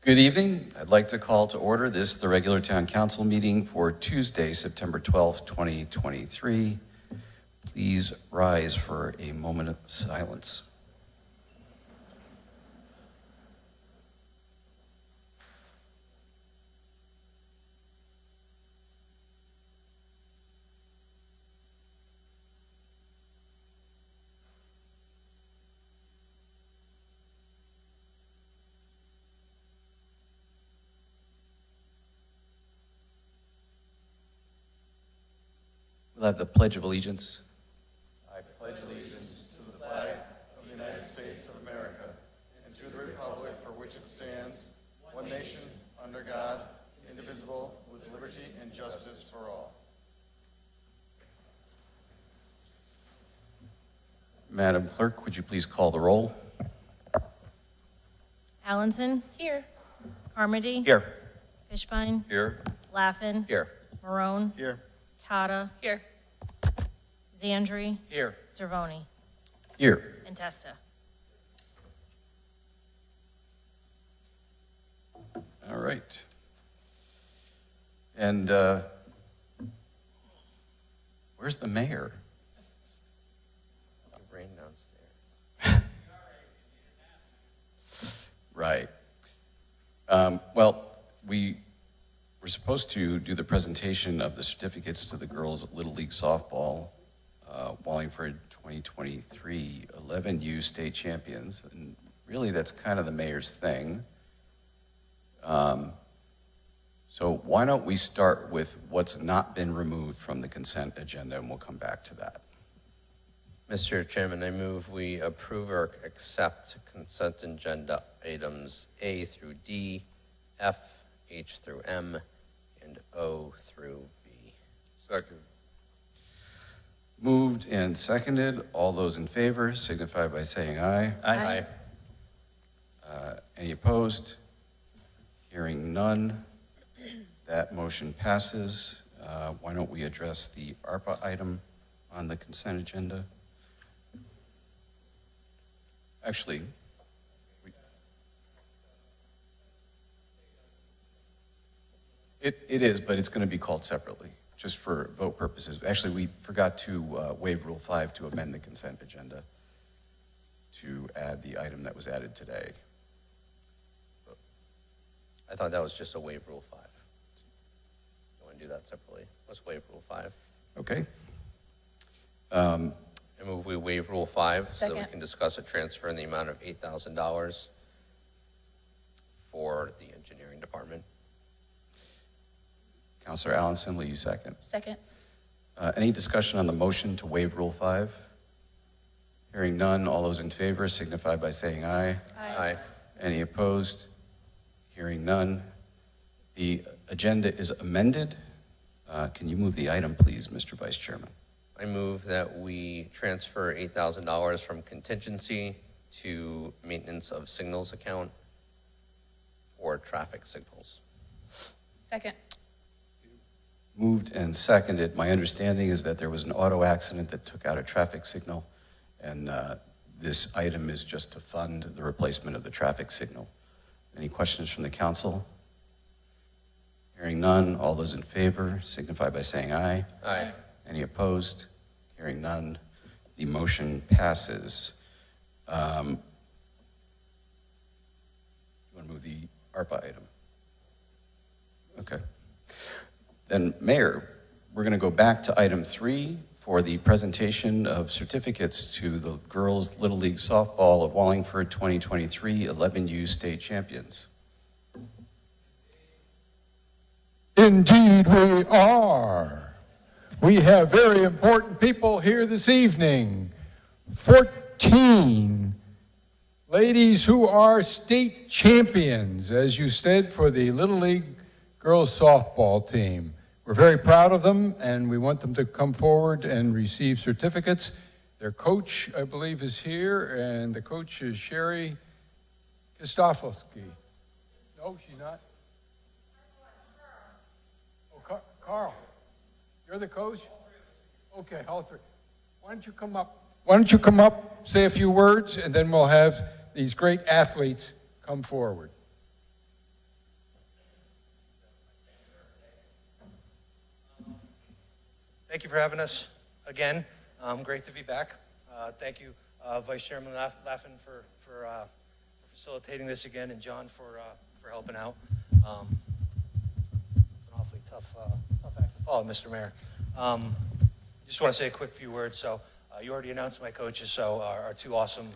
Good evening. I'd like to call to order the regular town council meeting for Tuesday, September 12th, 2023. Please rise for a moment of silence. We'll have the Pledge of Allegiance. I pledge allegiance to the flag of the United States of America and to the republic for which it stands, one nation, under God, indivisible, with liberty and justice for all. Madam Clerk, would you please call the roll? Allenson? Here. Carmody? Here. Fishbein? Here. Laffin? Here. Marone? Here. Tata? Here. Zandri? Here. Cervoni? Here. And Testa. All right. And where's the mayor? Rain downstairs. Right. Well, we were supposed to do the presentation of the certificates to the girls at Little League Softball, Wallingford 2023 11U state champions, and really that's kind of the mayor's thing. So why don't we start with what's not been removed from the consent agenda, and we'll come back to that. Mr. Chairman, I move we approve or accept consent agenda items A through D, F, H through M, and O through B. Second. Moved and seconded. All those in favor signify by saying aye. Aye. Any opposed? Hearing none. That motion passes. Why don't we address the ARPA item on the consent agenda? Actually, it is, but it's going to be called separately, just for vote purposes. Actually, we forgot to waive Rule 5 to amend the consent agenda to add the item that was added today. I thought that was just a waive Rule 5. You want to do that separately? Let's waive Rule 5. Okay. I move we waive Rule 5 so that we Second. can discuss a transfer in the amount of $8,000 for the engineering department. Councilor Allenson, will you second? Second. Any discussion on the motion to waive Rule 5? Hearing none, all those in favor signify by saying aye. Aye. Any opposed? Hearing none. The agenda is amended. Can you move the item, please, Mr. Vice Chairman? I move that we transfer $8,000 from contingency to maintenance of signals account for traffic signals. Second. Moved and seconded. My understanding is that there was an auto accident that took out a traffic signal, and this item is just to fund the replacement of the traffic signal. Any questions from the council? Hearing none, all those in favor signify by saying aye. Aye. Any opposed? Hearing none, the motion passes. You want to move the ARPA item? Okay. Then, Mayor, we're going to go back to item 3 for the presentation of certificates to the girls' Little League Softball of Wallingford 2023 11U state champions. Indeed we are. We have very important people here this evening. 14 ladies who are state champions, as you said, for the Little League girls softball team. We're very proud of them, and we want them to come forward and receive certificates. Their coach, I believe, is here, and the coach is Sherry Kostofsky. No, she's not. Oh, Carl, you're the coach? Okay, all three. Why don't you come up? Why don't you come up, say a few words, and then we'll have these great athletes come forward. Thank you for having us again. Great to be back. Thank you, Vice Chairman Laffin, for facilitating this again, and John for helping out. It's an awfully tough act to follow, Mr. Mayor. Just want to say a quick few words. So you already announced my coaches. So our two awesome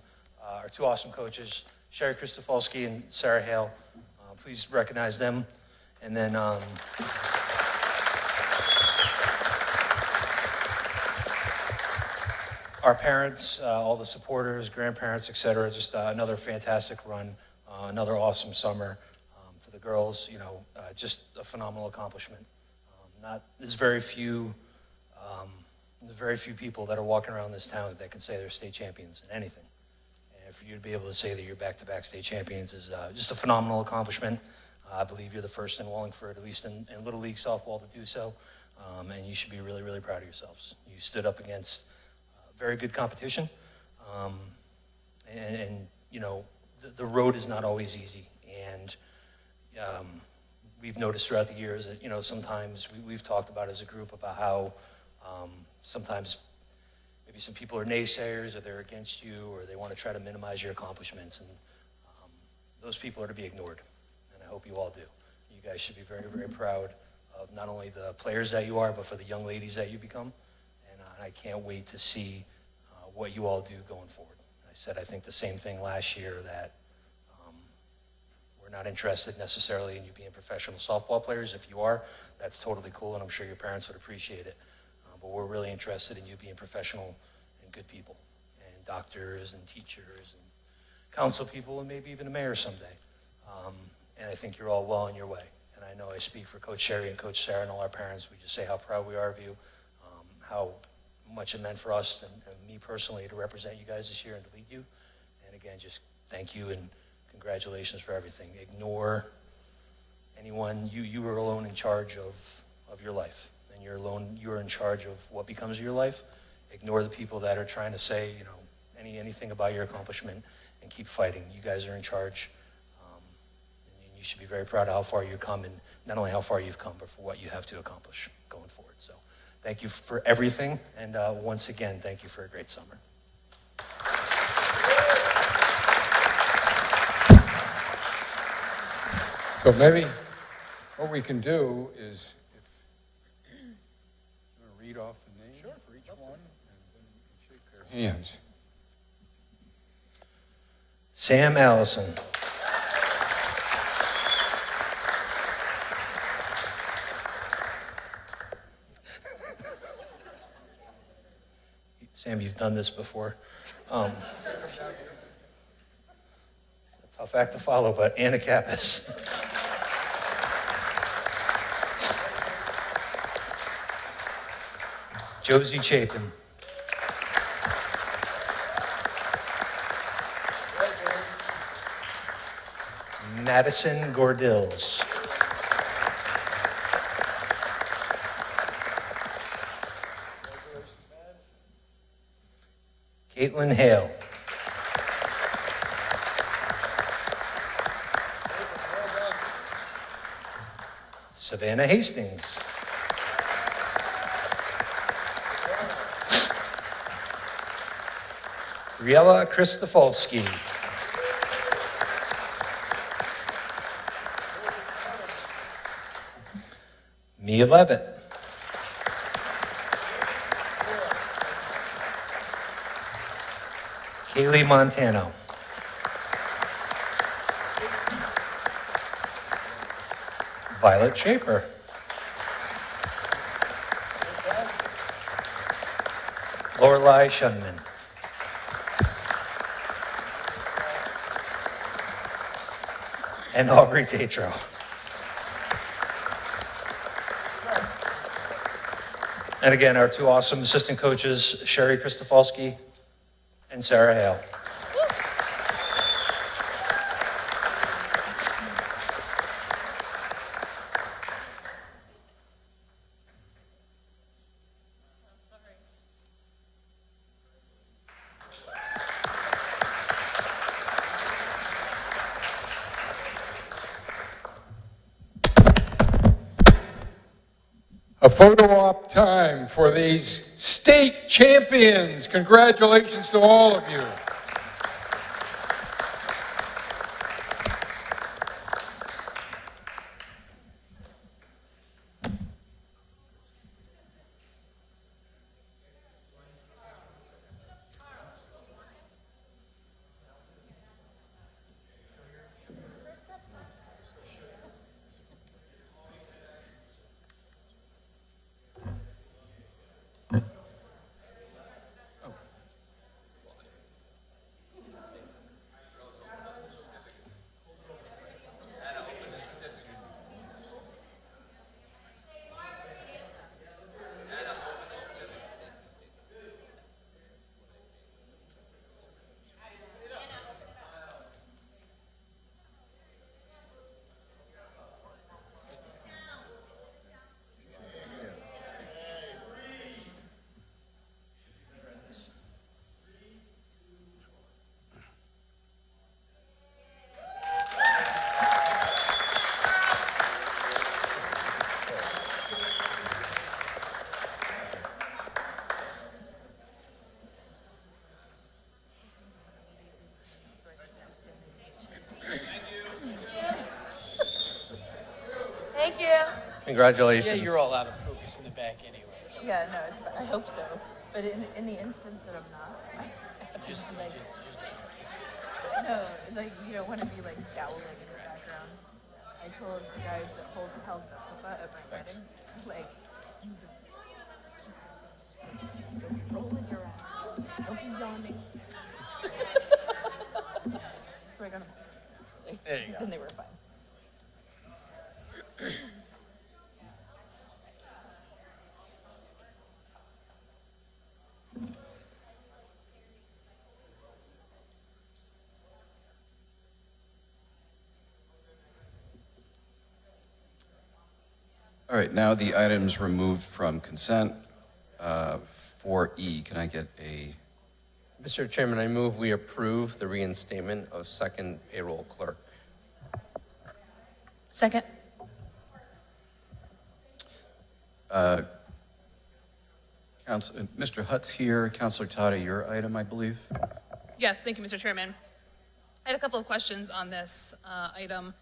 coaches, Sherry Christofalski and Sarah Hale. Please recognize them, and then. Our parents, all the supporters, grandparents, et cetera, just another fantastic run, another awesome summer. For the girls, just a phenomenal accomplishment. There's very few people that are walking around this town that can say they're state champions in anything. And for you to be able to say that you're back-to-back state champions is just a phenomenal accomplishment. I believe you're the first in Wallingford, at least in Little League softball, to do so. And you should be really, really proud of yourselves. You stood up against very good competition, and the road is not always easy, and we've noticed throughout the years that sometimes we've talked about as a group about how sometimes maybe some people are naysayers, or they're against you, or they want to try to minimize your accomplishments, and those people are to be ignored, and I hope you all do. You guys should be very, very proud of not only the players that you are, but for the young ladies that you become. I can't wait to see what you all do going forward. I said I think the same thing last year, that we're not interested necessarily in you being professional softball players. If you are, that's totally cool, and I'm sure your parents would appreciate it. But we're really interested in you being professional and good people, and doctors and teachers and council people, and maybe even a mayor someday. And I think you're all well on your way. And I know I speak for Coach Sherry and Coach Sarah and all our parents. We just say how proud we are of you, how much it meant for us and me personally to represent you guys this year and to lead you. And again, just thank you and congratulations for everything. Ignore anyone. You are alone in charge of your life, and you're in charge of what becomes of your life. Ignore the people that are trying to say anything about your accomplishment, and keep fighting. You guys are in charge, and you should be very proud of how far you've come, and not only how far you've come, but for what you have to accomplish going forward. So thank you for everything, and once again, thank you for a great summer. So maybe what we can do is, if you want to read off the name for each one, and then we can shake their hands. Sam Allison. Sam, you've done this before. A tough act to follow, but Anna Kappas. Josie Chapin. Madison Gordills. Caitlin Hale. Savannah Hastings. Riella Christofalski. Mia Levitt. Kaylee Montano. Violet Schaefer. Lorelei Shunman. And Aubrey Tatro. And again, our two awesome assistant coaches, Sherry Christofalski and Sarah Hale. a photo op time for these state champions. Congratulations to all of you. Thank you. Congratulations. Yeah, you're all out of focus in the back anyway. Yeah, no, it's. I hope so. But in the instance that I'm not, I just like. No, like you don't want to be like scowling in the background. I told the guys that held the ARPA at my wedding, like, don't be rolling your eyes, don't be yawning. So I got them. There you go. Then they were fine. All right, now the items removed from consent. 4E, can I get a, Mr. Chairman, I move we approve the reinstatement of second payroll clerk. Second. Mr. Hutt's here, Counselor Tata, your item, I believe? Yes, thank you, Mr. Chairman. I had a couple of questions on this item.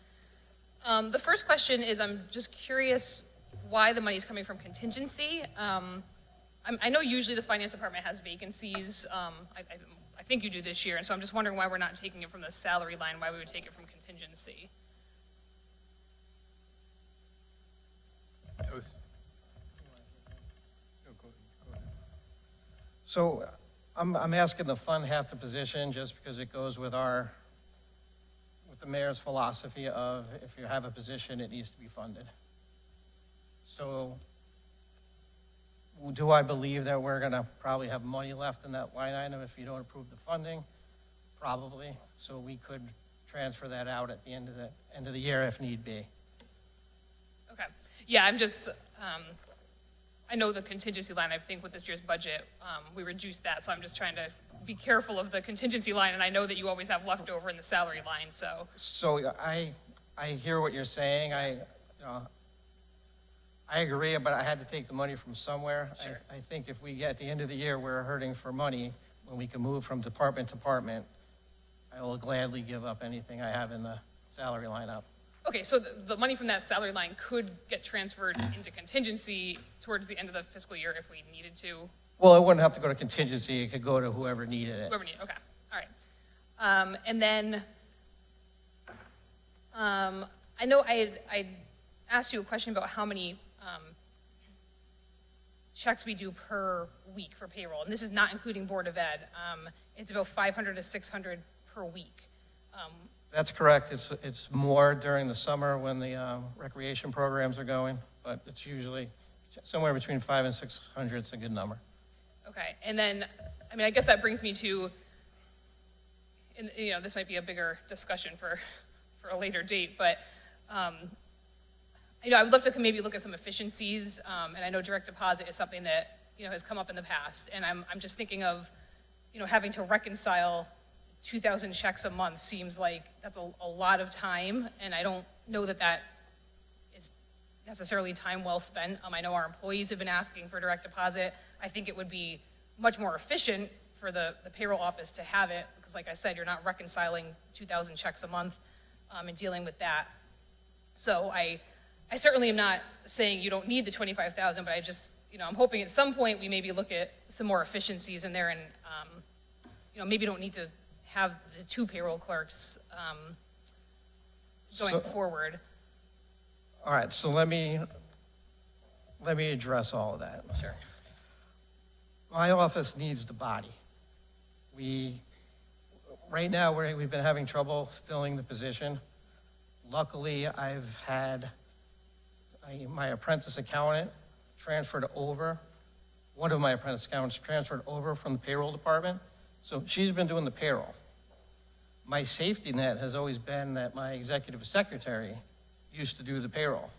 The first question is, I'm just curious why the money is coming from contingency. I know usually the finance department has vacancies. I think you do this year, and so I'm just wondering why we're not taking it from the salary line, why we would take it from contingency. So I'm asking the fund half the position just because it goes with the mayor's philosophy of if you have a position, it needs to be funded. So do I believe that we're gonna probably have money left in that line item if you don't approve the funding? Probably. So we could transfer that out at the end of the year if need be. Okay. Yeah, I'm just, I know the contingency line, I think with this year's budget, we reduced that, so I'm just trying to be careful of the contingency line, and I know that you always have leftover in the salary line, so. So I hear what you're saying. I agree, but I had to take the money from somewhere. Sure. I think if we get at the end of the year, we're hurting for money, when we can move from department to department, I will gladly give up anything I have in the salary line up. Okay, so the money from that salary line could get transferred into contingency towards the end of the fiscal year if we needed to? Well, it wouldn't have to go to contingency. It could go to whoever needed it. Whoever needed, okay, all right. And then, I know I asked you a question about how many checks we do per week for payroll, and this is not including Board of Ed. It's about 500 to 600 per week. That's correct. It's more during the summer when the recreation programs are going, but it's usually somewhere between 500 and 600. It's a good number. Okay, and then, I mean, I guess that brings me to, and, you know, this might be a bigger discussion for a later date, but, you know, I would love to maybe look at some efficiencies, and I know direct deposit is something that, you know, has come up in the past, and I'm just thinking of, you know, having to reconcile 2,000 checks a month seems like that's a lot of time, and I don't know that that is necessarily time well spent. I know our employees have been asking for direct deposit. I think it would be much more efficient for the payroll office to have it, because like I said, you're not reconciling 2,000 checks a month and dealing with that. So I certainly am not saying you don't need the 25,000, but I just, I'm hoping at some point we maybe look at some more efficiencies in there and, maybe don't need to have the 2 payroll clerks going forward. All right, so let me address all of that. Sure. My office needs the body. Right now, we've been having trouble filling the position. Luckily, I've had my apprentice accountant transferred over. One of my apprentice accountants transferred over from the payroll department. So she's been doing the payroll. My safety net has always been that my executive secretary used to do the payroll.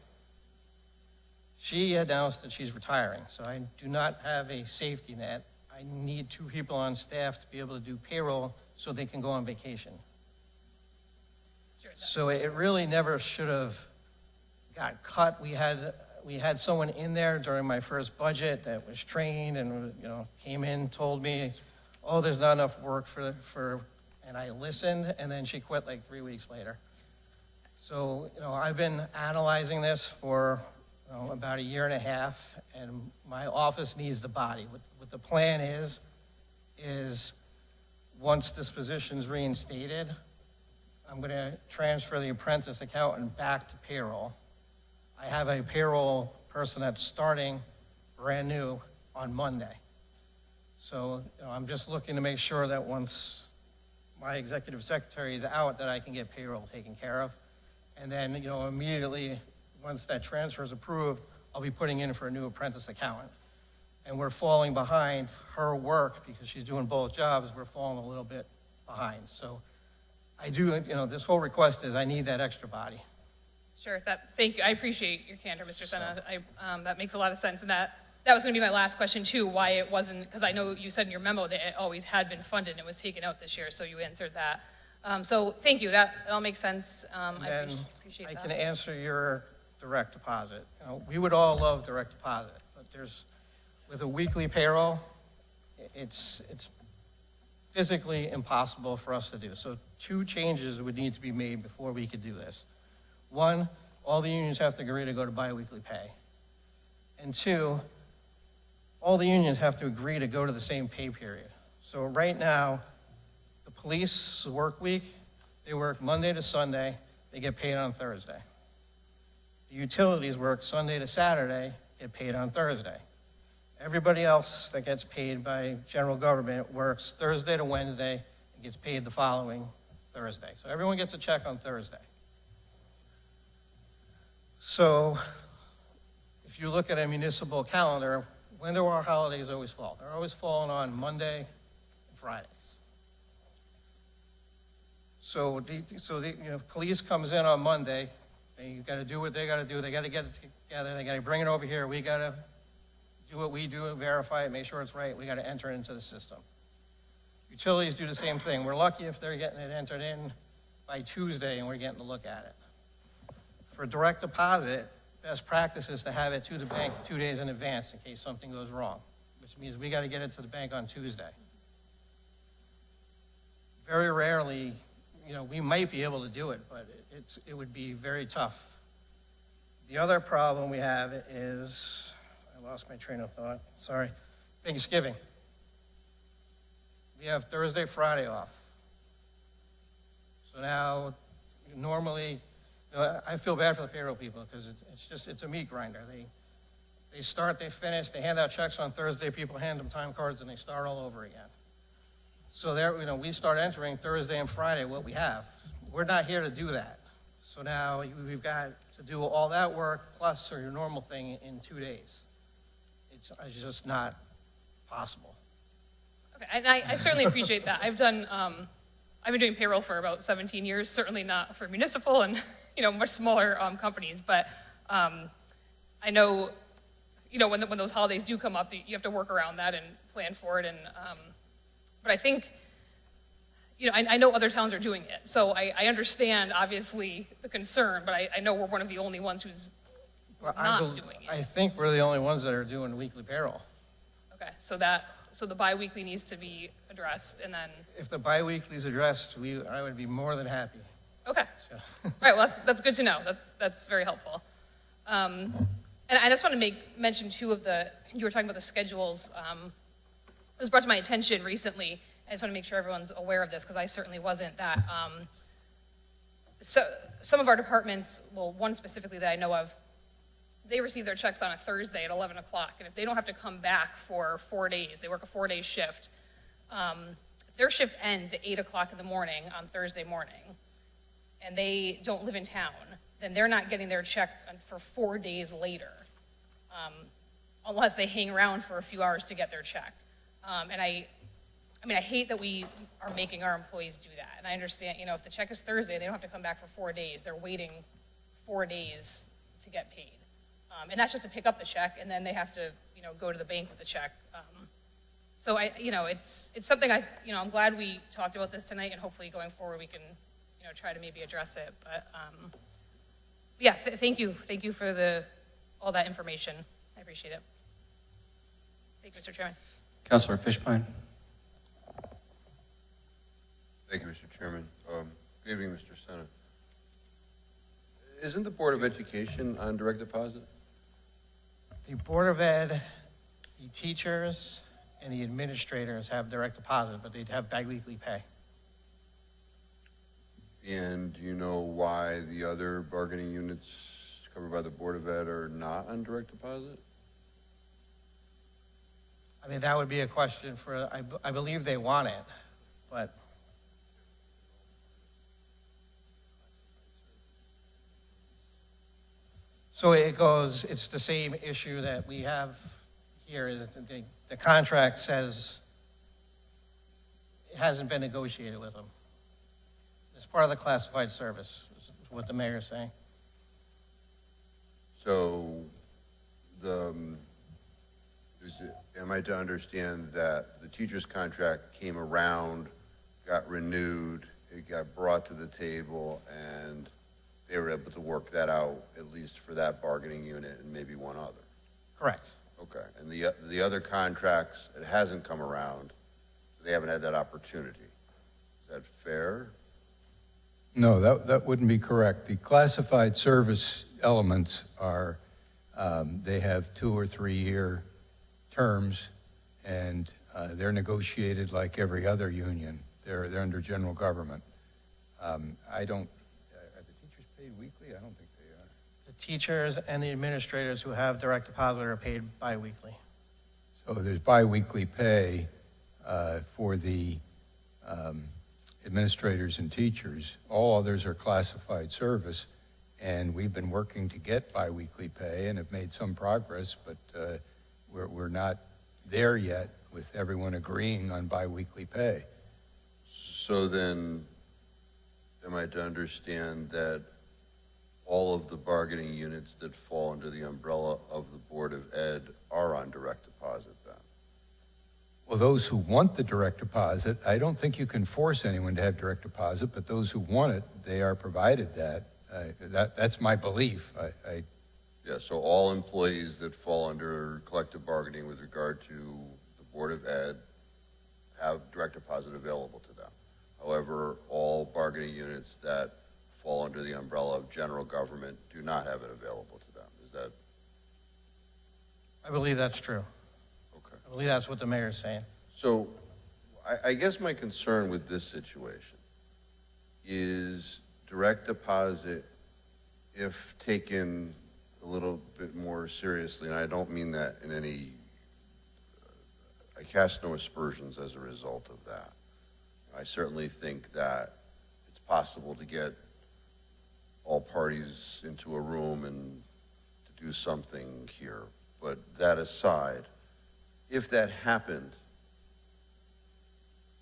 She announced that she's retiring, so I do not have a safety net. I need 2 people on staff to be able to do payroll so they can go on vacation. Sure. So it really never should have got cut. We had someone in there during my first budget that was trained and, came in, told me, oh, there's not enough work and I listened, and then she quit like 3 weeks later. So, I've been analyzing this for about 1.5 years, and my office needs the body. What the plan is once this position's reinstated, I'm going to transfer the apprentice accountant back to payroll. I have a payroll person that's starting brand new on Monday. So, I'm just looking to make sure that once my executive secretary is out, that I can get payroll taken care of. And then, immediately, once that transfer is approved, I'll be putting in for a new apprentice accountant. And we're falling behind her work because she's doing both jobs. We're falling a little bit behind. So I do, this whole request is I need that extra body. Sure. Thank you. I appreciate your candor, Mr. Senna. That makes a lot of sense. And that was going to be my last question too. Why it wasn't? Because I know you said in your memo that it always had been funded and it was taken out this year. So you answered that. So thank you. That all makes sense. I appreciate that. I can answer your direct deposit. We would all love direct deposit, but with a weekly payroll, it's physically impossible for us to do. So 2 changes would need to be made before we could do this. 1, all the unions have to agree to go to biweekly pay. And 2, all the unions have to agree to go to the same pay period. So right now, the police work week, they work Monday to Sunday, they get paid on Thursday. The utilities work Sunday to Saturday, get paid on Thursday. Everybody else that gets paid by general government works Thursday to Wednesday and gets paid the following Thursday. So everyone gets a check on Thursday. So if you look at a municipal calendar, when do our holidays always fall? They're always falling on Monday and Fridays. So police comes in on Monday. They got to do what they got to do. They got to get it together. They got to bring it over here. We got to do what we do, verify it, make sure it's right. We got to enter it into the system. Utilities do the same thing. We're lucky if they're getting it entered in by Tuesday and we're getting to look at it. For direct deposit, best practice is to have it to the bank 2 days in advance in case something goes wrong, which means we got to get it to the bank on Tuesday. Very rarely, we might be able to do it, but it would be very tough. The other problem we have is, I lost my train of thought, sorry, Thanksgiving. We have Thursday, Friday off. So now, normally, I feel bad for the payroll people because it's a meat grinder. They start, they finish, they hand out checks on Thursday, people hand them time cards and they start all over again. So there, we start entering Thursday and Friday what we have. We're not here to do that. So now we've got to do all that work plus your normal thing in 2 days. It's just not possible. Okay, and I certainly appreciate that. I've been doing payroll for about 17 years, certainly not for municipal and, much smaller companies, but I know, when those holidays do come up, you have to work around that and plan for it. And, but I think, I know other towns are doing it. So I understand, obviously, the concern, but I know we're one of the only ones who's who's Well, not bel- doing it. I think we're the only ones that are doing weekly payroll. Okay, so the biweekly needs to be addressed, and then, If the biweekly is addressed, I would be more than happy. okay. So, All right, well, that's good to know. That's very helpful. And I just want to mention too you were talking about the schedules. It was brought to my attention recently. I just want to make sure everyone's aware of this because I certainly wasn't that. So some of our departments, well, one specifically that I know of, they receive their checks on a Thursday at 11 o'clock. And if they don't have to come back for 4 days, they work a 4-day shift. If their shift ends at 8 o'clock in the morning on Thursday morning, and they don't live in town, then they're not getting their check for 4 days later, unless they hang around for a few hours to get their check. And I hate that we are making our employees do that. And I understand, if the check is Thursday, they don't have to come back for 4 days. They're waiting 4 days to get paid. And that's just to pick up the check, and then they have to, go to the bank with the check. So it's something I'm glad we talked about this tonight, and hopefully going forward we can, try to maybe address it. But yeah, thank you for all that information. I appreciate it. Thank you, Mr. Chairman. Councilor Fishbein? Thank you, Mr. Chairman. Good evening, Mr. Senna. Isn't the Board of Education on direct deposit? the Board of Ed, the teachers, and the administrators have direct deposit, but they'd have biweekly pay. And do you know why the other bargaining units covered by the Board of Ed are not on direct deposit? I mean, that would be a question for, I believe they want it, but so it goes, it's the same issue that we have here, is that the contract says it hasn't been negotiated with them. It's part of the classified service, is what the mayor's saying. So am I to understand that the teacher's contract came around, got renewed, it got brought to the table, and they were able to work that out, at least for that bargaining unit and maybe one other? Correct. Okay, and the other contracts, it hasn't come around, they haven't had that opportunity. Is that fair? No, that wouldn't be correct. The classified service elements are, they have 2 or 3 year terms, and they're negotiated like every other union. They're under general government. Are the teachers paid weekly? I don't think they are. The teachers and the administrators who have direct deposit are paid biweekly. So there's biweekly pay for the administrators and teachers. All others are classified service, and we've been working to get biweekly pay and have made some progress, but we're not there yet with everyone agreeing on biweekly pay. So then, am I to understand that all of the bargaining units that fall under the umbrella of the Board of Ed are on direct deposit then? Well, those who want the direct deposit, I don't think you can force anyone to have direct deposit, but those who want it, they are provided that. That's my belief. Yeah, so all employees that fall under collective bargaining with regard to the Board of Ed have direct deposit available to them. However, all bargaining units that fall under the umbrella of general government do not have it available to them. Is that I believe that's true. okay? I believe that's what the mayor's saying. So I guess my concern with this situation is direct deposit, if taken a little bit more seriously, and I don't mean that in any, I cast no aspersions as a result of that. I certainly think that it's possible to get all parties into a room and to do something here. But that aside, if that happened,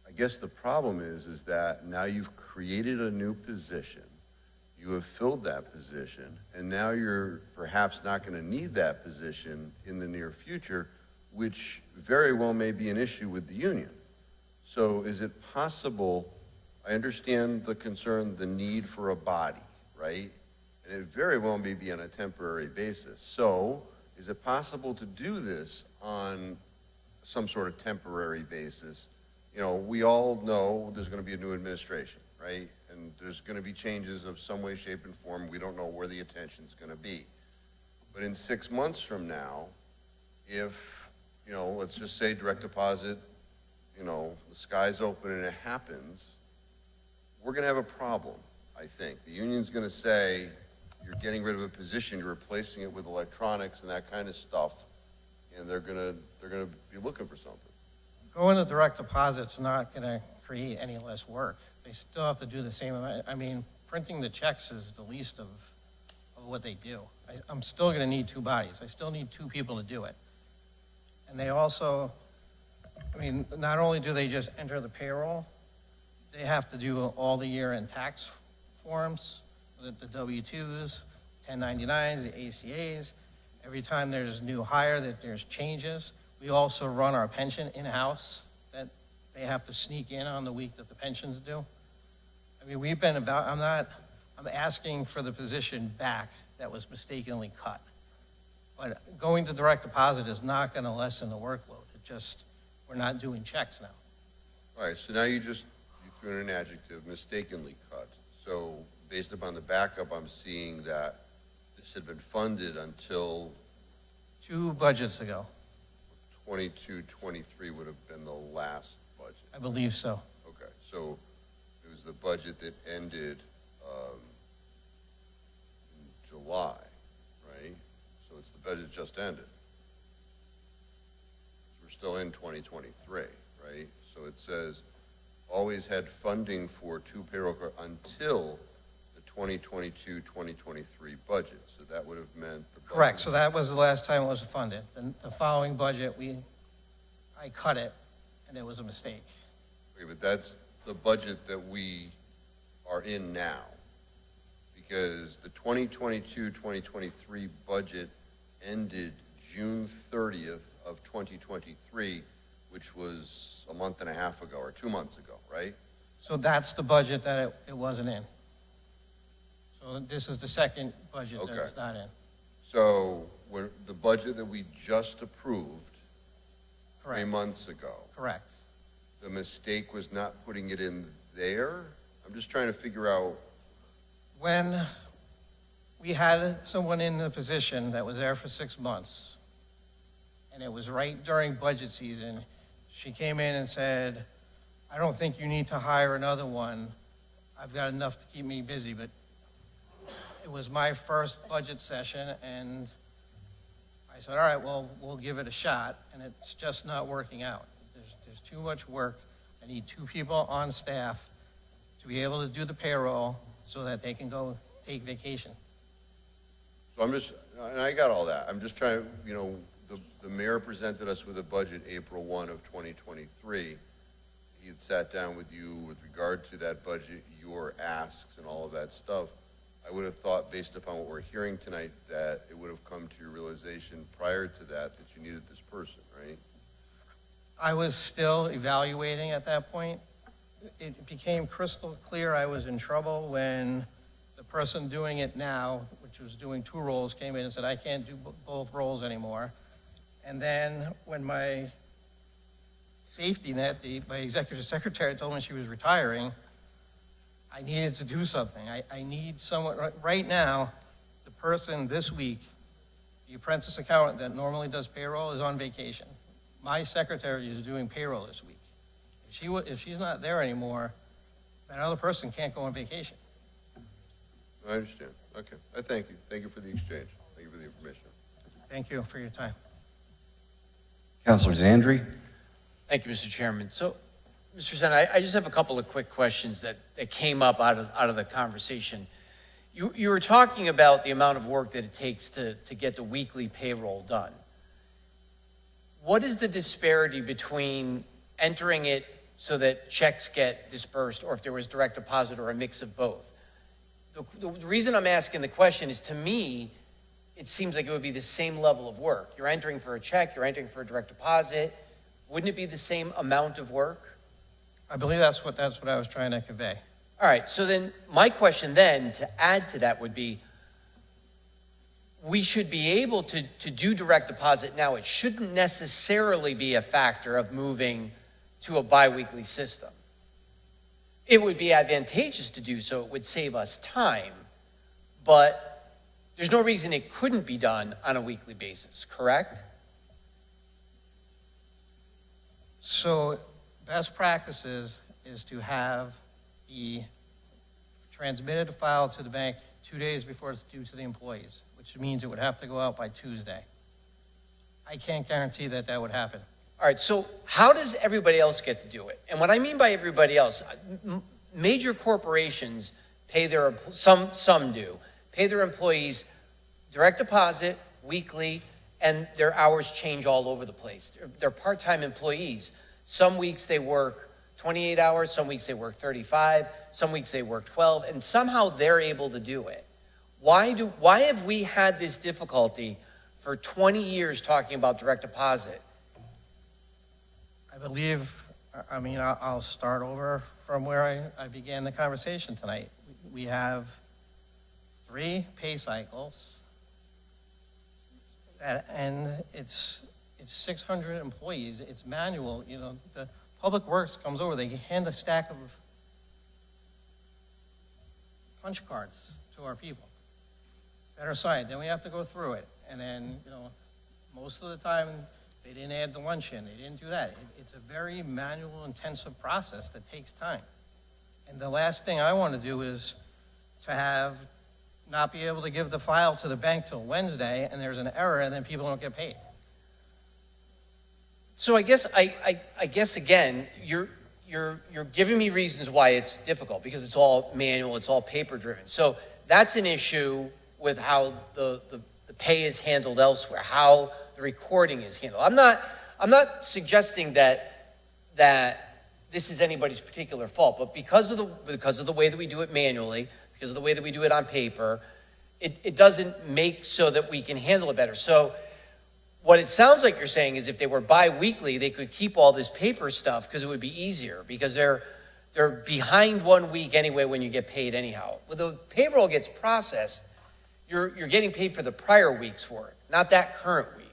I guess the problem is that now you've created a new position, you have filled that position, and now you're perhaps not going to need that position in the near future, which very well may be an issue with the union. So is it possible, I understand the concern, the need for a body, right? and it very well may be on a temporary basis. So is it possible to do this on some sort of temporary basis? You know, we all know there's going to be a new administration, right? And there's going to be changes of some way, shape, and form. We don't know where the attention's going to be. But in 6 months from now, if, you know, let's just say direct deposit, you know, the sky's open and it happens, we're going to have a problem, I think. The union's going to say, you're getting rid of a position, you're replacing it with electronics and that kind of stuff, and they're going to be looking for something. Going to direct deposit's not going to create any less work. They still have to do the same amount. I mean, printing the checks is the least of what they do. I'm still going to need 2 bodies. I still need 2 people to do it. And they also, I mean, not only do they just enter the payroll, they have to do all the year-end tax forms, the W-2s, 1099s, the ACAs. Every time there's a new hire, that there's changes. We also run our pension in-house, that they have to sneak in on the week that the pensions due. I mean, we've been about, I'm asking for the position back that was mistakenly cut. But going to direct deposit is not going to lessen the workload. It just, we're not doing checks now. All right, so now you threw in an adjective, mistakenly cut. So based upon the backup, I'm seeing that this had been funded until 2 budgets ago, 22, 23 would have been the last budget. I believe so. Okay, so it was the budget that ended in July, right? So it's the budget just ended. So we're still in 2023, right? So it says, always had funding for 2 payroll until the 2022-2023 budget. So that would have meant the budget. Correct, so that was the last time it was funded. The following budget, I cut it, and it was a mistake. Okay, but that's the budget that we are in now. Because the 2022-2023 budget ended June 30th of 2023, which was a month and a half ago, or 2 months ago, right? So that's the budget that it wasn't in. So this is the second budget that it's not in. So when the budget that we just approved 3 Correct, months ago, correct. the mistake was not putting it in there? I'm just trying to figure out. When we had someone in the position that was there for 6 months, and it was right during budget season, she came in and said, I don't think you need to hire another one. I've got enough to keep me busy, but it was my first budget session, and I said, all right, well, we'll give it a shot, and it's just not working out. There's too much work. I need 2 people on staff to be able to do the payroll so that they can go take vacation. So I'm just, and I got all that. I'm just trying, you know, the mayor presented us with a budget April 1 of 2023. He had sat down with you with regard to that budget, your asks and all of that stuff. I would have thought, based upon what we're hearing tonight, that it would have come to your realization prior to that you needed this person, right? I was still evaluating at that point. It became crystal clear I was in trouble when the person doing it now, which was doing 2 roles, came in and said, I can't do both roles anymore. And then when my safety net, my executive secretary told me she was retiring, I needed to do something. I need someone, right now, the person this week, the apprentice accountant that normally does payroll is on vacation. My secretary is doing payroll this week. If she's not there anymore, that other person can't go on vacation. I understand. Okay. I thank you. Thank you for the exchange. Thank you for the information. Thank you for your time. Councilor Zandri? Thank you, Mr. Chairman. So, Mr. Sen, I just have a couple of quick questions that came up out of the conversation. You were talking about the amount of work that it takes to get the weekly payroll done. What is the disparity between entering it so that checks get dispersed, or if there was direct deposit, or a mix of both? The reason I'm asking the question is, to me, it seems like it would be the same level of work. You're entering for a check, you're entering for a direct deposit. Wouldn't it be the same amount of work? I believe that's what I was trying to convey. All right, so then my question then, to add to that, would be, we should be able to do direct deposit now. It shouldn't necessarily be a factor of moving to a biweekly system. It would be advantageous to do so. It would save us time, but there's no reason it couldn't be done on a weekly basis, correct? So best practices is to have the transmitted file to the bank 2 days before it's due to the employees, which means it would have to go out by Tuesday. I can't guarantee that that would happen. All right, so how does everybody else get to do it? And what I mean by everybody else, major corporations pay their, some do, pay their employees direct deposit, weekly, and their hours change all over the place. They're part-time employees. Some weeks they work 28 hours, some weeks they work 35, some weeks they work 12, and somehow they're able to do it. Why have we had this difficulty for 20 years talking about direct deposit? I believe, I mean, I'll start over from where I began the conversation tonight. We have 3 pay cycles, and it's 600 employees. It's manual. You know, the Public Works comes over, they hand a stack of punch cards to our people that are signed. Then we have to go through it. And then, you know, most of the time, they didn't add the lunch in. They didn't do that. It's a very manual, intensive process that takes time. And the last thing I want to do is to not be able to give the file to the bank till Wednesday, and there's an error, and then people don't get paid. So I guess again, you're giving me reasons why it's difficult, because it's all manual, it's all paper driven. So that's an issue with how the pay is handled elsewhere, how the recording is handled. I'm not suggesting that this is anybody's particular fault, but because of the way that we do it manually, because of the way that we do it on paper, it doesn't make so that we can handle it better. So what it sounds like you're saying is if they were bi-weekly, they could keep all this paper stuff because it would be easier, because they're behind 1 week anyway when you get paid anyhow. When the payroll gets processed, you're getting paid for the prior weeks for it, not that current week.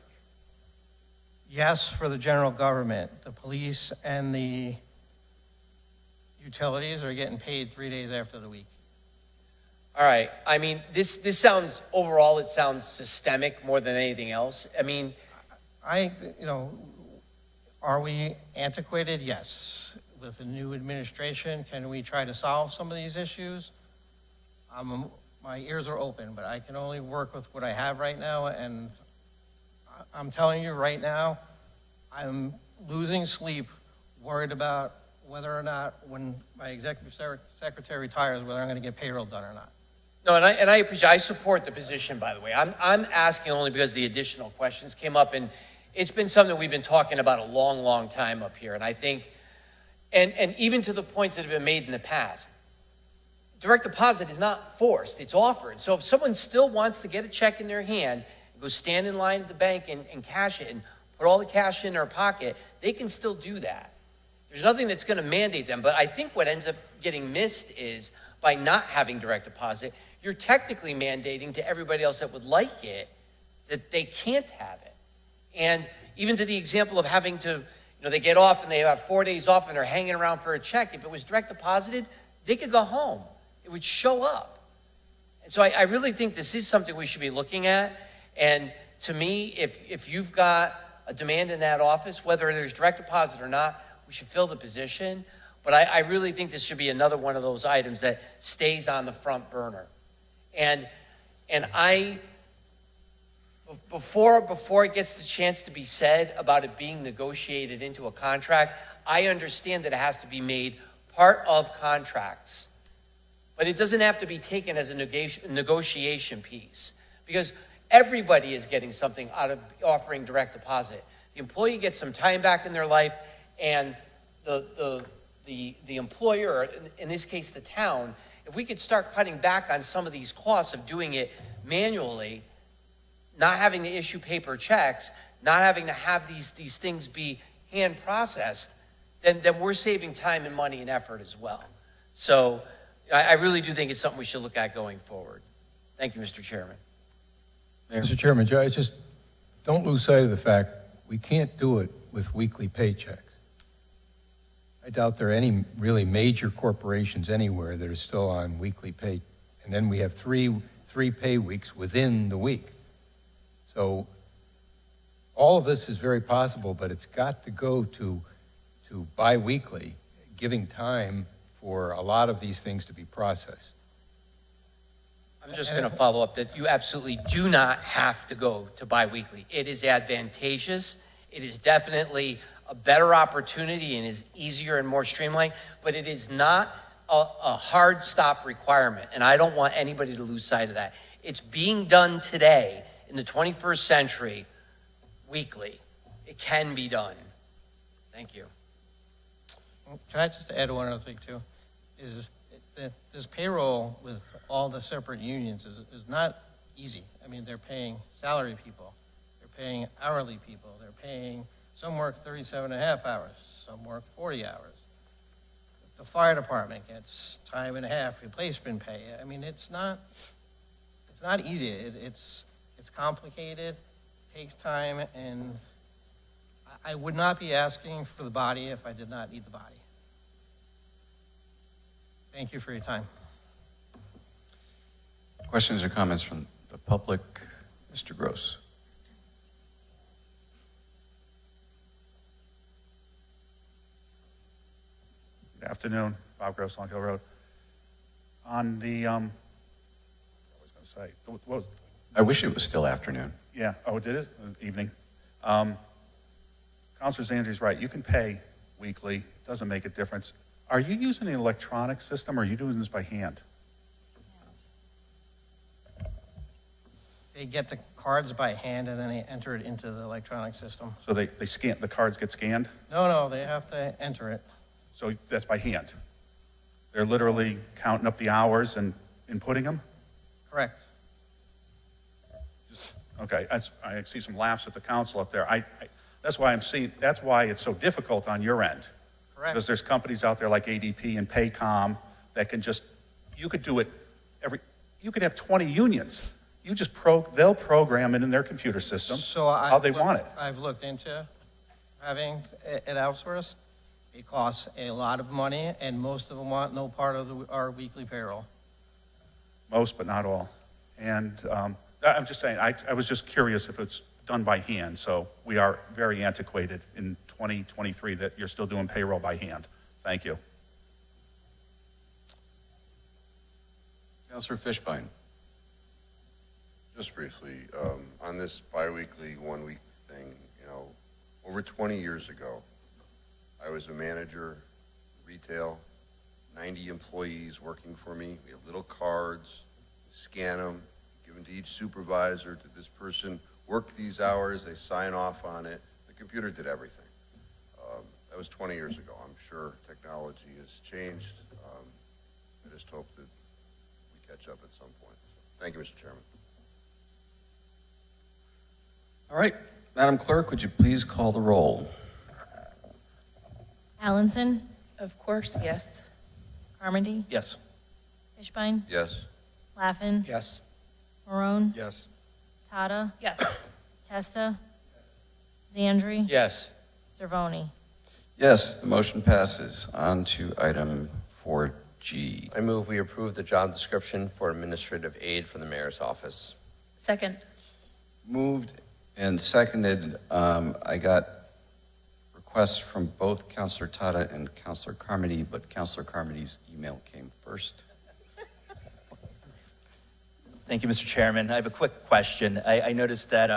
Yes, for the general government. The police and the utilities are getting paid 3 days after the week. All right. I mean, this sounds, overall, it sounds systemic more than anything else. I mean, are we antiquated? Yes. With the new administration, can we try to solve some of these issues? My ears are open, but I can only work with what I have right now, and I'm telling you right now, I'm losing sleep, worried about whether or not, when my executive secretary retires, whether I'm going to get payroll done or not. no, and I appreciate, I support the position, by the way. I'm asking only because the additional questions came up, and it's been something we've been talking about a long, long time up here. And I think, and even to the points that have been made in the past, direct deposit is not forced, it's offered. So if someone still wants to get a check in their hand, go stand in line at the bank and cash it and put all the cash in their pocket, they can still do that. There's nothing that's going to mandate them. But I think what ends up getting missed is by not having direct deposit, you're technically mandating to everybody else that would like it that they can't have it. And even to the example of having to, they get off and they have 4 days off and they're hanging around for a check. If it was direct deposited, they could go home. It would show up. And so I really think this is something we should be looking at. And to me, if you've got a demand in that office, whether there's direct deposit or not, we should fill the position. But I really think this should be another one of those items that stays on the front burner. And before it gets the chance to be said about it being negotiated into a contract, I understand that it has to be made part of contracts. But it doesn't have to be taken as a negotiation piece, because everybody is getting something out of offering direct deposit. The employee gets some time back in their life, and the employer, in this case the town, if we could start cutting back on some of these costs of doing it manually, not having to issue paper checks, not having to have these things be hand processed, then we're saving time and money and effort as well. So I really do think it's something we should look at going forward. Thank you, Mr. Chairman. Mayor? Mr. Chairman, just don't lose sight of the fact we can't do it with weekly paychecks. I doubt there are any really major corporations anywhere that are still on weekly pay. And then we have three pay weeks within the week. So all of this is very possible, but it's got to go to biweekly, giving time for a lot of these things to be processed. I'm just going to follow up that you absolutely do not have to go to biweekly. It is advantageous. It is definitely a better opportunity and is easier and more streamlined, but it is not a hard stop requirement. And I don't want anybody to lose sight of that. It's being done today in the 21st century weekly. It can be done. Thank you. Can I just add one other thing too? Is that this payroll with all the separate unions is not easy. I mean, they're paying salary people, they're paying hourly people, they're paying, some work 37 and a half hours, some work 40 hours. The fire department gets time and a half replacement pay. I mean, it's not easy. It's complicated, takes time, and I would not be asking for the body if I did not need the body. Thank you for your time. Questions or comments from the public? Mr. Gross. Good afternoon, Bob Gross, Long Hill Road. On the, I was going to say, what was, I wish it was still afternoon. yeah, oh, it is, evening. Counselor Zandri's right, you can pay weekly, it doesn't make a difference. Are you using an electronic system or are you doing this by hand? They get the cards by hand and then they enter it into the electronic system. So they scan, the cards get scanned? No, they have to enter it. So that's by hand? They're literally counting up the hours and inputting them? Correct. Okay, I see some laughs at the council up there. That's why that's why it's so difficult on your end. Correct. Because there's companies out there like ADP and Paycom that can just, you could do it you could have 20 unions. You just they'll program it in their computer system how they want it. I've looked into having it outsourced. It costs a lot of money and most of them want no part of our weekly payroll. Most, but not all. And I'm just saying, I was just curious if it's done by hand. So we are very antiquated in 2023 that you're still doing payroll by hand. Thank you. Councilor Fishbein. Just briefly, on this biweekly, 1 week thing, over 20 years ago, I was a manager, retail, 90 employees working for me. We had little cards, scan them, give them to each supervisor. Did this person work these hours? They sign off on it. The computer did everything. That was 20 years ago. I'm sure technology has changed. I just hope that we catch up at some point. So, thank you, Mr. Chairman. All right, Madam Clerk, would you please call the roll? Allenson, Of course, yes. Carmody, Yes. Fishbein, Yes. Laffin, Yes. Marone, Yes. Tata, Yes. Testa, Zandri, Yes. Cervoni. Yes, the motion passes. On to item 4G. I move we approve the job description for administrative aid for the mayor's office. Second. Moved and seconded. I got requests from both Councilor Tata and Councilor Carmody, but Councilor Carmody's email came first. Thank you, Mr. Chairman. I have a quick question. I noticed that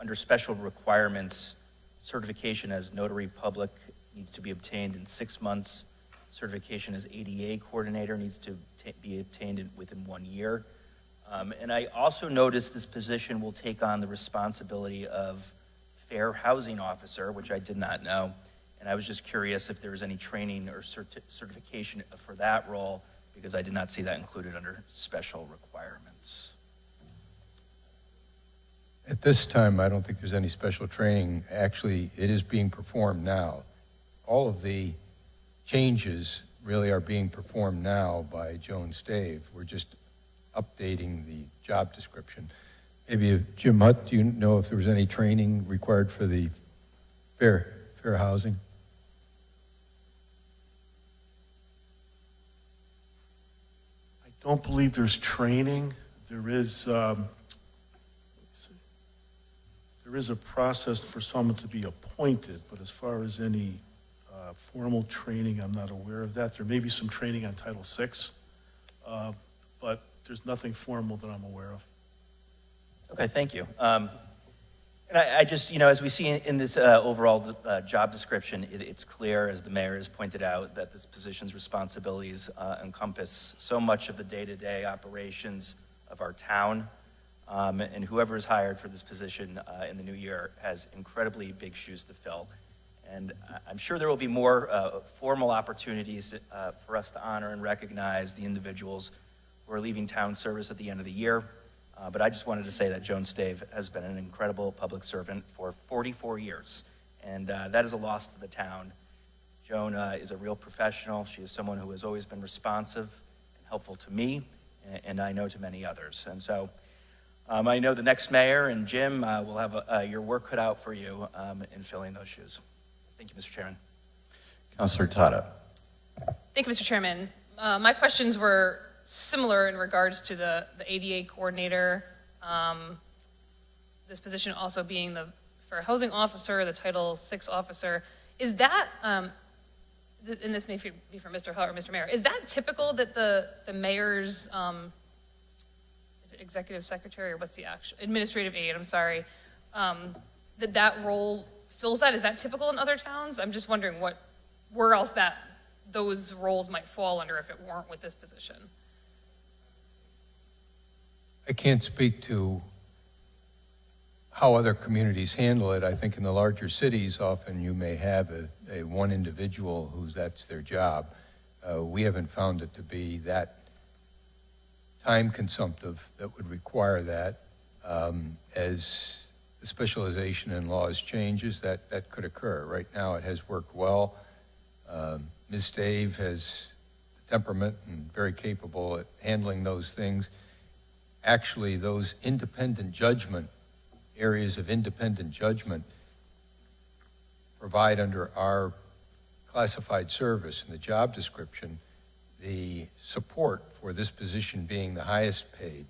under special requirements, certification as notary public needs to be obtained in 6 months. Certification as ADA coordinator needs to be obtained within 1 year. And I also noticed this position will take on the responsibility of fair housing officer, which I did not know. And I was just curious if there was any training or certification for that role, because I did not see that included under special requirements. At this time, I don't think there's any special training. Actually, it is being performed now. All of the changes really are being performed now by Joan Stave. We're just updating the job description. Maybe Jim Hutt, do you know if there was any training required for the fair housing? I don't believe there's training. There is a process for someone to be appointed, but as far as any formal training, I'm not aware of that. There may be some training on Title VI, but there's nothing formal that I'm aware of. Okay, thank you. And I just, as we see in this overall job description, it's clear, as the mayor has pointed out, that this position's responsibilities encompass so much of the day-to-day operations of our town. And whoever is hired for this position in the new year has incredibly big shoes to fill. And I'm sure there will be more formal opportunities for us to honor and recognize the individuals who are leaving town service at the end of the year. But I just wanted to say that Joan Stave has been an incredible public servant for 44 years, and that is a loss to the town. Joan is a real professional. She is someone who has always been responsive and helpful to me, and I know to many others. And so I know the next mayor and Jim will have your work cut out for you in filling those shoes. Thank you, Mr. Chairman. Councilor Tata. Thank you, Mr. Chairman. My questions were similar in regards to the ADA coordinator, this position also being the fair housing officer, the Title VI officer. Is that, and this may be for Mr. Hutt or Mr. Mayor, is that typical that the mayor's, is it executive secretary or what's the actual, administrative aide, I'm sorry, that role fills that? Is that typical in other towns? I'm just wondering where else those roles might fall under if it weren't with this position. I can't speak to how other communities handle it. I think in the larger cities, often you may have a one individual that's their job. We haven't found it to be that time consumptive that would require that. As the specialization in laws changes, that could occur. Right now it has worked well. Ms. Stave has the temperament and very capable at handling those things. Actually, those independent judgment, areas of independent judgment provide under our classified service in the job description the support for this position being the highest paid.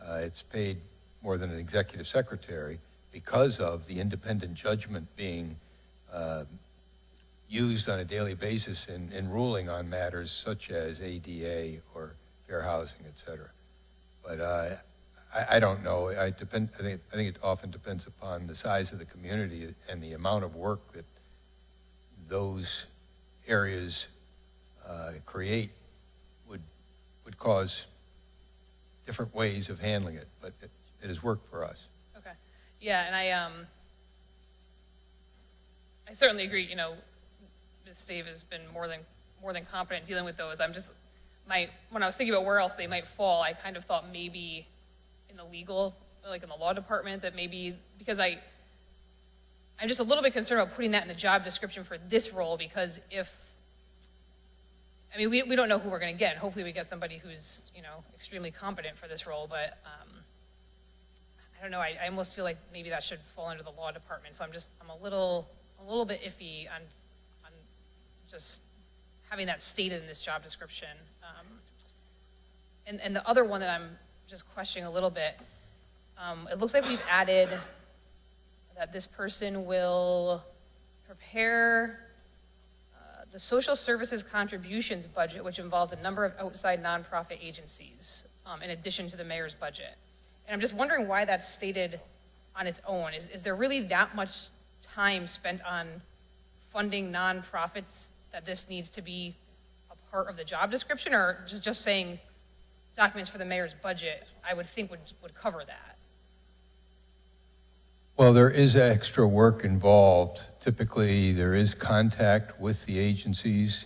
It's paid more than an executive secretary because of the independent judgment being used on a daily basis in ruling on matters such as ADA or fair housing, et cetera. But I don't know. I think it often depends upon the size of the community and the amount of work that those areas create would cause different ways of handling it. But it has worked for us. Okay. Yeah, and I certainly agree. Ms. Stave has been more than competent dealing with those. When I was thinking about where else they might fall, I kind of thought maybe in the legal, like in the law department, that maybe, because I'm just a little bit concerned about putting that in the job description for this role, because we don't know who we're going to get. Hopefully we get somebody who's, extremely competent for this role, but I don't know, I almost feel like maybe that should fall under the law department, so I'm a little bit iffy on just having that stated in this job description. And the other one that I'm just questioning a little bit, it looks like we've added that this person will prepare the social services contributions budget, which involves a number of outside nonprofit agencies, in addition to the mayor's budget. And I'm just wondering why that's stated on its own. Is there really that much time spent on funding nonprofits that this needs to be a part of the job description, or just saying documents for the mayor's budget, I would think would cover that? Well, there is extra work involved. Typically, there is contact with the agencies,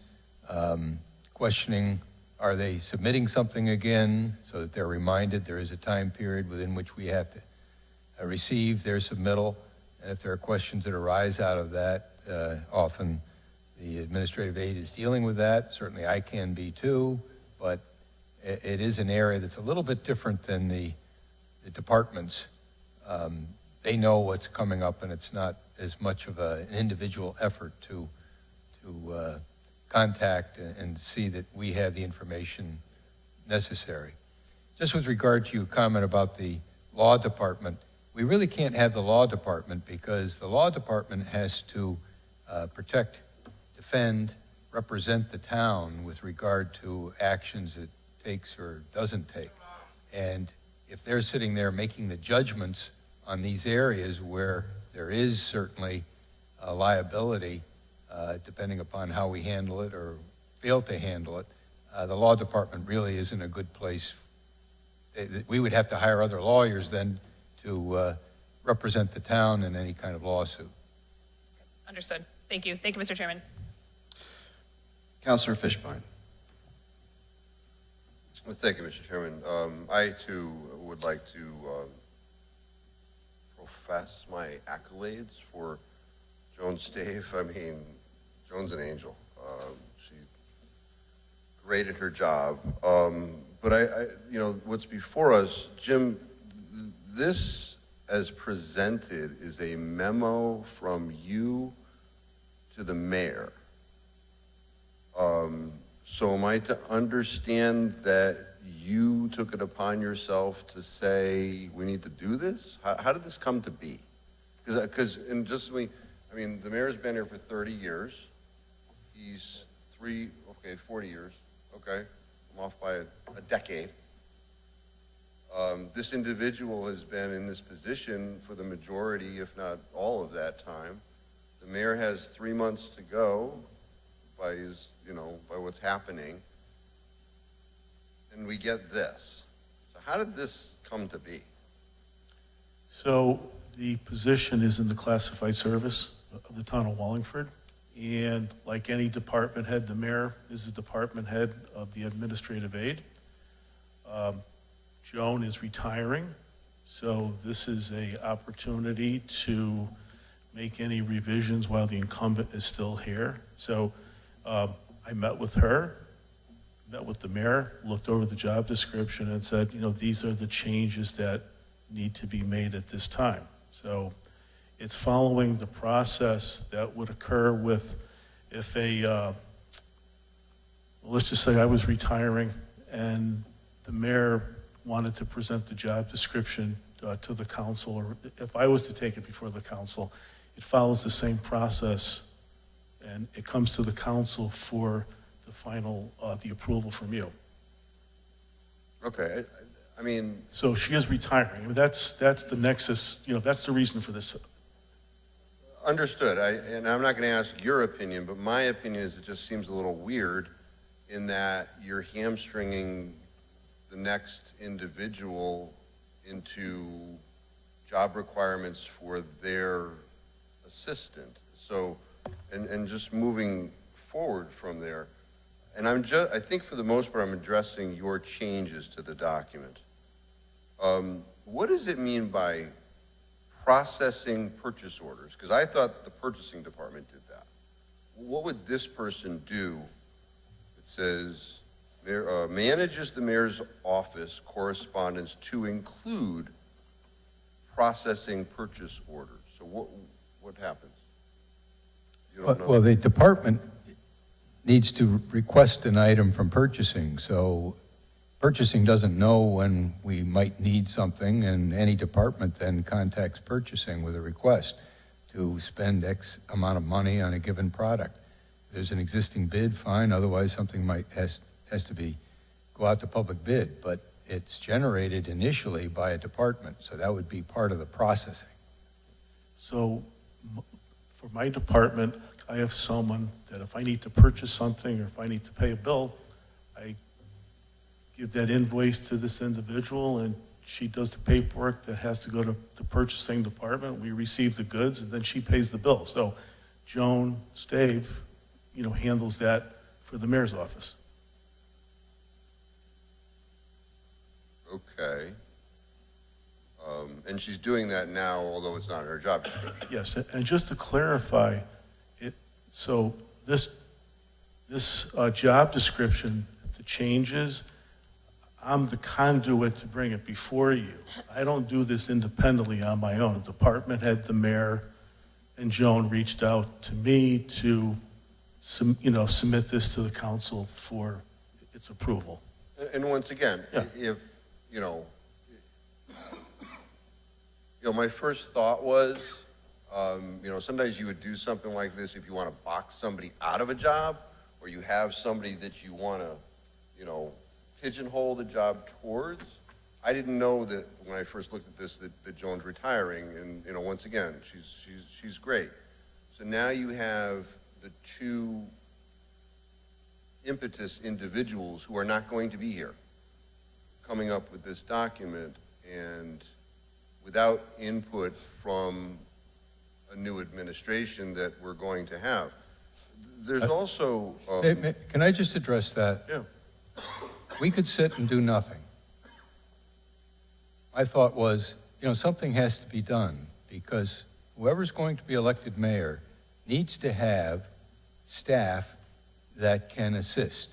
questioning, are they submitting something again, so that they're reminded there is a time period within which we have to receive their submittal. And if there are questions that arise out of that, often the administrative aide is dealing with that. Certainly I can be too, but it is an area that's a little bit different than the departments they know what's coming up, and it's not as much of an individual effort to contact and see that we have the information necessary. Just with regard to your comment about the law department, we really can't have the law department because the law department has to protect, defend, represent the town with regard to actions it takes or doesn't take. And if they're sitting there making the judgments on these areas where there is certainly a liability, depending upon how we handle it or fail to handle it, the law department really isn't a good place. We would have to hire other lawyers then to represent the town in any kind of lawsuit. Understood. Thank you. Thank you, Mr. Chairman. Councilor Fishbein. Well, thank you, Mr. Chairman. I, too, would like to profess my accolades for Joan Stave. I mean, Joan's an angel. She's great at her job. But you know, what's before us, Jim, this as presented is a memo from you to the mayor. So am I to understand that you took it upon yourself to say, we need to do this? How did this come to be? Because the mayor's been here for 30 years. He's 40 years. Okay, I'm off by a decade. This individual has been in this position for the majority, if not all of that time. The mayor has 3 months to go by what's happening. And we get this. So how did this come to be? So the position is in the classified service of the town of Wallingford. And like any department head, the mayor is the department head of the administrative aid. Joan is retiring, so this is an opportunity to make any revisions while the incumbent is still here. So I met with her, met with the mayor, looked over the job description and said, these are the changes that need to be made at this time. So it's following the process that would occur with if let's just say I was retiring and the mayor wanted to present the job description to the council, or if I was to take it before the council, it follows the same process and it comes to the council for the final, the approval from you. Okay, I mean. So she is retiring. I mean, that's the nexus, that's the reason for this. Understood. And I'm not going to ask your opinion, but my opinion is it just seems a little weird in that you're hamstringing the next individual into job requirements for their assistant. So, and just moving forward from there. And I think for the most part, I'm addressing your changes to the document. What does it mean by processing purchase orders? Because I thought the purchasing department did that. What would this person do? It says, manages the mayor's office correspondence to include processing purchase orders. So what happens? You don't know? Well, the department needs to request an item from purchasing, so purchasing doesn't know when we might need something, and any department then contacts purchasing with a request to spend X amount of money on a given product. If there's an existing bid, fine, otherwise something has to go out to public bid, but it's generated initially by a department, so that would be part of the processing. So for my department, I have someone that if I need to purchase something or if I need to pay a bill, I give that invoice to this individual and she does the paperwork that has to go to the purchasing department. We receive the goods and then she pays the bill. So Joan Stave, handles that for the mayor's office. Okay. And she's doing that now, although it's not in her job description. Yes, and just to clarify, so this job description, the changes, I'm the conduit to bring it before you. I don't do this independently on my own. The department head, the mayor, and Joan reached out to me to, submit this to the council for its approval. And once again, Yeah. if, my first thought was, sometimes you would do something like this if you want to box somebody out of a job, or you have somebody that you want to, pigeonhole the job towards. I didn't know that when I first looked at this that Joan's retiring, and once again, she's great. So now you have the two impetus individuals who are not going to be here coming up with this document, and without input from a new administration that we're going to have. There's also... Can I just address that? Yeah. We could sit and do nothing. My thought was, something has to be done, because whoever's going to be elected mayor needs to have staff that can assist.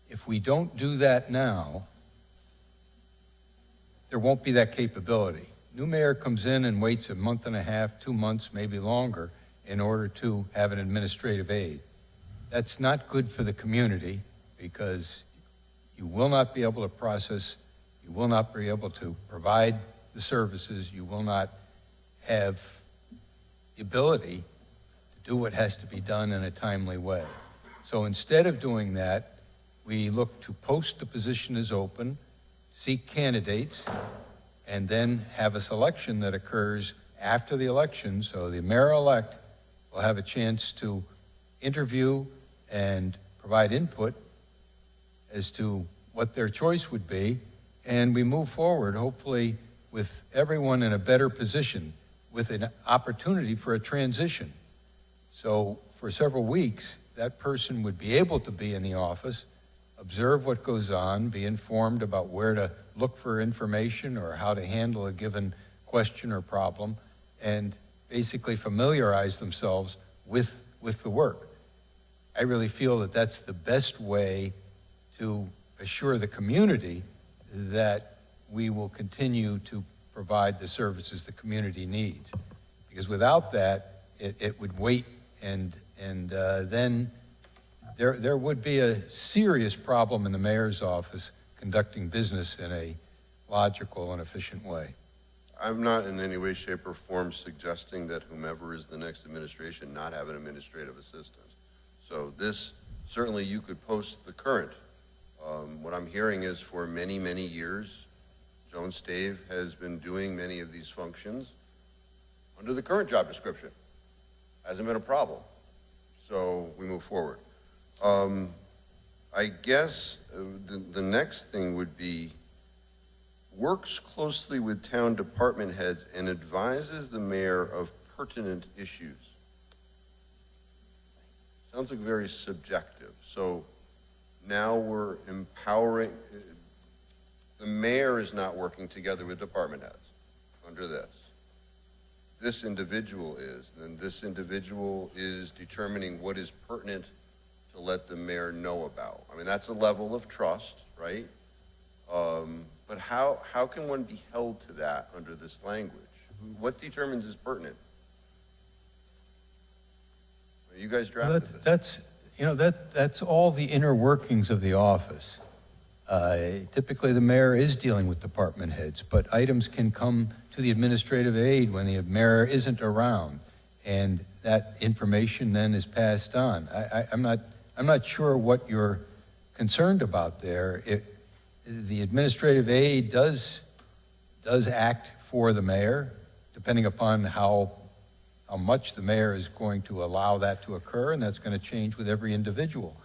If we don't do that now, there won't be that capability. New mayor comes in and waits a month and a half, 2 months, maybe longer, in order to have an administrative aide. That's not good for the community, because you will not be able to process, you will not be able to provide the services, you will not have the ability to do what has to be done in a timely way. So instead of doing that, we look to post the position as open, seek candidates, and then have a selection that occurs after the election, so the mayor-elect will have a chance to interview and provide input as to what their choice would be, and we move forward, hopefully, with everyone in a better position, with an opportunity for a transition. So for several weeks, that person would be able to be in the office, observe what goes on, be informed about where to look for information or how to handle a given question or problem, and basically familiarize themselves with the work. I really feel that that's the best way to assure the community that we will continue to provide the services the community needs. Because without that, it would wait, and then there would be a serious problem in the mayor's office conducting business in a logical and efficient way. I'm not in any way, shape, or form suggesting that whomever is the next administration not have an administrative assistant. So this, certainly you could post the current. What I'm hearing is for many, many years, Joan Stave has been doing many of these functions under the current job description. Hasn't been a problem. So we move forward. I guess the next thing would be works closely with town department heads and advises the mayor of pertinent issues. Sounds like very subjective. So now we're empowering, the mayor is not working together with department heads under this. This individual is, and this individual is determining what is pertinent to let the mayor know about. I mean, that's a level of trust, right? But how can one be held to that under this language? What determines is pertinent? You guys drafted this. That's all the inner workings of the office. Typically, the mayor is dealing with department heads, but items can come to the administrative aide when the mayor isn't around, and that information then is passed on. I'm not sure what you're concerned about there. The administrative aide does act for the mayor, depending upon how much the mayor is going to allow that to occur, and that's going to change with every individual.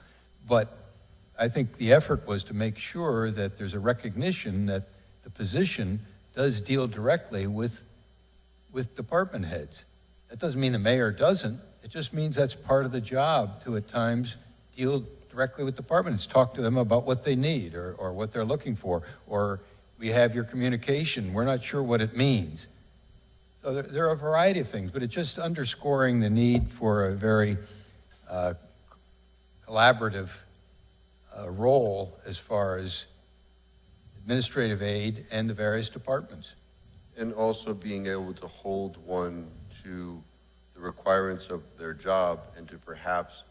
But I think the effort was to make sure that there's a recognition that the position does deal directly with department heads. That doesn't mean the mayor doesn't. It just means that's part of the job to at times deal directly with departments, talk to them about what they need or what they're looking for, or we have your communication, we're not sure what it means. So there are a variety of things, but it's just underscoring the need for a very collaborative role as far as administrative aid, and the various departments. And also being able to hold one to the requirements of their job and to perhaps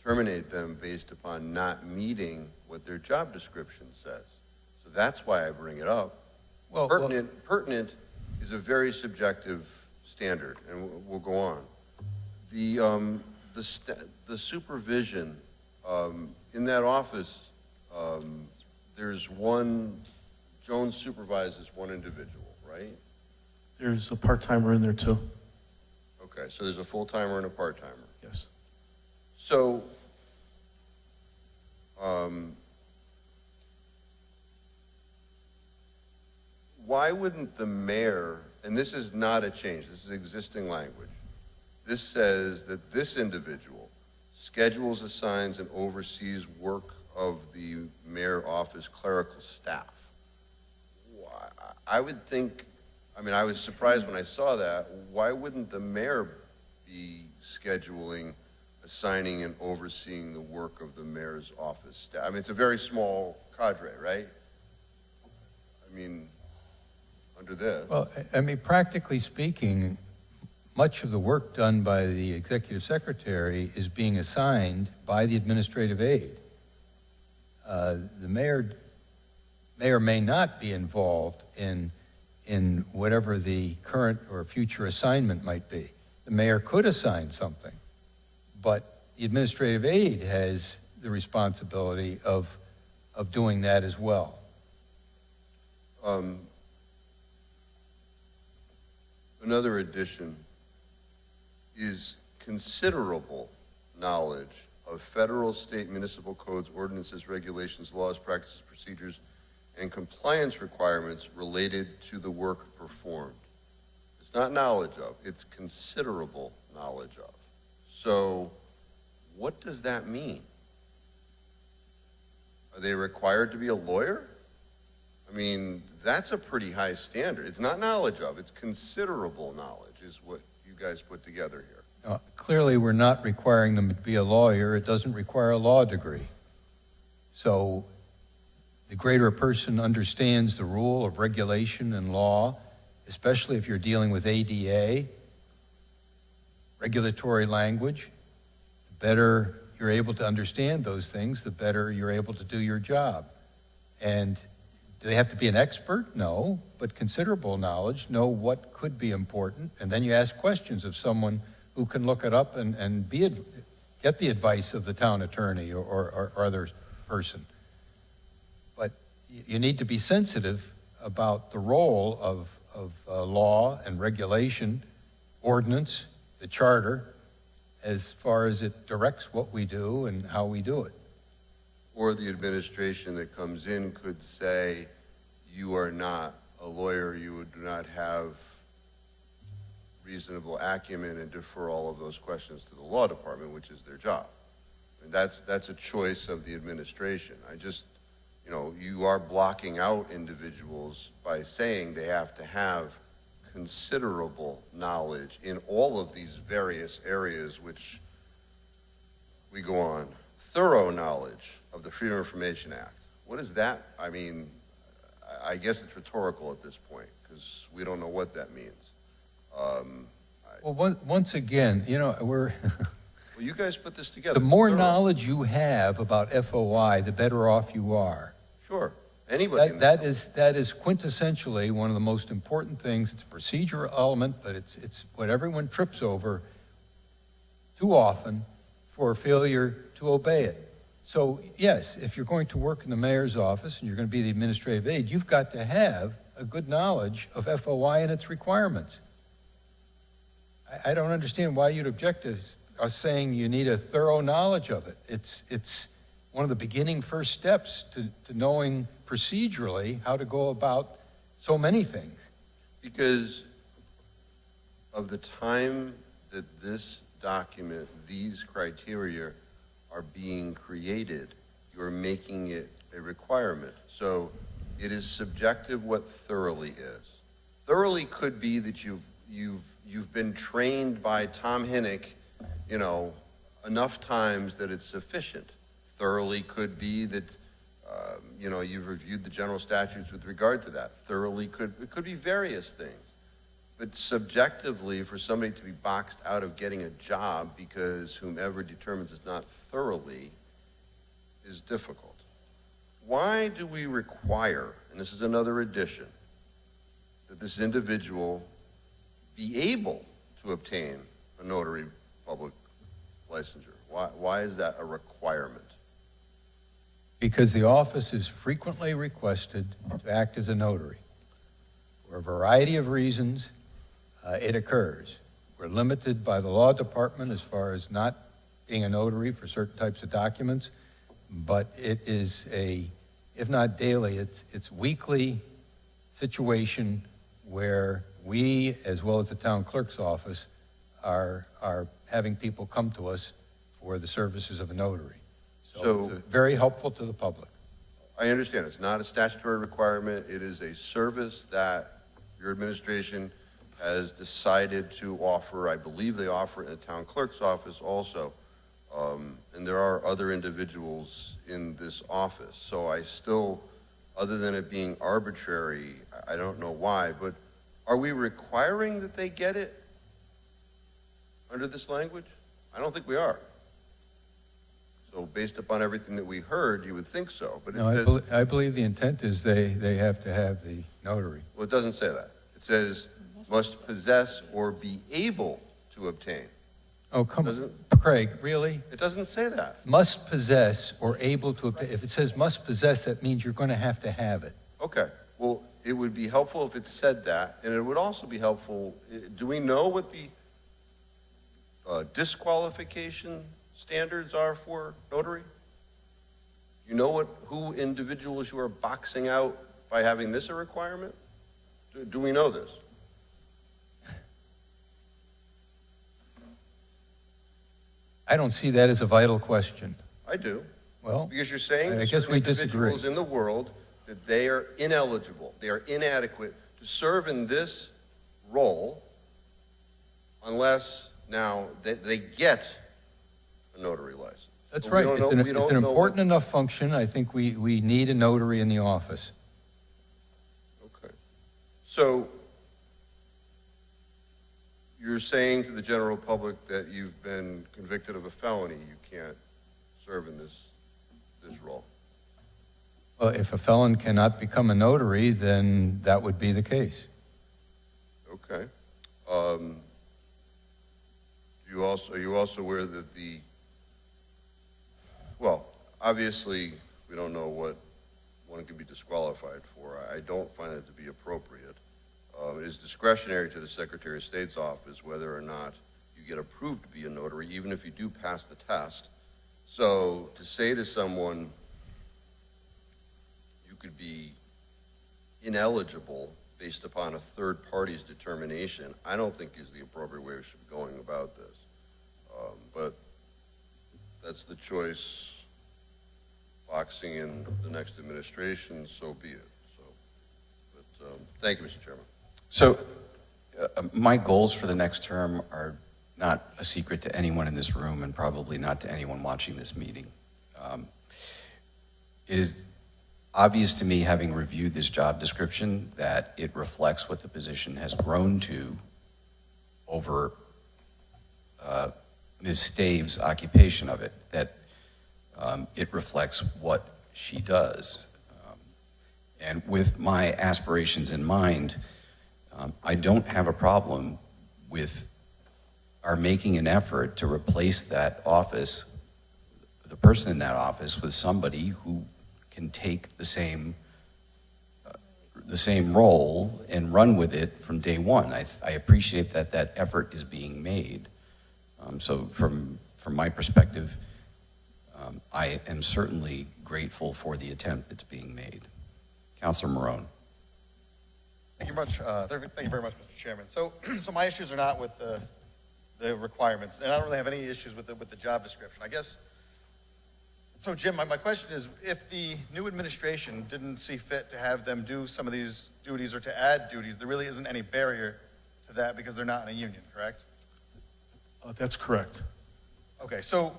terminate them based upon not meeting what their job description says. So that's why I bring it up. Well, Pertinent is a very subjective standard, and we'll go on. The supervision in that office, there's one, Jones supervises one individual, right? There's a part-timer in there too. Okay, so there's a full-timer and a part-timer. Yes. So, why wouldn't the mayor, and this is not a change, this is existing language. This says that this individual schedules, assigns, and oversees work of the mayor office clerical staff. I would think, I mean, I was surprised when I saw that. Why wouldn't the mayor be scheduling, assigning, and overseeing the work of the mayor's office staff? I mean, it's a very small cadre, right? I mean, under this. Well, I mean, practically speaking, much of the work done by the executive secretary is being assigned by the administrative aide. The mayor may or may not be involved in whatever the current or future assignment might be. The mayor could assign something, but the administrative aide has the responsibility of doing that as well. Another addition is considerable knowledge of federal, state, municipal codes, ordinances, regulations, laws, practices, procedures, and compliance requirements related to the work performed. It's not knowledge of, it's considerable knowledge of. So what does that mean? Are they required to be a lawyer? I mean, that's a pretty high standard. It's not knowledge of, it's considerable knowledge is what you guys put together here. Clearly, we're not requiring them to be a lawyer. It doesn't require a law degree. So the greater a person understands the rule of regulation and law, especially if you're dealing with ADA, regulatory language, the better you're able to understand those things, the better you're able to do your job. And do they have to be an expert? No, but considerable knowledge, know what could be important, and then you ask questions of someone who can look it up and get the advice of the town attorney or other person. But you need to be sensitive about the role of law and regulation, ordinance, the charter, as far as it directs what we do and how we do it. Or the administration that comes in could say, you are not a lawyer, you do not have reasonable acumen, and defer all of those questions to the law department, which is their job. And that's a choice of the administration. I just, you know, you are blocking out individuals by saying they have to have considerable knowledge in all of these various areas, which we go on. Thorough knowledge of the Freedom of Information Act. What is that? I mean, I guess it's rhetorical at this point, because we don't know what that means. Well, once again, you know, Well, you guys put this together. the more Thorough. knowledge you have about FOI, the better off you are. Sure. Anybody. That is quintessentially one of the most important things. It's a procedural element, but it's what everyone trips over too often for failure to obey it. So yes, if you're going to work in the mayor's office and you're going to be the administrative aide, you've got to have a good knowledge of FOI and its requirements. I don't understand why you'd object to us saying you need a thorough knowledge of it. It's one of the beginning first steps to knowing procedurally how to go about so many things. Because of the time that this document, these criteria are being created, you're making it a requirement. So it is subjective what thoroughly is. Thoroughly could be that you've been trained by Tom Hinnick, you know, enough times that it's sufficient. Thoroughly could be that You know, you've reviewed the general statutes with regard to that. Thoroughly it could be various things. But subjectively, for somebody to be boxed out of getting a job because whomever determines it's not thoroughly is difficult. Why do we require, and this is another addition, that this individual be able to obtain a notary public licensure? Why is that a requirement? Because the office is frequently requested to act as a notary. For a variety of reasons, it occurs. We're limited by the law department as far as not being a notary for certain types of documents, but it is if not daily, it's weekly situation where we, as well as the town clerk's office, are having people come to us for the services of a notary. So it's very helpful to the public. I understand it's not a statutory requirement. It is a service that your administration has decided to offer. I believe they offer it in the town clerk's office also. And there are other individuals in this office. So I still, other than it being arbitrary, I don't know why, but are we requiring that they get it under this language? I don't think we are. So based upon everything that we heard, you would think so. But No, I believe the intent is they have to have the notary. well, it doesn't say that. It says must possess or be able to obtain. Oh, come on, Doesn't- Craig, really? It doesn't say that. Must possess or able to obtain. If it says must possess, that means you're going to have it. Okay, well, it would be helpful if it said that, and it would also be helpful, do we know what the disqualification standards are for notary? You know who individuals you are boxing out by having this a requirement? Do we know this? I don't see that as a vital question. I do. Well, Because you're saying I to guess certain we disagree. individuals in the world that they are ineligible, they are inadequate to serve in this role unless now they get a notary license. That's But we right. don't know- It's we an don't know important enough function. I think we need a notary in the office. Okay. So you're saying to the general public that you've been convicted of a felony, you can't serve in this role? Well, if a felon cannot become a notary, then that would be the case. Okay. Are you also aware that well, obviously, we don't know what one can be disqualified for. I don't find it to be appropriate. It is discretionary to the Secretary of State's office whether or not you get approved to be a notary, even if you do pass the test. So to say to someone, you could be ineligible based upon a third party's determination, I don't think is the appropriate way we should be going about this. But that's the choice boxing in the next administration, so be it. So, but thank you, Mr. Chairman. So my goals for the next term are not a secret to anyone in this room and probably not to anyone watching this meeting. It is obvious to me, having reviewed this job description, that it reflects what the position has grown to over Ms. Stave's occupation of it, that it reflects what she does. And with my aspirations in mind, I don't have a problem with our making an effort to replace that office, the person in that office, with somebody who can take the same role and run with it from day one. I appreciate that effort is being made. So from my perspective, I am certainly grateful for the attempt that's being made. Councilor Morone. Thank you much. Thank you very much, Mr. Chairman. So my issues are not with the requirements, and I don't really have any issues with the job description. I guess. So Jim, my question is, if the new administration didn't see fit to have them do some of these duties or to add duties, there really isn't any barrier to that because they're not in a union, correct? That's correct. Okay, so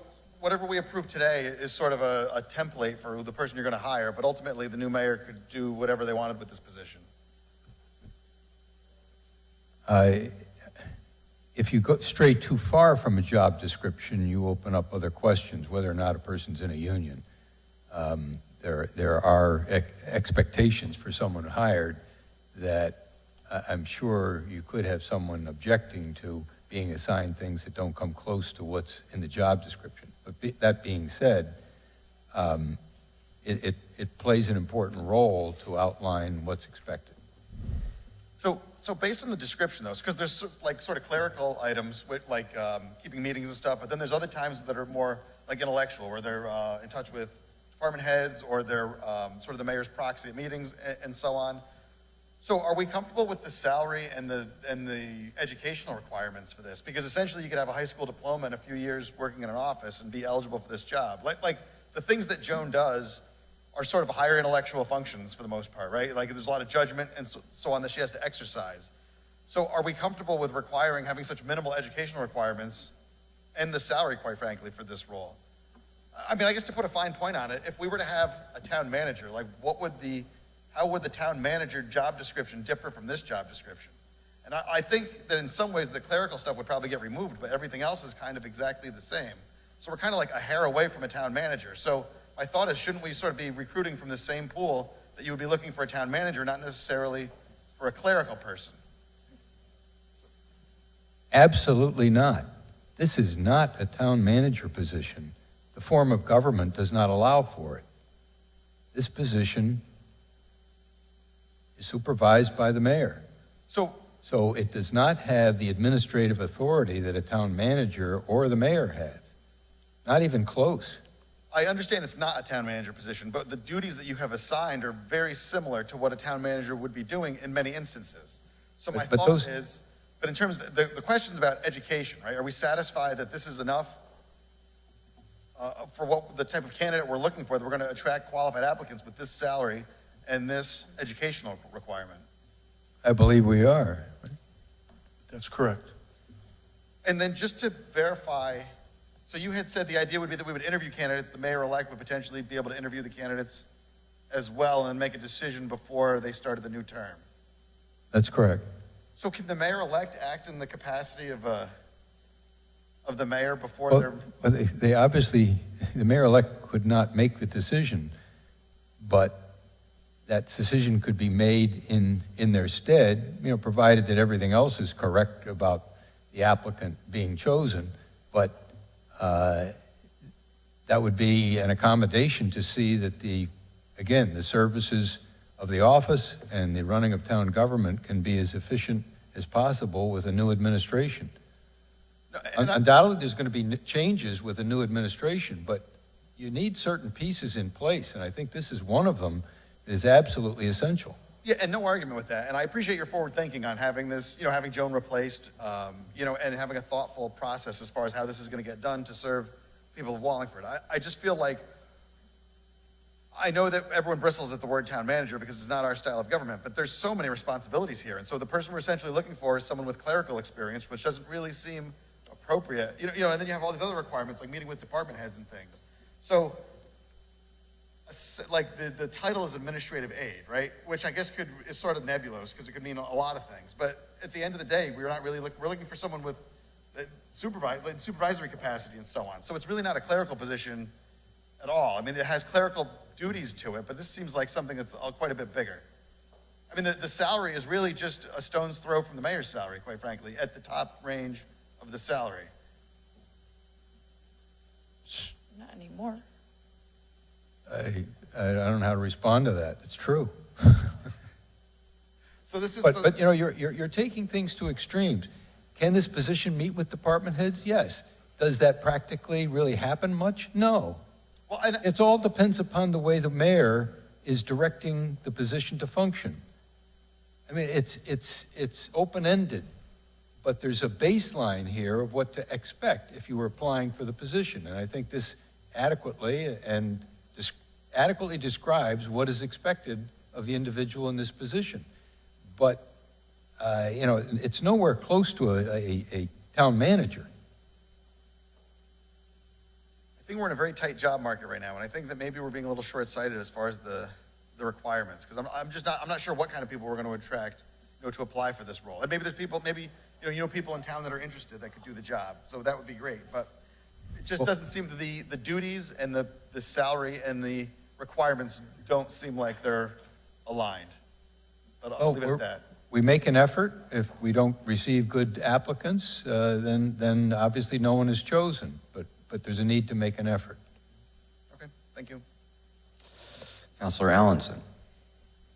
whatever we approve today is sort of a template for the person you're going to hire, but ultimately the new mayor could do whatever they wanted with this position. If you go stray too far from a job description, you open up other questions, whether or not a person's in a union. There are expectations for someone hired that I'm sure you could have someone objecting to being assigned things that don't come close to what's in the job description. But that being said, it plays an important role to outline what's expected. So based on the description, though, because there's like sort of clerical items with like keeping meetings and stuff, but then there's other times that are more like intellectual, where they're in touch with department heads or they're sort of the mayor's proxy at meetings and so on. So are we comfortable with the salary and the educational requirements for this? Because essentially you could have a high school diploma and a few years working in an office and be eligible for this job. Like the things that Joan does are sort of higher intellectual functions for the most part, right? Like there's a lot of judgment and so on that she has to exercise. So are we comfortable with having such minimal educational requirements and the salary, quite frankly, for this role? I mean, I guess to put a fine point on it, if we were to have a town manager, like how would the town manager job description differ from this job description? And I think that in some ways the clerical stuff would probably get removed, but everything else is kind of exactly the same. So we're kind of like a hair away from a town manager. So my thought is, shouldn't we sort of be recruiting from the same pool that you would be looking for a town manager, not necessarily for a clerical person? Absolutely not. This is not a town manager position. The form of government does not allow for it. This position is supervised by the mayor. So it does not have the administrative authority that a town manager or the mayor has. Not even close. I understand it's not a town manager position, but the duties that you have assigned are very similar to what a town manager would be doing in many instances. So my thought is, but in terms of the questions about education, right? Are we satisfied that this is enough for what the type of candidate we're looking for, that we're going to attract qualified applicants with this salary and this educational requirement? I believe we are. That's correct. And then just to verify, so you had said the idea would be that we would interview candidates, the mayor-elect would potentially be able to interview the candidates as well and make a decision before they started the new term. That's correct. So can the mayor-elect act in the capacity of the mayor before they're... Well, they obviously, the mayor-elect could not make the decision, but that decision could be made in their stead, provided that everything else is correct about the applicant being chosen. But that would be an accommodation to see that the services of the office and the running of town government can be as efficient as possible with a new administration. Undoubtedly, there's going to be changes with a new administration, but you need certain pieces in place, and I think this is one of them that is absolutely essential. Yeah, and no argument with that. And I appreciate your forward thinking on having this, having Joan replaced, and having a thoughtful process as far as how this is going to get done to serve people of Wallingford. I just feel like, I know that everyone bristles at the word town manager because it's not our style of government, but there's so many responsibilities here. And so the person we're essentially looking for is someone with clerical experience, which doesn't really seem appropriate. And then you have all these other requirements like meeting with department heads and things. So like the title is administrative aid, right? Which I guess is sort of nebulous because it could mean a lot of things. But at the end of the day, we're not really we're looking for someone with supervisory capacity and so on. So it's really not a clerical position at all. I mean, it has clerical duties to it, but this seems like something that's quite a bit bigger. I mean, the salary is really just a stone's throw from the mayor's salary, quite frankly, at the top range of the salary. Not anymore. I don't know how to respond to that. It's true. So this is, but you're taking things to extremes. Can this position meet with department heads? Yes. Does that practically really happen much? No. Well, it all depends upon the way the mayor is directing the position to function. I mean, it's open-ended, but there's a baseline here of what to expect if you were applying for the position, and I think this adequately describes what is expected of the individual in this position. But it's nowhere close to a town manager. I think we're in a very tight job market right now, and I think that maybe we're being a little short-sighted as far as the requirements, because I'm not sure what kind of people we're going to attract, to apply for this role. And maybe there's people, people in town that are interested that could do the job, so that would be great. But it just doesn't seem that the duties and the salary and the requirements don't seem like they're aligned. But I'll leave it at that. We make an effort. If we don't receive good applicants, then obviously no one is chosen. But there's a need to make an effort. Okay, thank you. Counselor Allenson.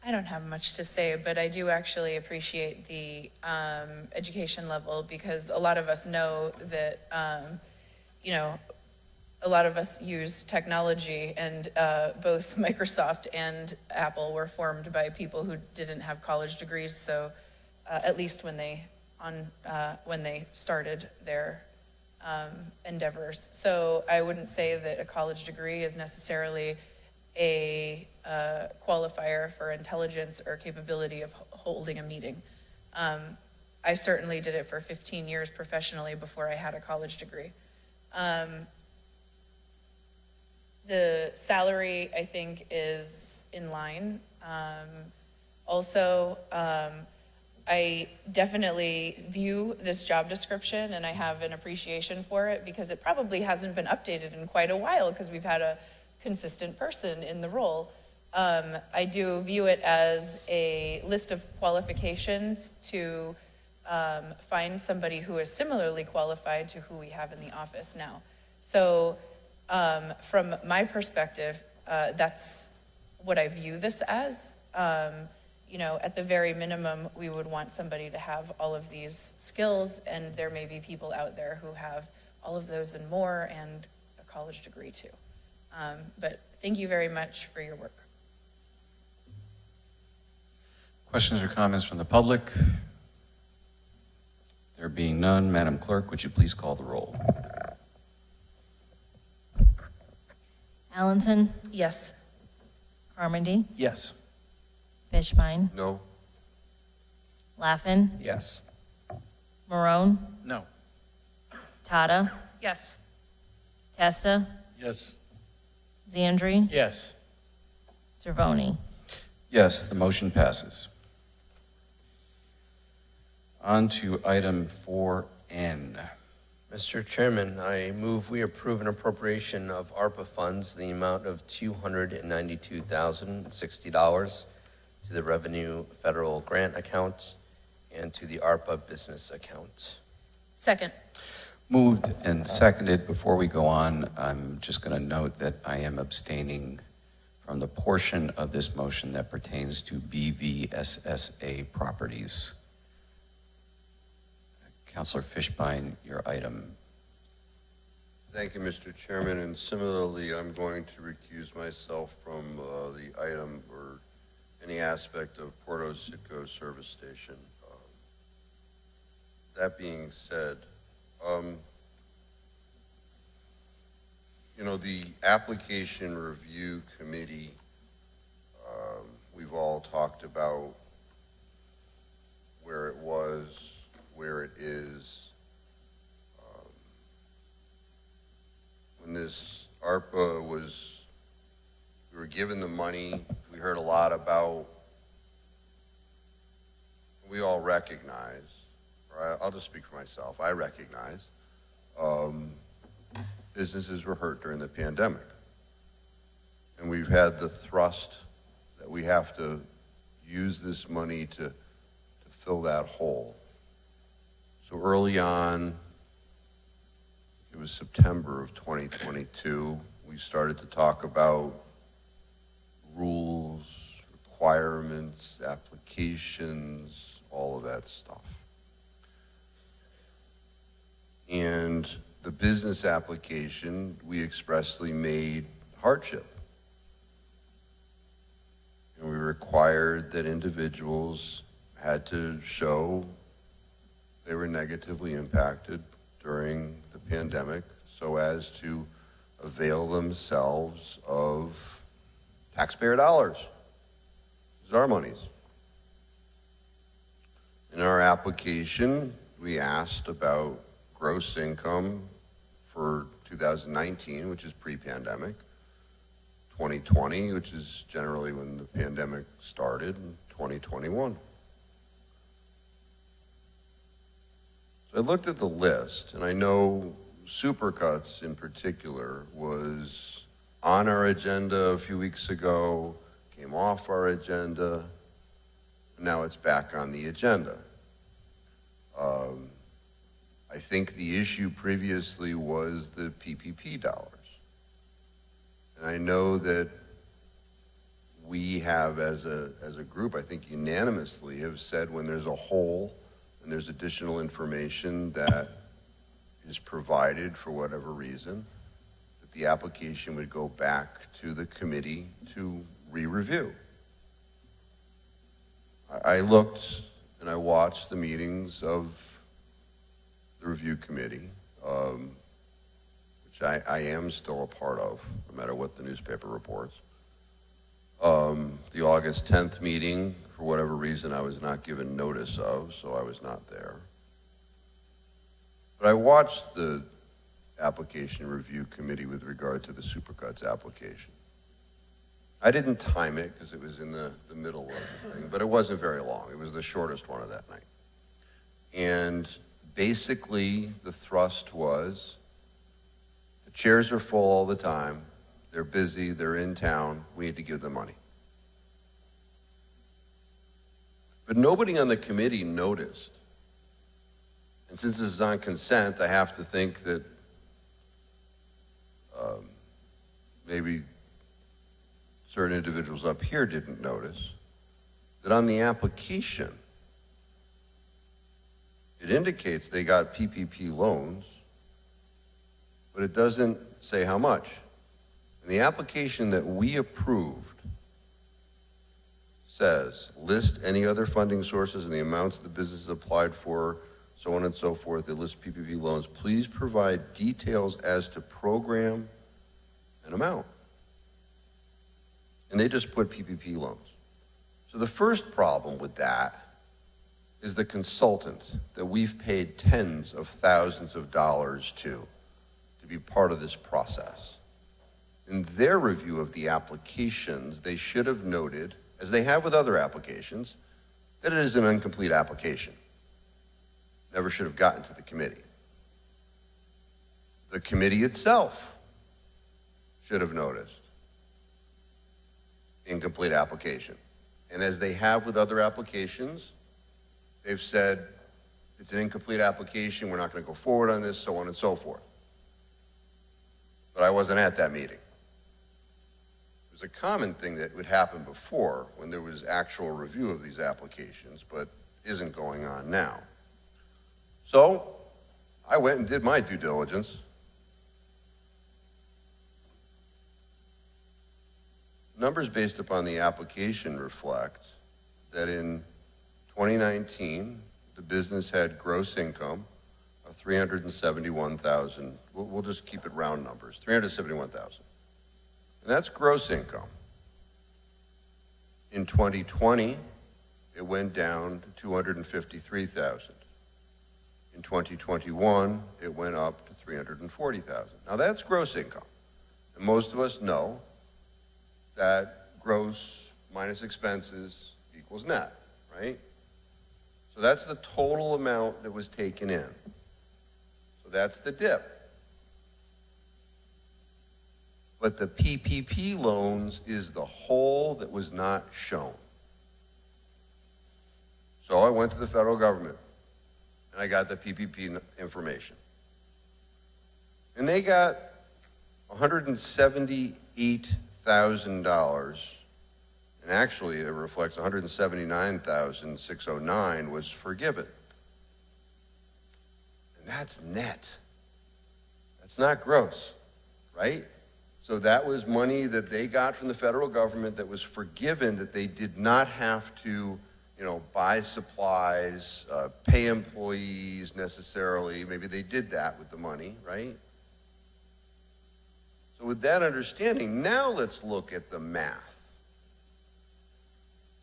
I don't have much to say, but I do actually appreciate the education level, because a lot of us know that, a lot of us use technology, and both Microsoft and Apple were formed by people who didn't have college degrees. So at least when they started their endeavors. So I wouldn't say that a college degree is necessarily a qualifier for intelligence or capability of holding a meeting. I certainly did it for 15 years professionally before I had a college degree. The salary, I think, is in line. Also, I definitely view this job description, and I have an appreciation for it, because it probably hasn't been updated in quite a while, because we've had a consistent person in the role. I do view it as a list of qualifications to find somebody who is similarly qualified to who we have in the office now. So from my perspective, that's what I view this as. At the very minimum, we would want somebody to have all of these skills, and there may be people out there who have all of those and more, and a college degree too. But thank you very much for your work. Questions or comments from the public? There being none, Madam Clerk, would you please call the roll? Allenson, Yes. Carmody, Yes. Fishbein, No? Laffin, Yes. Marone, No. Tata, Yes. Testa, Yes. Zandri, Yes. Cervoni. Yes, the motion passes. On to item 4N. Mr. Chairman, I move we approve an appropriation of ARPA funds in the amount of $292,060 to the Revenue Federal Grant Account and to the ARPA Business Account. Second. Moved and seconded. Before we go on, I'm just going to note that I am abstaining from the portion of this motion that pertains to BVSSA properties. Councilor Fishbein, your item. Thank you, Mr. Chairman, and similarly, I'm going to recuse myself from the item or any aspect of Port Otsiko Service Station. That being said, the application review committee, we've all talked about where it was, where it is. When this ARPA we were given the money, we heard a lot about, we all recognize, or I'll just speak for myself, I recognize, businesses were hurt during the pandemic. And we've had the thrust that we have to use this money to fill that hole. So early on, it was September of 2022, we started to talk about rules, requirements, applications, all of that stuff. And the business application, we expressly made hardship. And we required that individuals had to show they were negatively impacted during the pandemic so as to avail themselves of taxpayer dollars. This is our monies. In our application, we asked about gross income for 2019, which is pre-pandemic, 2020, which is generally when the pandemic started, and 2021. So I looked at the list, and I know supercuts in particular was on our agenda a few weeks ago, came off our agenda, now it's back on the agenda. I think the issue previously was the PPP dollars. And I know that we have, as a group, I think unanimously have said when there's a hole and there's additional information that is provided for whatever reason, that the application would go back to the committee to re-review. I looked and I watched the meetings of the review committee, which I am still a part of, no matter what the newspaper reports. The August 10th meeting, for whatever reason, I was not given notice of, so I was not there. But I watched the application review committee with regard to the Supercuts application. I didn't time it because it was in the middle of the thing, but it wasn't very long. It was the shortest one of that night. And basically, the thrust was, the chairs are full all the time, they're busy, they're in town, we need to give them money. But nobody on the committee noticed. And since this is on consent, I have to think that maybe certain individuals up here didn't notice that on the application, it indicates they got PPP loans, but it doesn't say how much. And the application that we approved says, list any other funding sources and the amounts the business applied for, so on and so forth. It lists PPP loans. Please provide details as to program and amount. And they just put PPP loans. So the first problem with that is the consultant that we've paid tens of thousands of dollars to be part of this process. In their review of the applications, they should have noted, as they have with other applications, that it is an incomplete application. Never should have gotten to the committee. The committee itself should have noticed incomplete application. And as they have with other applications, they've said, it's an incomplete application, we're not going to go forward on this, so on and so forth. But I wasn't at that meeting. It was a common thing that would happen before when there was actual review of these applications, but isn't going on now. So I went and did my due diligence. Numbers based upon the application reflect that in 2019, the business had gross income of $371,000. We'll just keep it round numbers, $371,000. And that's gross income. In 2020, it went down to $253,000. In 2021, it went up to $340,000. Now that's gross income. And most of us know that gross minus expenses equals net, right? So that's the total amount that was taken in. So that's the dip. But the PPP loans is the hole that was not shown. So I went to the federal government and I got the PPP information. And they got $178,000, and actually it reflects $179,609 was forgiven. And that's net. That's not gross, right? So that was money that they got from the federal government that was forgiven, that they did not have to, buy supplies, pay employees necessarily. Maybe they did that with the money, right? So with that understanding, now let's look at the math.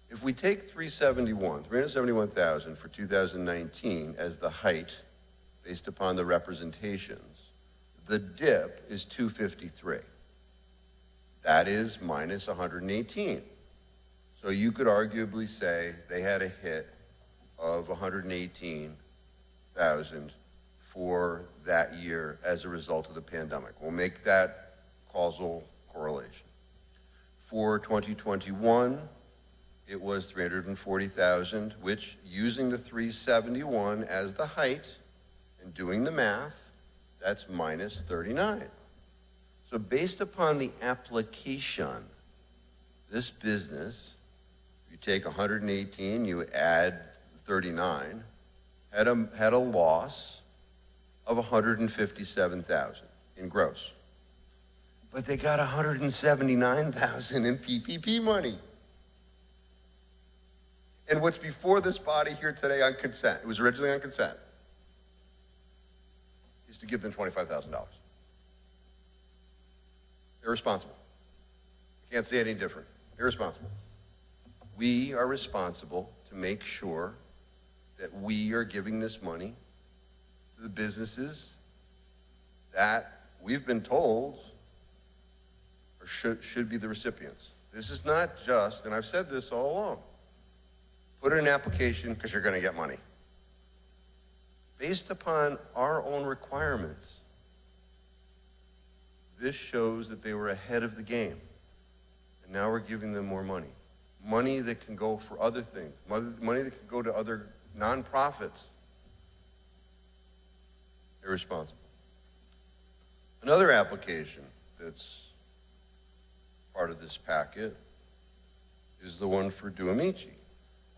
If we take $371,000 for 2019 as the height based upon the representations, The dip is 253. That is minus 118. So you could arguably say they had a hit of 118,000 for that year as a result of the pandemic. We'll make that causal correlation. For 2021, it was 340,000, which, using the 371 as the height and doing the math, that's minus 39. So based upon the application, this business, you take 118, you add 39, had a loss of 157,000 in gross. But they got 179,000 in PPP money. And what's before this body here today on consent, it was originally on consent, is to give them $25,000. Irresponsible. I can't say any different. Irresponsible. We are responsible to make sure that we are giving this money to the businesses that we've been told or should be the recipients. This is not just, and I've said this all along, put in an application because you're going to get money. Based upon our own requirements, this shows that they were ahead of the game. And now we're giving them more money. Money that can go for other things, money that can go to other nonprofits. Irresponsible. Another application that's part of this packet is the one for Duamici.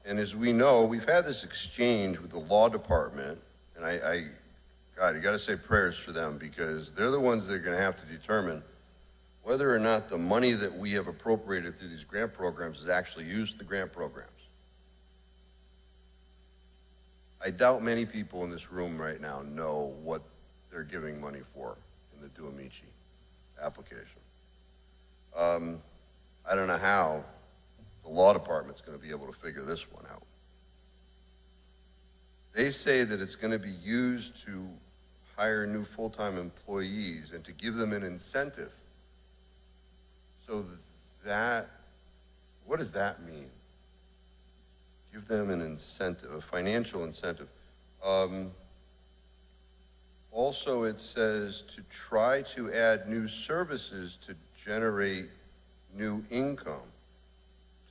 And as we know, we've had this exchange with the law department, and God, you got to say prayers for them because they're the ones that are going to have to determine whether or not the money that we have appropriated through these grant programs is actually used in the grant programs. I doubt many people in this room right now know what they're giving money for in the Duamici application. I don't know how the law department's going to be able to figure this one out. They say that it's going to be used to hire new full-time employees and to give them an incentive. So that, what does that mean? Give them an incentive, a financial incentive. Also, it says to try to add new services to generate new income.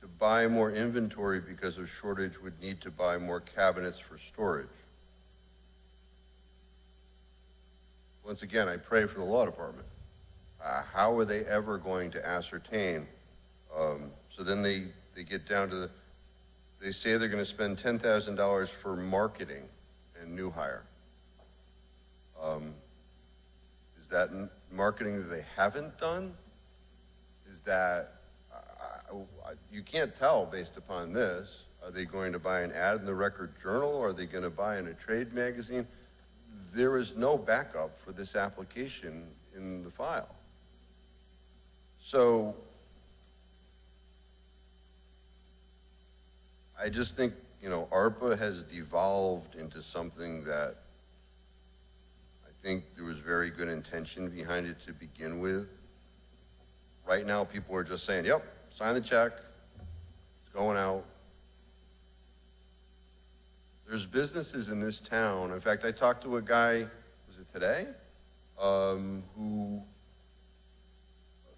To buy more inventory because of shortage would need to buy more cabinets for storage. Once again, I pray for the law department. How are they ever going to ascertain? So then they get down to they say they're going to spend $10,000 for marketing and new hire. Is that marketing that they haven't done? Is that, you can't tell based upon this. Are they going to buy an ad in the Record Journal? Or are they going to buy in a trade magazine? There is no backup for this application in the file. So I just think, ARPA has devolved into something that I think there was very good intention behind it to begin with. Right now, people are just saying, yep, sign the check, it's going out. There's businesses in this town. In fact, I talked to a guy, was it today, who,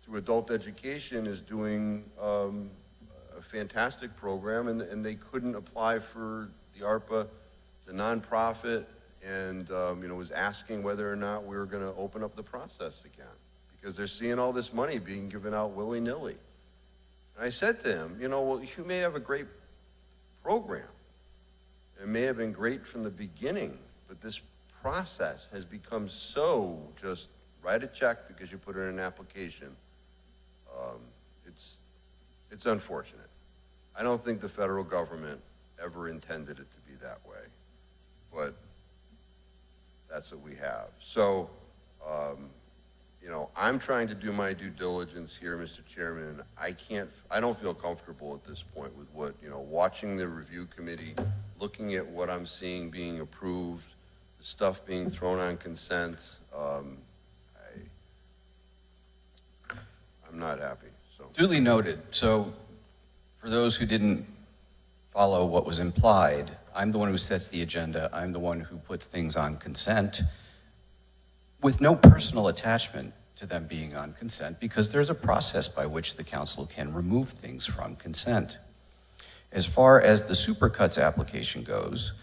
through adult education, is doing a fantastic program, and they couldn't apply for the ARPA, the nonprofit, and was asking whether or not we were going to open up the process again because they're seeing all this money being given out willy-nilly. And I said to him, well, you may have a great program. It may have been great from the beginning, but this process has become so just write a check because you put in an application. It's unfortunate. I don't think the federal government ever intended it to be that way, but that's what we have. So, I'm trying to do my due diligence here, Mr. Chairman. I don't feel comfortable at this point with what, watching the review committee, looking at what I'm seeing being approved, the stuff being thrown on consent. I'm not happy, so. Duly noted. So for those who didn't follow what was implied, I'm the one who sets the agenda. I'm the one who puts things on consent with no personal attachment to them being on consent, because there's a process by which the council can remove things from consent. As far as the Supercuts application goes,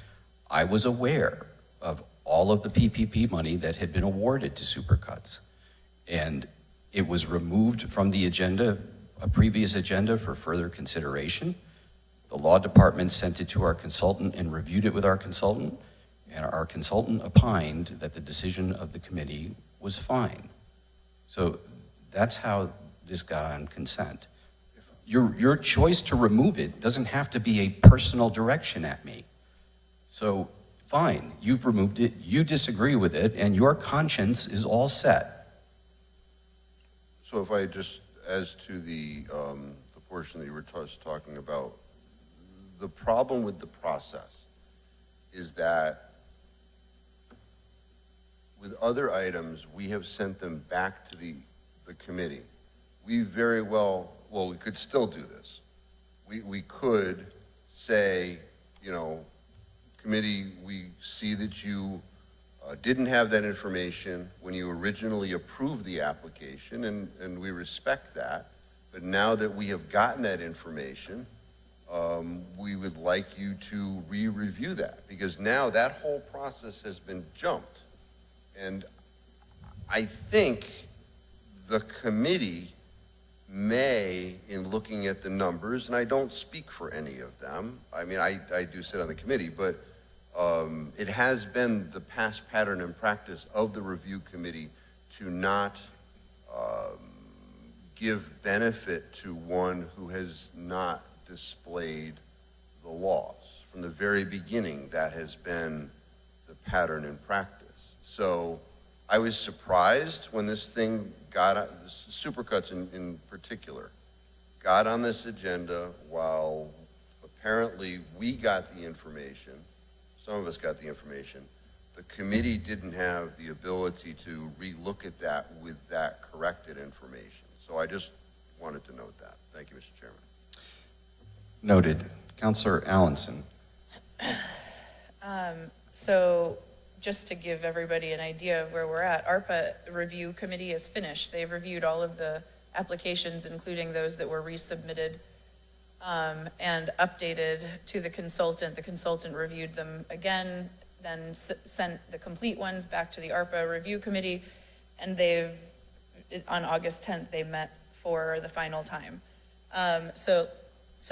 I was aware of all of the PPP money that had been awarded to Supercuts. And it was removed from the agenda, a previous agenda, for further consideration. The law department sent it to our consultant and reviewed it with our consultant, and our consultant opined that the decision of the committee was fine. So that's how this got on consent. Your choice to remove it doesn't have to be a personal direction at me. So fine, you've removed it, you disagree with it, and your conscience is all set. So if I just, as to the portion that you were just talking about, the problem with the process is that with other items, we have sent them back to the committee. We very well, we could still do this. We could say, you know, committee, we see that you didn't have that information when you originally approved the application, and we respect that. But now that we have gotten that information, we would like you to re-review that, because now that whole process has been jumped. And I think the committee may, in looking at the numbers, and I don't speak for any of them, I mean, I do sit on the committee, but it has been the past pattern and practice of the review committee to not give benefit to one who has not displayed the laws. From the very beginning, that has been the pattern and practice. So I was surprised when this thing got, Supercuts in particular, got on this agenda while apparently we got the information, some of us got the information. The committee didn't have the ability to re-look at that with that corrected information. So I just wanted to note that. Thank you, Mr. Chairman. Noted. Councilor Allenson. So just to give everybody an idea of where we're at, ARPA review committee is finished. They've reviewed all of the applications, including those that were resubmitted and updated to the consultant. The consultant reviewed them again, then sent the complete ones back to the ARPA review committee, and on August 10th, they met for the final time. So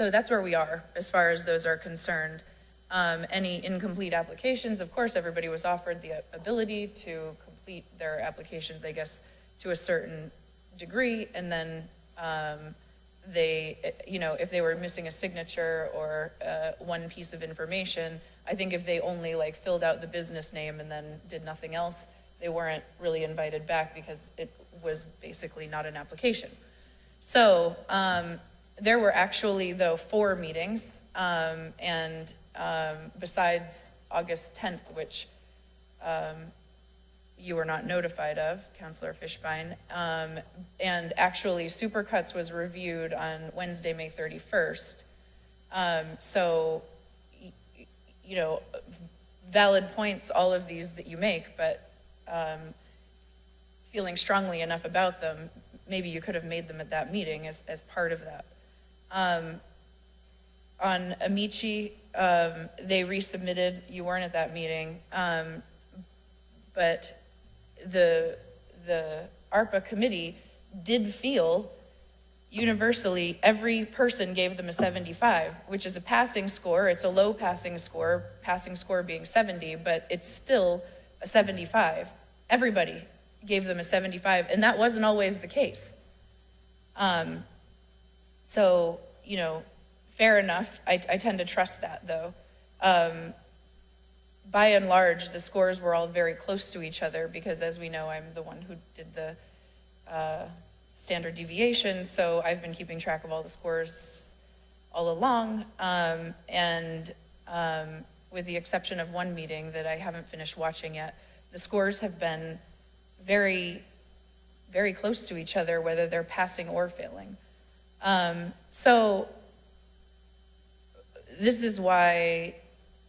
that's where we are as far as those are concerned. Any incomplete applications, of course, everybody was offered the ability to complete their applications, I guess, to a certain degree, and then they, you know, if they were missing a signature or one piece of information, I think if they only like filled out the business name and then did nothing else, they weren't really invited back because it was basically not an application. So there were actually, though, 4 meetings, and besides August 10th, which you were not notified of, Councilor Fishbein, and actually Supercuts was reviewed on Wednesday, May 31st. So, you know, valid points, all of these that you make, but feeling strongly enough about them, maybe you could have made them at that meeting as part of that. On Amici, they resubmitted, you weren't at that meeting, but the ARPA committee did feel universally every person gave them a 75, which is a passing score. It's a low passing score being 70, but it's still a 75. Everybody gave them a 75, and that wasn't always the case. So, you know, fair enough. I tend to trust that, though. By and large, the scores were all very close to each other because, as we know, I'm the one who did the standard deviation, so I've been keeping track of all the scores all along. With the exception of one meeting that I haven't finished watching yet, the scores have been very very close to each other, whether they're passing or failing. So this is why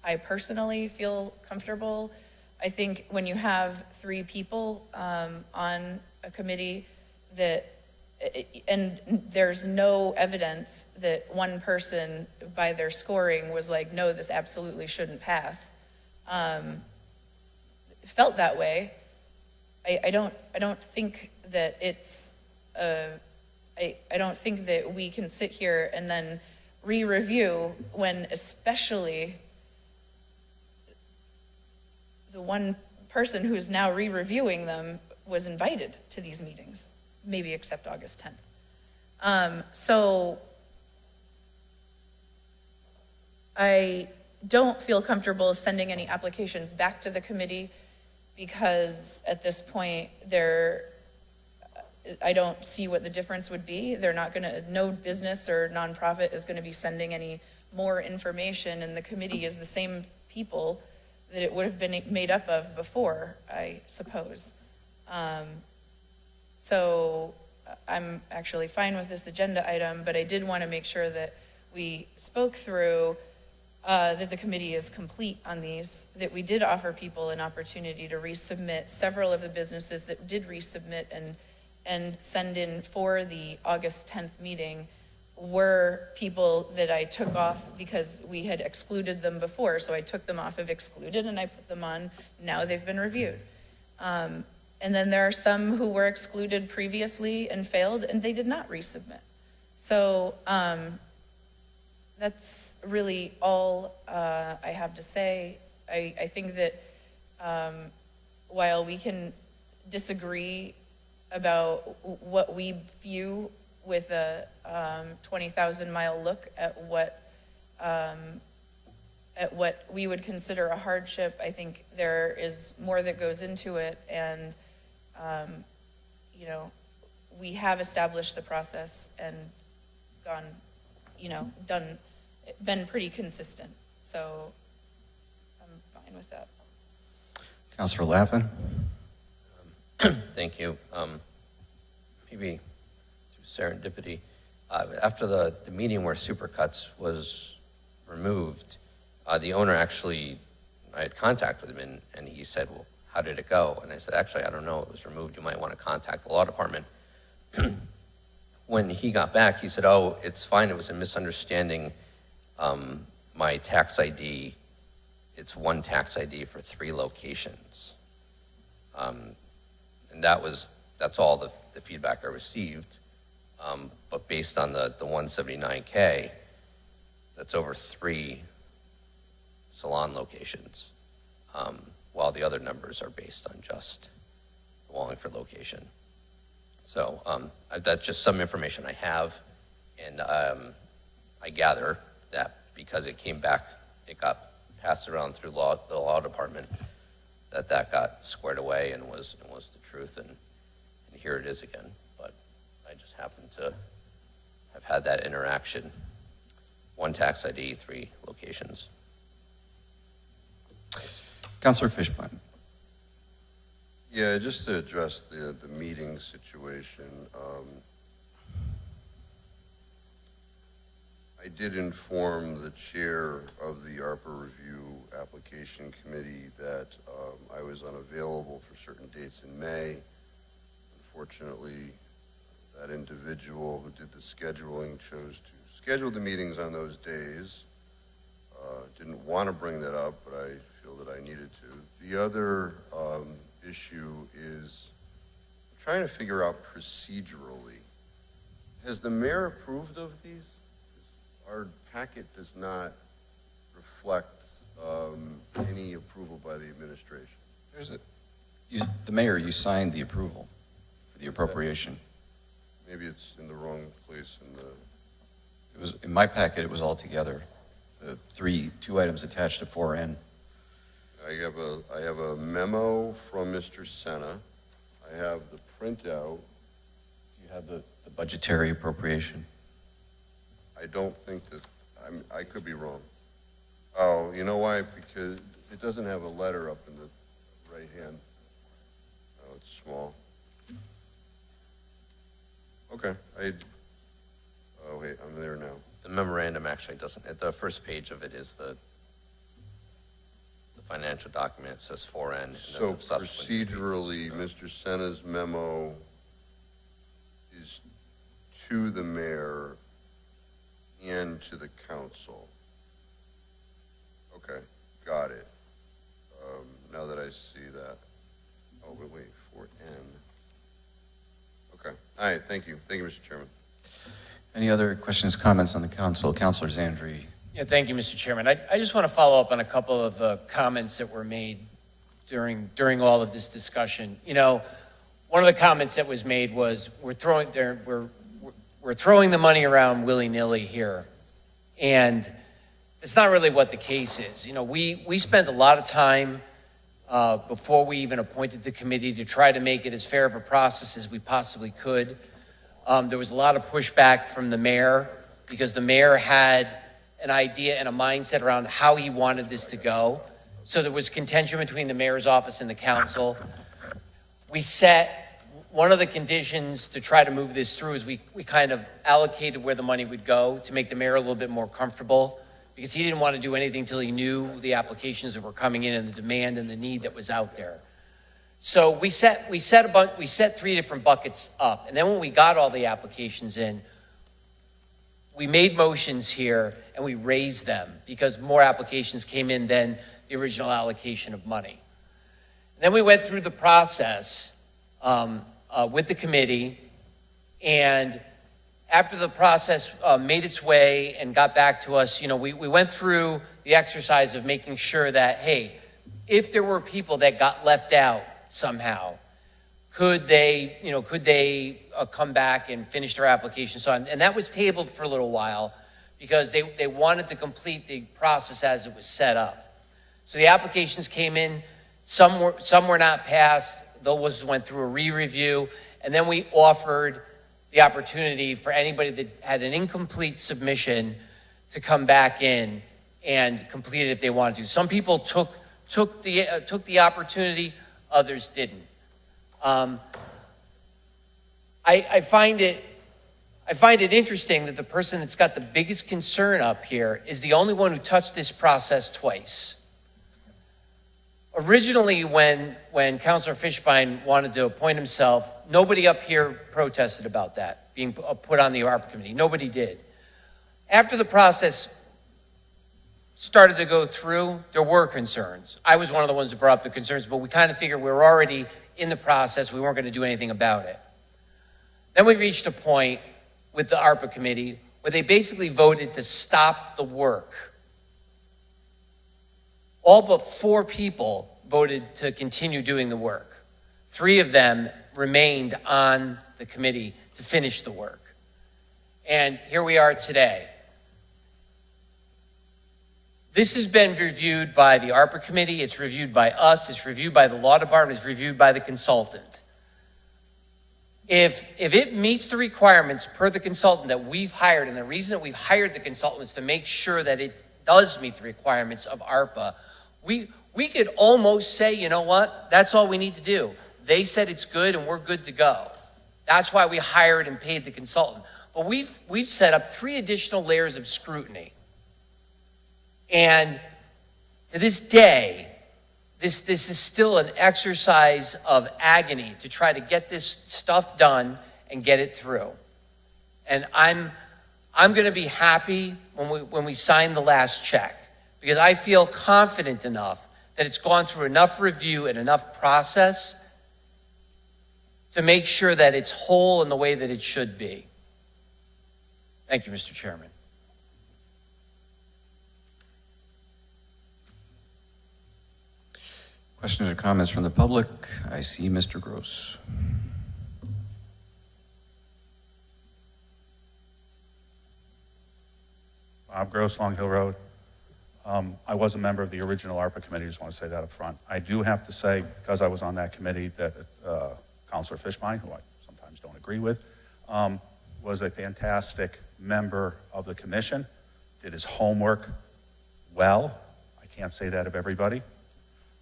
I personally feel comfortable. I think when you have 3 people on a committee and there's no evidence that one person by their scoring was like, no, this absolutely shouldn't pass, felt that way. I don't think that it's, I don't think that we can sit here and then re-review when especially the one person who's now re-reviewing them was invited to these meetings, maybe except August 10th. So I don't feel comfortable sending any applications back to the committee because at this point, I don't see what the difference would be. They're not gonna, no business or nonprofit is gonna be sending any more information, and the committee is the same people that it would have been made up of before, I suppose. So I'm actually fine with this agenda item, but I did want to make sure that we spoke through that the committee is complete on these, that we did offer people an opportunity to resubmit. Several of the businesses that did resubmit and send in for the August 10th meeting were people that I took off because we had excluded them before. So I took them off of excluded and I put them on, now they've been reviewed. And then there are some who were excluded previously and failed and they did not resubmit. So that's really all I have to say. I think that while we can disagree about what we view with a 20,000 mile look at what we would consider a hardship, I think there is more that goes into it, and you know, we have established the process and gone, you know, been pretty consistent. So I'm fine with that. Councilor Laffin? Thank you. Maybe through serendipity, after the meeting where Supercuts was removed, the owner actually, I had contact with him and he said, well, how did it go? And I said, actually, I don't know, it was removed. You might want to contact the law department. When he got back, he said, oh, it's fine. It was a misunderstanding. My tax ID, it's one tax ID for 3 locations. And that's all the feedback I received. But based on the 179K, that's over 3 salon locations, while the other numbers are based on just the Wallingford location. So that's just some information I have, and I gather that because it came back, it got passed around through the law department, that got squared away and was the truth, and here it is again. But I just happen to have had that interaction. 1 tax ID, 3 locations. Councilor Fishbein? Yeah, just to address the meeting situation, I did inform the chair of the ARPA review application committee that I was unavailable for certain dates in May. Unfortunately, that individual who did the scheduling chose to schedule the meetings on those days. Didn't want to bring that up, but I feel that I needed to. The other issue is trying to figure out procedurally. Has the mayor approved of these? Our packet does not reflect any approval by the administration. The mayor, you signed the approval for the appropriation. Maybe it's in the wrong place in the... It was, in my packet, it was all together. The 2 items attached to 4N. I have a memo from Mr. Senna. I have the printout. You have the budgetary appropriation. I don't think that, I could be wrong. Oh, you know why? Because it doesn't have a letter up in the right hand. Oh, it's small. Okay, oh wait, I'm there now. The memorandum actually doesn't, at the first page of it is the financial document, it says 4N. And then So the subsequent procedurally, Mr. Senna's memo is to the mayor and to the council. Okay, got it. Now that I see that. Oh, but wait, 4N. Okay, all right, thank you. Thank you, Mr. Chairman. Any other questions, comments on the council? Councilor Zandri. Yeah, thank you, Mr. Chairman. I just want to follow up on a couple of the comments that were made during all of this discussion. You know, one of the comments that was made was we're throwing the money around willy-nilly here, and it's not really what the case is. You know, we spent a lot of time before we even appointed the committee to try to make it as fair of a process as we possibly could. There was a lot of pushback from the mayor because the mayor had an idea and a mindset around how he wanted this to go. So there was contention between the mayor's office and the council. We set one of the conditions to try to move this through is we kind of allocated where the money would go to make the mayor a little bit more comfortable because he didn't want to do anything until he knew the applications that were coming in and the demand and the need that was out there. So we set 3 different buckets up. And then when we got all the applications in, we made motions here and we raised them because more applications came in than the original allocation of money. And then we went through the process with the committee, and after the process made its way and got back to us, you know, we went through the exercise of making sure that, hey, if there were people that got left out somehow, could they come back and finish their application? So, and that was tabled for a little while because they wanted to complete the process as it was set up. So the applications came in, some were not passed, those went through a re-review, and then we offered the opportunity for anybody that had an incomplete submission to come back in and complete it if they wanted to. Some people took the opportunity, others didn't. I find it interesting that the person that's got the biggest concern up here is the only one who touched this process twice. Originally, when Councilor Fishbein wanted to appoint himself, nobody up here protested about that being put on the ARPA committee. Nobody did. After the process started to go through, there were concerns. I was one of the ones who brought up the concerns, but we kind of figured we were already in the process. We weren't going to do anything about it. Then we reached a point with the ARPA committee where they basically voted to stop the work. All but 4 people voted to continue doing the work. 3 of them remained on the committee to finish the work. And here we are today. This has been reviewed by the ARPA committee, it's reviewed by us, it's reviewed by the law department, it's reviewed by the consultant. If it meets the requirements per the consultant that we've hired, and the reason that we've hired the consultant is to make sure that it does meet the requirements of ARPA, we could almost say, you know what, that's all we need to do. They said it's good and we're good to go. That's why we hired and paid the consultant. But we've set up 3 additional layers of scrutiny. And to this day, this is still an exercise of agony to try to get this stuff done and get it through. And I'm going to be happy when we sign the last check, because I feel confident enough that it's gone through enough review and enough process to make sure that it's whole in the way that it should be. Thank you, Mr. Chairman. Questions or comments from the public? I see Mr. Gross. Bob Gross, Long Hill Road. I was a member of the original ARPA committee, just want to say that up front. I do have to say, because I was on that committee, that Councilor Fishbein, who I sometimes don't agree with, was a fantastic member of the commission, did his homework well. I can't say that of everybody,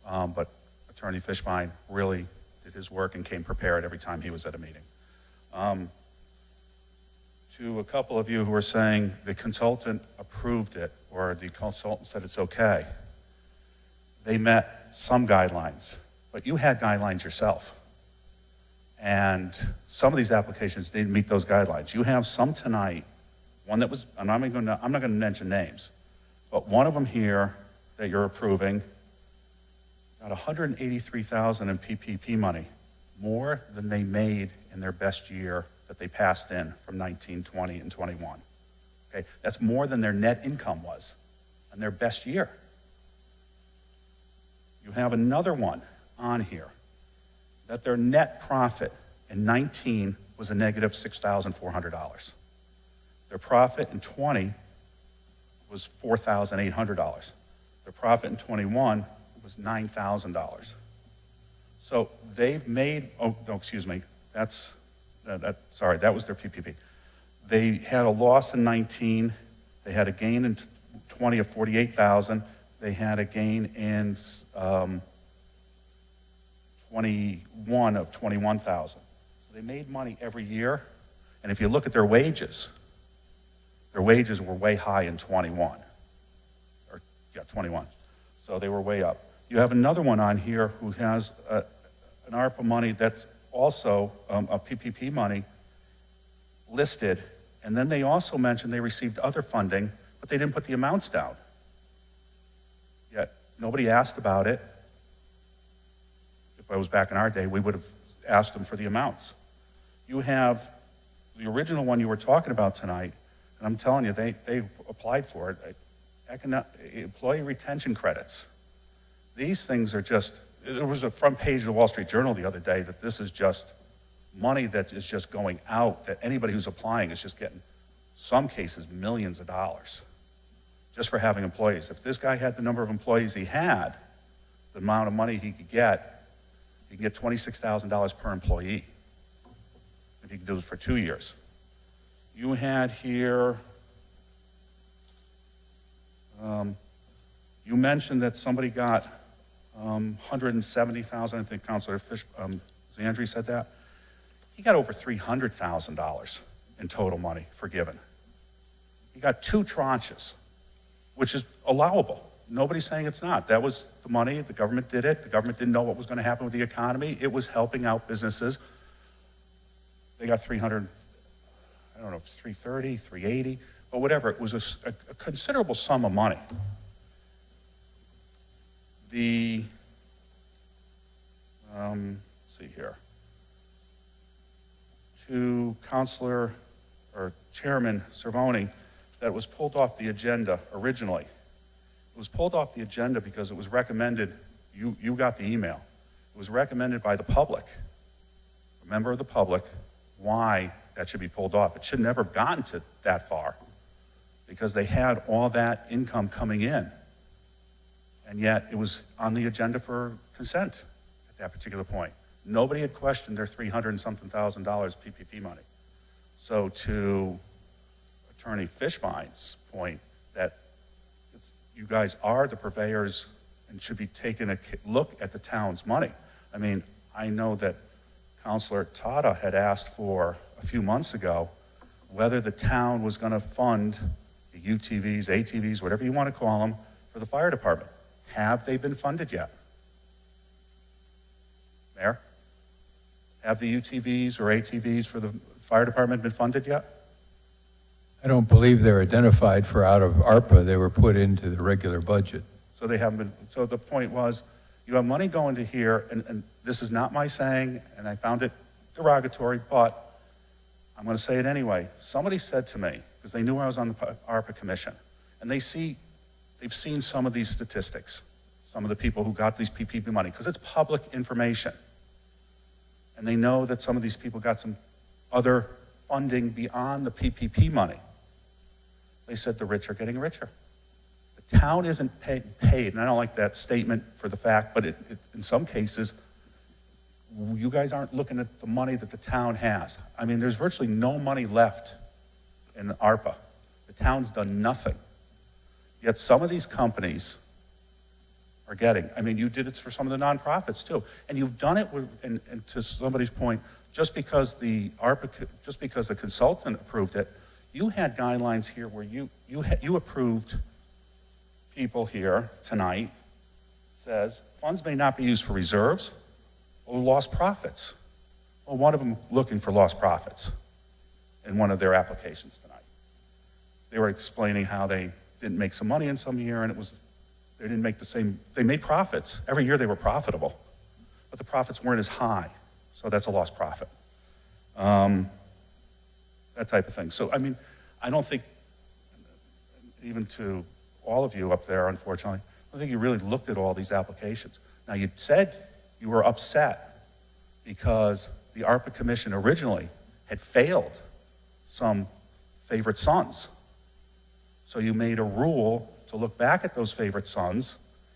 but Attorney Fishbein really did his work and came prepared every time he was at a meeting. to a couple of you who are saying the consultant approved it or the consultant said it's okay. They met some guidelines, but you had guidelines yourself. And some of these applications didn't meet those guidelines. You have some tonight, one that was, I'm not going to mention names, but one of them here that you're approving got $183,000 in PPP money, more than they made in their best year that they passed in from 19, 20, and 21. Okay, that's more than their net income was in their best year. You have another one on here that their net profit in 19 was a negative $6,400. Their profit in 20 was $4,800. Their profit in 21 was $9,000. So they've made, oh, no, excuse me, sorry, that was their PPP. They had a loss in 19, they had a gain in 20 of 48,000, they had a gain in 21 of 21,000. So they made money every year, and if you look at their wages were way high in 21. 21. So they were way up. You have another one on here who has an ARPA money that's also a PPP money listed, and then they also mentioned they received other funding, but they didn't put the amounts down. Yet nobody asked about it. If I was back in our day, we would have asked them for the amounts. You have the original one you were talking about tonight, and I'm telling you, they applied for it. Employee retention credits. These things are just, there was a front page of the Wall Street Journal the other day that this is just money that is just going out, that anybody who's applying is just getting, some cases, millions of dollars just for having employees. If this guy had the number of employees he had, the amount of money he could get, he can get $26,000 per employee if he can do it for 2 years. You had here, you mentioned that somebody got $170,000. I think Councilor Zandri said that. He got over $300,000 in total money forgiven. He got 2 tranches, which is allowable. Nobody's saying it's not. That was the money. The government did it. The government didn't know what was going to happen with the economy. It was helping out businesses. They got 300, I don't know if it's 330, 380, but whatever. It was a considerable sum of money. The, let's see here, to Councilor or Chairman Cervoni, that was pulled off the agenda originally. It was pulled off the agenda because it was recommended, you got the email, it was recommended by the public, a member of the public, why that should be pulled off. It should never have gotten to that far because they had all that income coming in. And yet it was on the agenda for consent at that particular point. Nobody had questioned their $300 and something thousand PPP money. So to Attorney Fishbine's point that you guys are the purveyors and should be taking a look at the town's money. I mean, I know that Councilor Tata had asked for a few months ago whether the town was going to fund the UTVs, ATVs, whatever you want to call them, for the fire department. Have they been funded yet? Mayor? Have the UTVs or ATVs for the fire department been funded yet? I don't believe they're identified for out of ARPA. They were put into the regular budget. So they haven't been, so the point was, you have money going to here, and this is not my saying, and I found it derogatory, but I'm going to say it anyway. Somebody said to me, because they knew I was on the ARPA commission, and they've seen some of these statistics, some of the people who got these PPP money, because it's public information. And they know that some of these people got some other funding beyond the PPP money. They said the rich are getting richer. The town isn't paid, and I don't like that statement for the fact, but in some cases, you guys aren't looking at the money that the town has. I mean, there's virtually no money left in ARPA. The town's done nothing. Yet some of these companies are getting, I mean, you did it for some of the nonprofits too, and you've done it with, and to somebody's point, just because the ARPA, just because the consultant approved it, You had guidelines here where you approved people here tonight, says funds may not be used for reserves or lost profits. Well, one of them looking for lost profits in one of their applications tonight. They were explaining how they didn't make some money in some year, and they didn't make the same, they made profits. Every year they were profitable, but the profits weren't as high, so that's a lost profit. That type of thing. So, I mean, I don't think, even to all of you up there, unfortunately, I don't think you really looked at all these applications. Now, you said you were upset because the ARPA Commission originally had failed some favorite sons. So you made a rule to look back at those favorite sons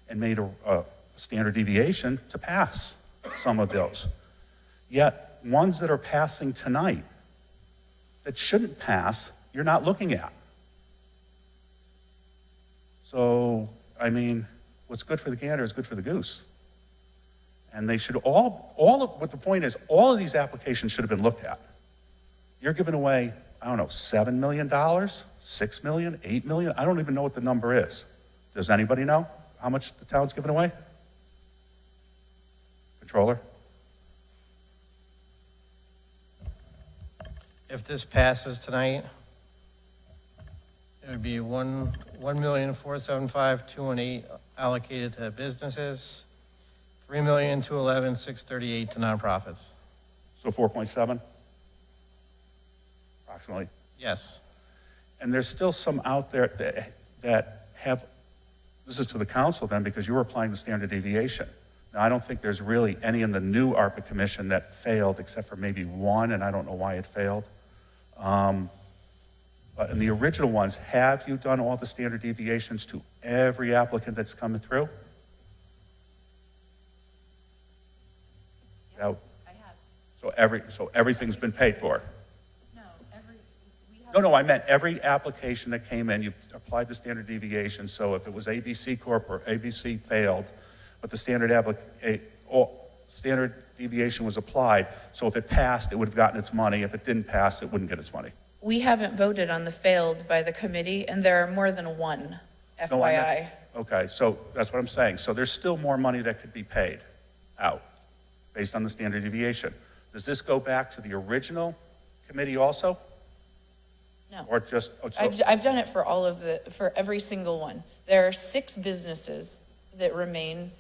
and made a standard deviation to pass some of those. Yet, ones that are passing tonight that shouldn't pass, you're not looking at. So, I mean, what's good for the gander is good for the goose. And they should what the point is, all of these applications should have been looked at. You're giving away, I don't know, $7 million, $6 million, $8 million? I don't even know what the number is. Does anybody know how much the town's giving away? Controller? If this passes tonight, it would be 1,475,218 allocated to businesses, 3,211,638 to nonprofits. So 4.7? Approximately. Yes. And there's still some out there that have, this is to the council then, because you were applying the standard deviation. Now, I don't think there's really any in the new ARPA Commission that failed, except for maybe one, and I don't know why it failed. But in the original ones, have you done all the standard deviations to every applicant that's coming through? Yeah, No. I have. So everything's been paid for? No, we have. No, I meant every application that came in, you've applied the standard deviation, so if it was ABC Corp. Or ABC failed, but the standard deviation was applied, so if it passed, it would have gotten its money. If it didn't pass, it wouldn't get its money. We haven't voted on the failed by the committee, and there are more than one, No, I FYI. meant- Okay, so that's what I'm saying. So there's still more money that could be paid out based on the standard deviation. Does this go back to the original committee also? No. Or just, I've done it for every single one. There are 6 businesses that remain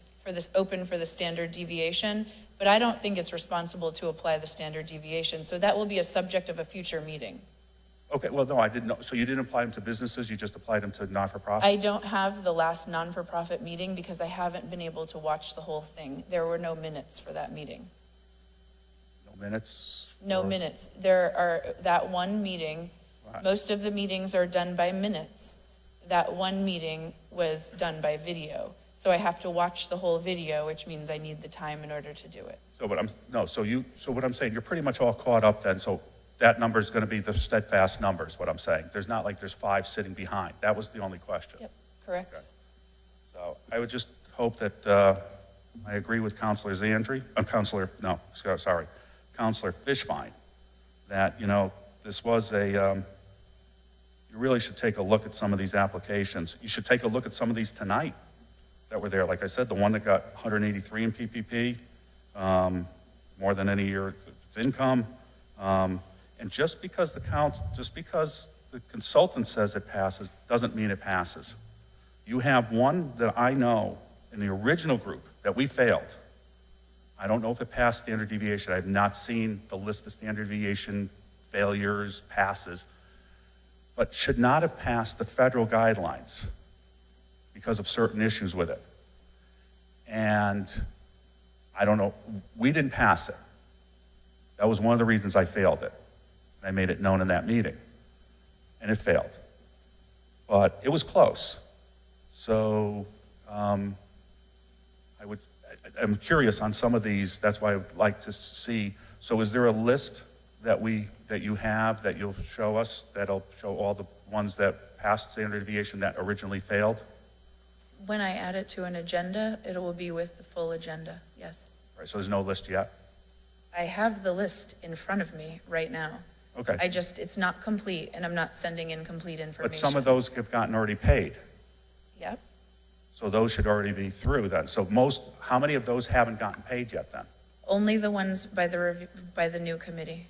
open for the standard deviation, but I don't think it's responsible to apply the standard deviation. So that will be a subject of a future meeting. okay, well, no, I didn't know. So you didn't apply them to businesses, you just applied them to not-for-profit? I don't have the last non-for-profit meeting because I haven't been able to watch the whole thing. There were no minutes for that meeting. No minutes? No minutes. There are, that one meeting, Right. most of the meetings are done by minutes. That one meeting was done by video. So I have to watch the whole video, which means I need the time in order to do it. So what I'm saying, you're pretty much all caught up then, so that number is going to be the steadfast numbers, what I'm saying. There's not like there's 5 sitting behind. That was the only question. Yep, correct. Okay. So I would just hope that, I agree with Counselor Counselor Fishbein, that, this was you really should take a look at some of these applications. You should take a look at some of these tonight that were there. Like I said, the one that got 183 in PPP, more than any year of its income. And just because the consultant says it passes, doesn't mean it passes. You have one that I know in the original group that we failed. I don't know if it passed standard deviation. I have not seen the list of standard deviation failures, passes, but should not have passed the federal guidelines because of certain issues with it. And I don't know, we didn't pass it. That was one of the reasons I failed it. I made it known in that meeting. And it failed. But it was close. So I'm curious on some of these. That's why I would like to see. So is there a list that you have that you'll show us that'll show all the ones that passed standard deviation that originally failed? When I add it to an agenda, it will be with the full agenda, yes. Right, so there's no list yet? I have the list in front of me right now. Okay. it's not complete, and I'm not sending in complete information. But some of those have gotten already paid. Yep. So those should already be through then. So how many of those haven't gotten paid yet then? Only the ones by the new committee.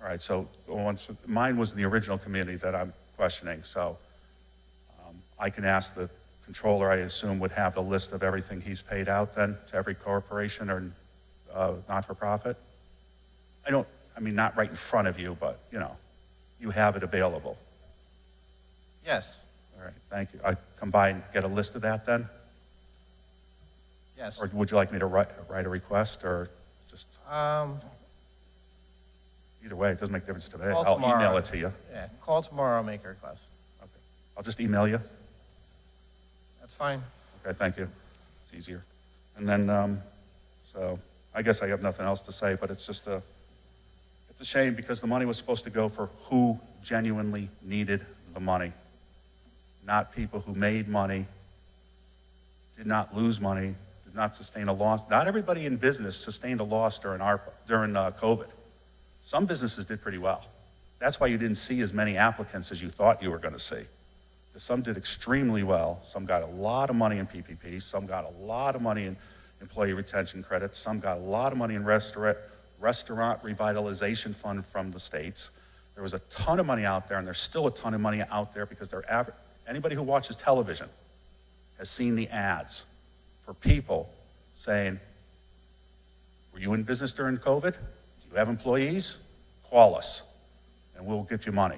All right, so mine was in the original committee that I'm questioning, so I can ask the controller, I assume, would have the list of everything he's paid out then to every corporation or not-for-profit? Not right in front of you, but, you have it available. Yes, All right, thank you. I come by and get a list of that then? yes. Or would you like me to write a request, or just, either way, it doesn't make a difference to me. Call I'll tomorrow. email it to you. Yeah, call tomorrow, I'll make a request. Okay. I'll just email you. That's fine. Okay, thank you. It's easier. And then, so I guess I have nothing else to say, but it's just it's a shame because the money was supposed to go for who genuinely needed the money, not people who made money, did not lose money, did not sustain a loss. Not everybody in business sustained a loss during COVID. Some businesses did pretty well. That's why you didn't see as many applicants as you thought you were going to see. Some did extremely well. Some got a lot of money in PPP. Some got a lot of money in employee retention credits. Some got a lot of money in restaurant revitalization fund from the states. There was a ton of money out there, and there's still a ton of money out there because anybody who watches television has seen the ads for people saying, were you in business during COVID? Do you have employees? Call us, and we'll get you money.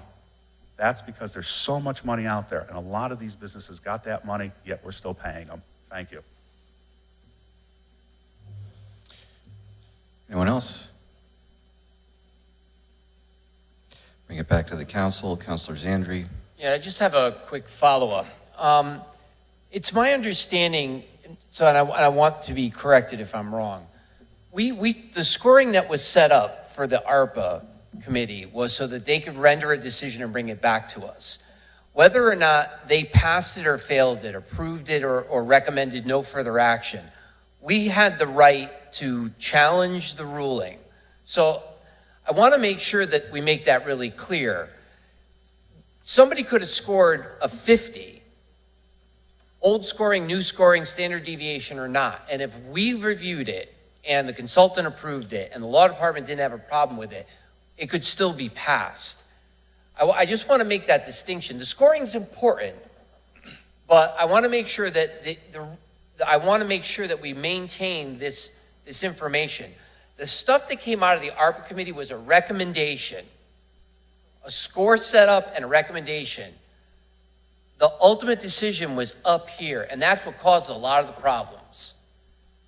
That's because there's so much money out there, and a lot of these businesses got that money, yet we're still paying them. Thank you. Anyone else? Bring it back to the council. Councilor Zandri. Yeah, I just have a quick follow-up. It's my understanding, and I want to be corrected if I'm wrong. The scoring that was set up for the ARPA committee was so that they could render a decision and bring it back to us. Whether or not they passed it or failed it, approved it or recommended no further action, we had the right to challenge the ruling. So I want to make sure that we make that really clear. Somebody could have scored a 50, old scoring, new scoring, standard deviation or not. And if we reviewed it and the consultant approved it and the law department didn't have a problem with it, it could still be passed. I just want to make that distinction. The scoring is important, but I want to make sure that we maintain this information. The stuff that came out of the ARPA committee was a recommendation, a score set up and a recommendation. The ultimate decision was up here, and that's what caused a lot of the problems.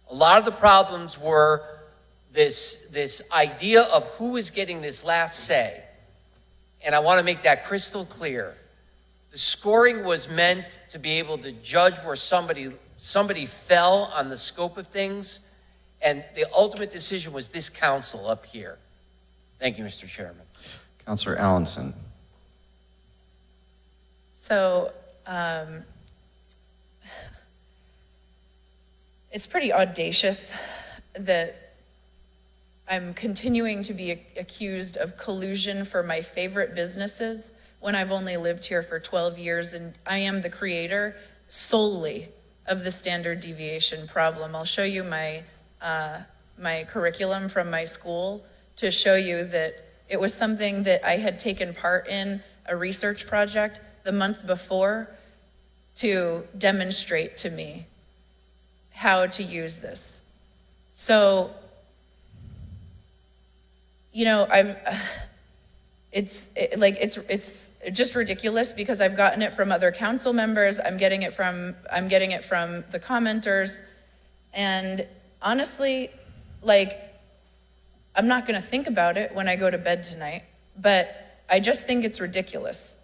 A lot of the problems were this idea of who is getting this last say. And I want to make that crystal clear. The scoring was meant to be able to judge where somebody fell on the scope of things, and the ultimate decision was this council up here. Thank you, Mr. Chairman. Councilor Allenson. So, it's pretty audacious that I'm continuing to be accused of collusion for my favorite businesses when I've only lived here for 12 years, and I am the creator solely of the standard deviation problem. I'll show you my curriculum from my school to show you that it was something that I had taken part in, a research project the month before, to demonstrate to me how to use this. So, it's just ridiculous because I've gotten it from other council members. I'm getting it from the commenters, and honestly, I'm not going to think about it when I go to bed tonight, but I just think it's ridiculous.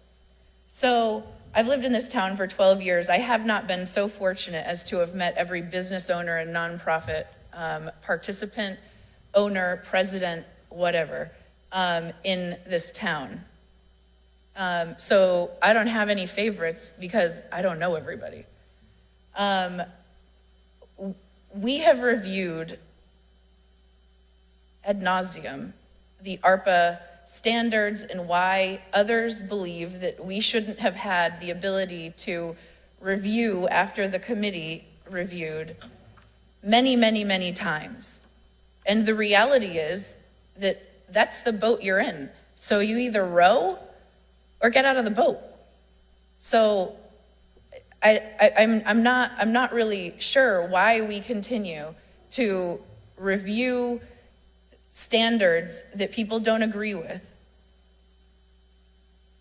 So I've lived in this town for 12 years. I have not been so fortunate as to have met every business owner and nonprofit participant, owner, president, whatever, in this town. So I don't have any favorites because I don't know everybody. We have reviewed ad nauseum the ARPA standards and why others believe that we shouldn't have had the ability to review after the committee reviewed many, many, many times. And the reality is that that's the boat you're in. So you either row or get out of the boat. So I'm not really sure why we continue to review standards that people don't agree with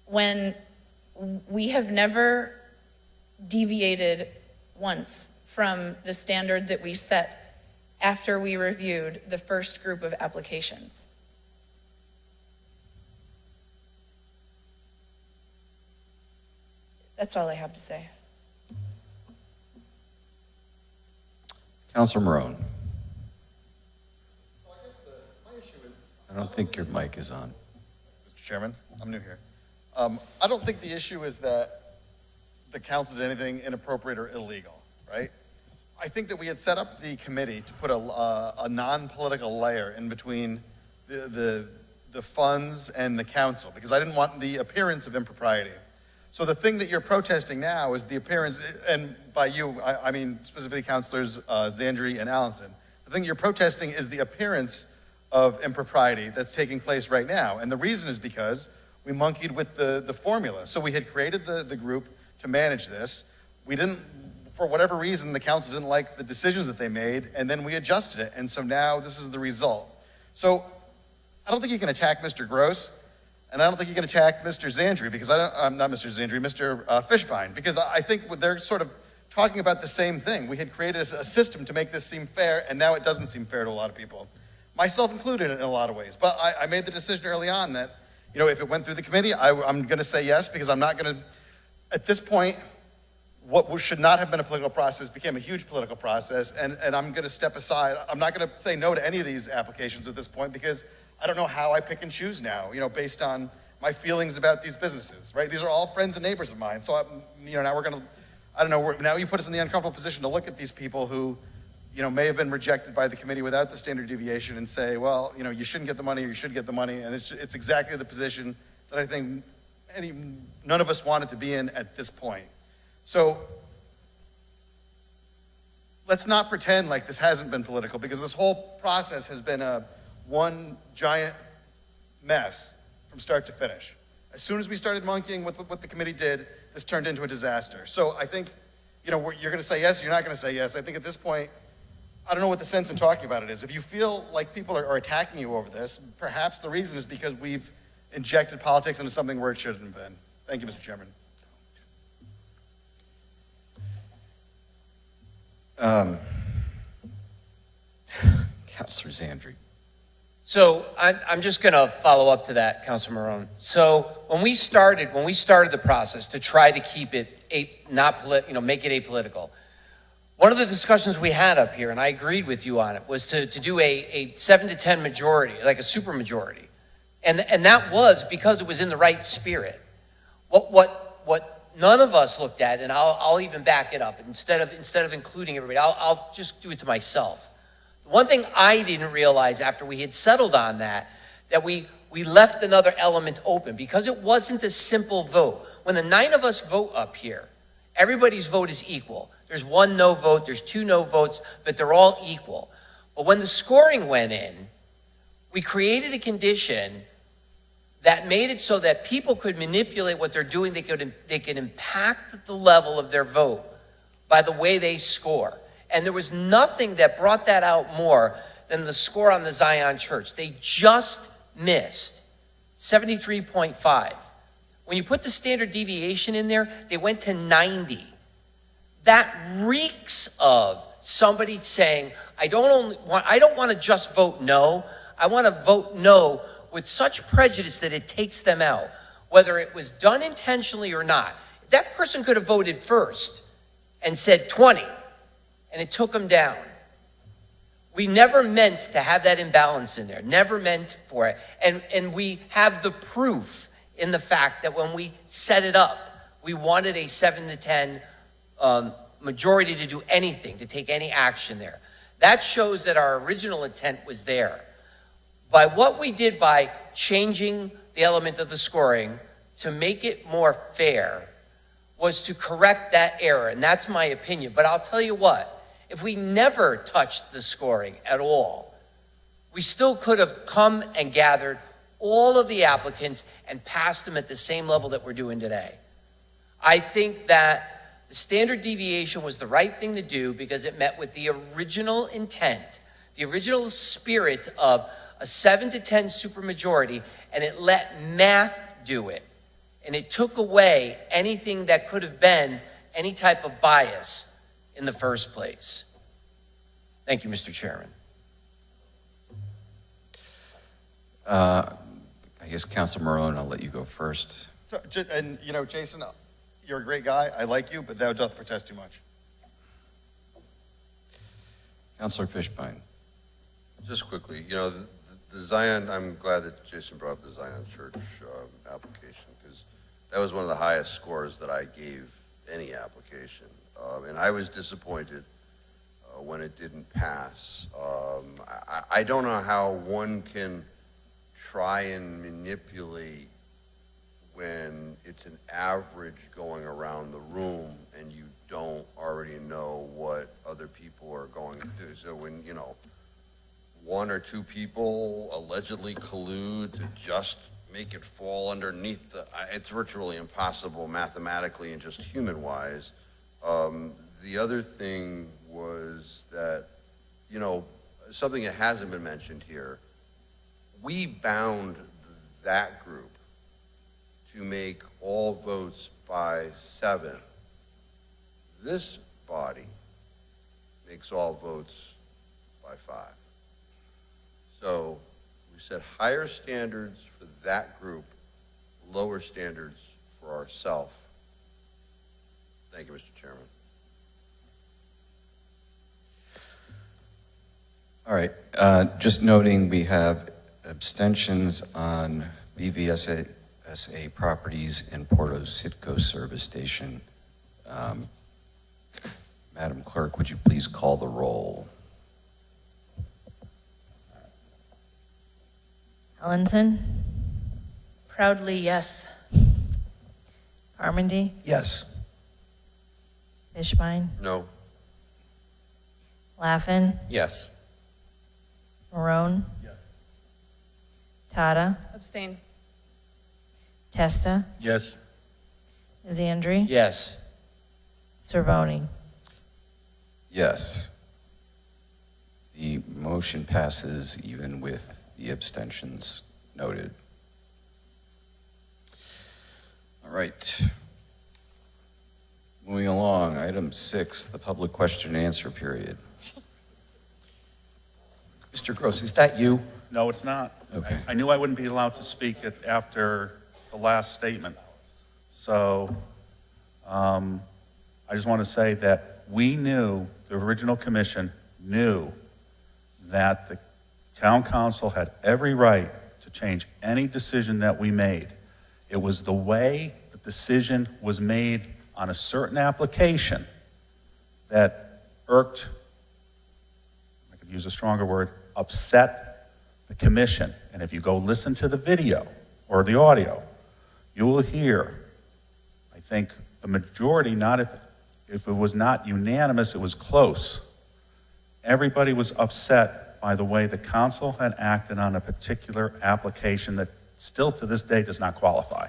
when we have never deviated once from the standard that we set after we reviewed the first group of applications. That's all I have to say. Councilor Marone. I don't think your mic is on. Mr. Chairman, I'm new here. I don't think the issue is that the council did anything inappropriate or illegal, right? I think that we had set up the committee to put a non-political layer in between the funds and the council, because I didn't want the appearance of impropriety. So the thing that you're protesting now is the appearance, and by you, I mean specifically Councilors Zandri and Allenson. The thing you're protesting is the appearance of impropriety that's taking place right now. And the reason is because we monkeyed with the formula. So we had created the group to manage this. We didn't, for whatever reason, the council didn't like the decisions that they made, and then we adjusted it. And so now this is the result. So I don't think you can attack Mr. Gross, and I don't think you can attack Mr. Zandri, because I'm not Mr. Zandri, Mr. Fishbein, because I think they're sort of talking about the same thing. We had created a system to make this seem fair, and now it doesn't seem fair to a lot of people, myself included in a lot of ways. But I made the decision early on that, you know, if it went through the committee, I'm going to say yes, because I'm not going to, at this point, what should not have been a political process became a huge political process, and I'm going to step aside. I'm not going to say no to any of these applications at this point, because I don't know how I pick and choose now, you know, based on my feelings about these businesses, right? These are all friends and neighbors of mine. So, now we're going to, I don't know, now you put us in the uncomfortable position to look at these people who, may have been rejected by the committee without the standard deviation and say, well, you shouldn't get the money or you should get the money. And it's exactly the position that I think none of us wanted to be in at this point. So let's not pretend like this hasn't been political, because this whole process has been one giant mess from start to finish. As soon as we started monkeying with what the committee did, this turned into a disaster. So I think, you're going to say yes, you're not going to say yes. I think at this point, I don't know what the sense in talking about it is. If you feel like people are attacking you over this, perhaps the reason is because we've injected politics into something where it shouldn't have been. Thank you, Mr. Chairman. Councilor Zandri. So I'm just going to follow up to that, Councilor Marone. So when we started the process to try to keep it make it apolitical, one of the discussions we had up here, and I agreed with you on it, was to do a 7-10 majority, like a super majority, and that was because it was in the right spirit. What none of us looked at, and I'll even back it up. Instead of including everybody, I'll just do it to myself. One thing I didn't realize after we had settled on that we left another element open, because it wasn't a simple vote. When the 9 of us vote up here, everybody's vote is equal. There's 1 no vote, there's 2 no votes, but they're all equal. But when the scoring went in, we created a condition that made it so that people could manipulate what they're doing. They could impact the level of their vote by the way they score. And there was nothing that brought that out more than the score on the Zion Church. They just missed 73.5. When you put the standard deviation in there, they went to 90. That reeks of somebody saying, I don't want to just vote no. I want to vote no with such prejudice that it takes them out, whether it was done intentionally or not. That person could have voted first and said 20. And it took them down. We never meant to have that imbalance in there, never meant for it. And we have the proof in the fact that when we set it up, we wanted a 7-10 majority to do anything, to take any action there. That shows that our original intent was there. By what we did by changing the element of the scoring to make it more fair was to correct that error, and that's my opinion. But I'll tell you what, if we never touched the scoring at all, we still could have come and gathered all of the applicants and passed them at the same level that we're doing today. I think that the standard deviation was the right thing to do because it met with the original intent, the original spirit of a 7 to 10 supermajority, and it let math do it. And it took away anything that could have been any type of bias in the first place. Thank you, Mr. Chairman. I guess Council Marone, I'll let you go first. So, and, you know, Jason, you're a great guy. I like you, but thou doth protest too much. Councilor Fishbein. Just quickly, you know, the Zion, I'm glad that Jason brought up the Zion Church application, because that was one of the highest scores that I gave any application. And I was disappointed when it didn't pass. I don't know how one can try and manipulate when it's an average going around the room and you don't already know what other people are going to do. So when, you know, one or two people allegedly collude to just make it fall underneath it's virtually impossible mathematically and just human-wise. The other thing was that, you know, something that hasn't been mentioned here, we bound that group to make all votes by 7. This body makes all votes by 5. So we set higher standards for that group, lower standards for ourselves. Thank you, Mr. Chairman. All right, just noting we have abstentions on BVSA properties and Porto Sitco service station. Madam Clerk, would you please call the roll? Ellenson, Proudly, yes. Carmody, Yes. Fishbein, No. Laffin, Yes. Marone. Tata, Abstain. Testa, Yes. Zandri, Yes. Cervoni. Yes. The motion passes even with the abstentions noted. All right. Moving along, item 6, the public question and answer period. Mr. Gross, is that you? No, it's not. Okay. I knew I wouldn't be allowed to speak after the last statement. So I just want to say that we knew, the original commission knew that the town council had every right to change any decision that we made. It was the way the decision was made on a certain application that irked, I could use a stronger word, upset the commission. And if you go listen to the video or the audio, you will hear, I think, the majority, not if it was not unanimous, it was close. Everybody was upset by the way the council had acted on a particular application that still to this day does not qualify.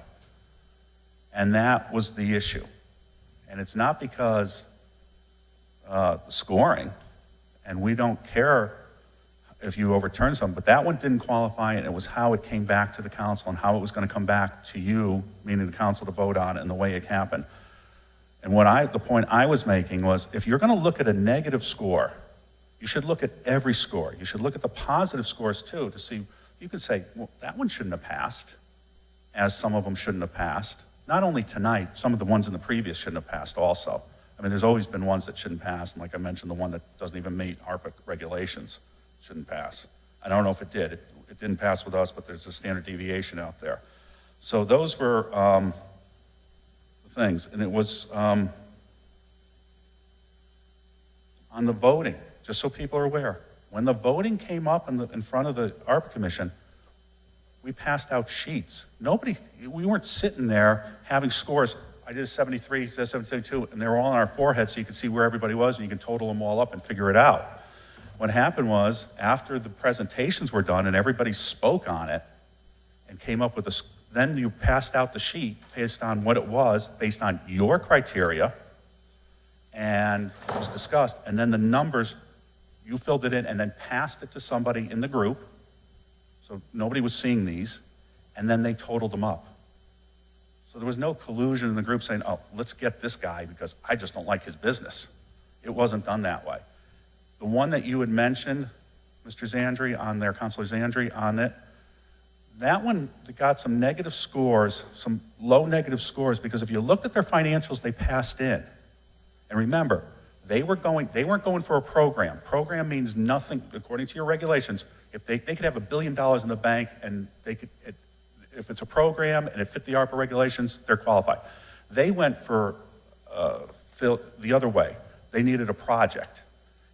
And that was the issue. And it's not because the scoring, and we don't care if you overturn something, but that one didn't qualify, and it was how it came back to the council and how it was going to come back to you, meaning the council, to vote on it and the way it happened. And the point I was making was, if you're going to look at a negative score, you should look at every score. You should look at the positive scores too, to see, you could say, well, that one shouldn't have passed, as some of them shouldn't have passed. Not only tonight, some of the ones in the previous shouldn't have passed also. I mean, there's always been ones that shouldn't pass, and like I mentioned, the one that doesn't even meet ARPA regulations shouldn't pass. I don't know if it did. It didn't pass with us, but there's a standard deviation out there. So those were the things. And it was on the voting, just so people are aware. When the voting came up in front of the ARPA Commission, we passed out sheets. We weren't sitting there having scores. I did a 73, he said 72, and they were all on our forehead so you could see where everybody was and you can total them all up and figure it out. What happened was, after the presentations were done and everybody spoke on it and came up with then you passed out the sheet based on what it was, based on your criteria, and it was discussed, and then the numbers, you filled it in and then passed it to somebody in the group, so nobody was seeing these, and then they totaled them up. So there was no collusion in the group saying, oh, let's get this guy because I just don't like his business. It wasn't done that way. The one that you had mentioned, Mr. Zandri, on there, Councilor Zandri, on it, that one got some negative scores, some low negative scores, because if you looked at their financials, they passed in. And remember, they weren't going for a program. Program means nothing, according to your regulations. If they could have $1 billion in the bank and if it's a program and it fit the ARPA regulations, they're qualified. They went for the other way. They needed a project.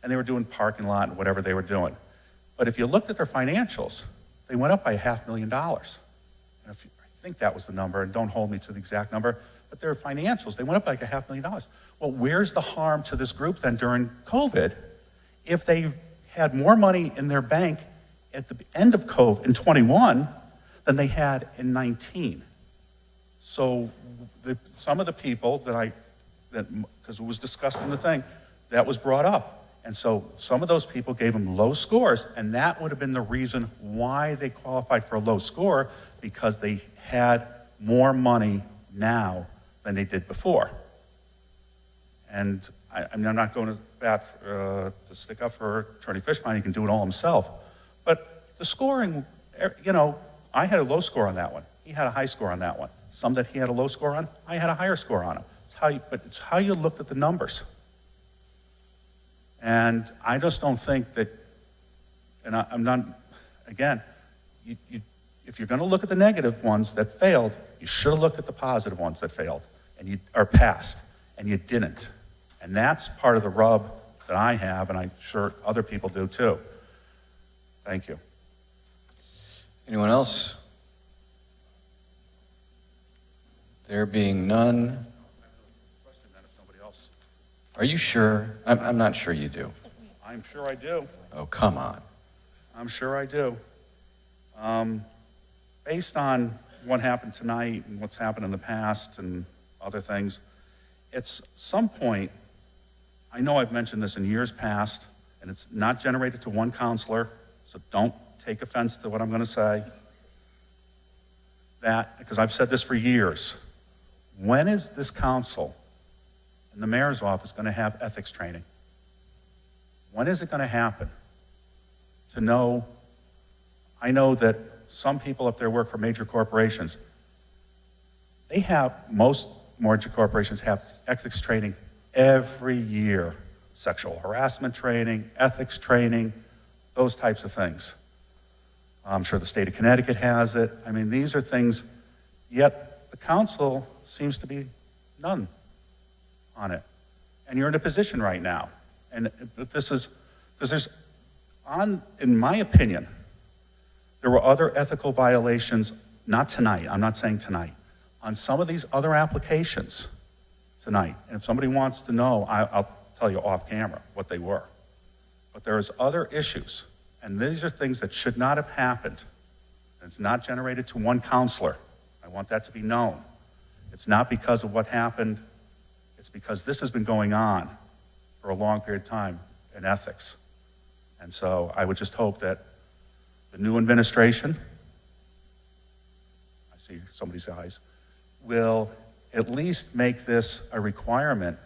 And they were doing parking lot and whatever they were doing. But if you looked at their financials, they went up by $500,000. And I think that was the number, and don't hold me to the exact number, but their financials, they went up by $500,000. Well, where's the harm to this group then during COVID if they had more money in their bank at the end of COVID in 21 than they had in 19? So some of the people because it was discussed in the thing, that was brought up. And so some of those people gave them low scores, and that would have been the reason why they qualified for a low score, because they had more money now than they did before. And I'm not going to bat to stick up for Attorney Fishbein. He can do it all himself. But the scoring, I had a low score on that one. He had a high score on that one. Some that he had a low score on, I had a higher score on them. It's how you looked at the numbers. And I just don't think that, and I'm not, again, if you're going to look at the negative ones that failed, you should have looked at the positive ones that failed and are passed, and you didn't. And that's part of the rub that I have, and I'm sure other people do too. Thank you. Anyone else? There being none. Question then if somebody else. Are you sure? I'm not sure you do. I'm sure I do. Oh, come on. I'm sure I do. Based on what happened tonight and what's happened in the past and other things, it's some point, I know I've mentioned this in years past, and it's not generated to one counselor, so don't take offense to what I'm going to say. Because I've said this for years, when is this council and the mayor's office going to have ethics training? When is it going to happen? To know, I know that some people up there work for major corporations. Most major corporations have ethics training every year. Sexual harassment training, ethics training, those types of things. I'm sure the state of Connecticut has it. I mean, these are things, yet the council seems to be none on it. And you're in a position right now. And this is, because in my opinion, there were other ethical violations, not tonight, I'm not saying tonight, on some of these other applications tonight. And if somebody wants to know, I'll tell you off camera what they were. But there's other issues, and these are things that should not have happened. It's not generated to one counselor. I want that to be known. It's not because of what happened. It's because this has been going on for a long period of time in ethics. And so I would just hope that the new administration, I see somebody's eyes, will at least make this a requirement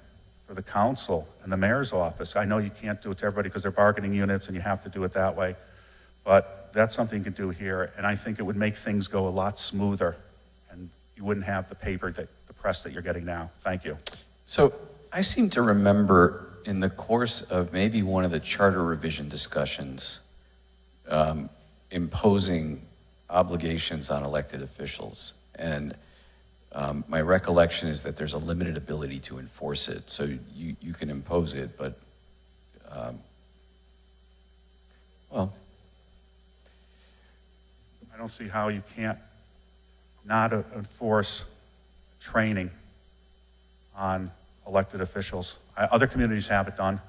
for the council and the mayor's office. I know you can't do it to everybody because they're bargaining units and you have to do it that way, but that's something you can do here, and I think it would make things go a lot smoother, and you wouldn't have the press that you're getting now. Thank you. So I seem to remember in the course of maybe one of the charter revision discussions, imposing obligations on elected officials. And my recollection is that there's a limited ability to enforce it. So you can impose it, but, well. don't see how you can't not enforce training on elected officials. Other communities have it done,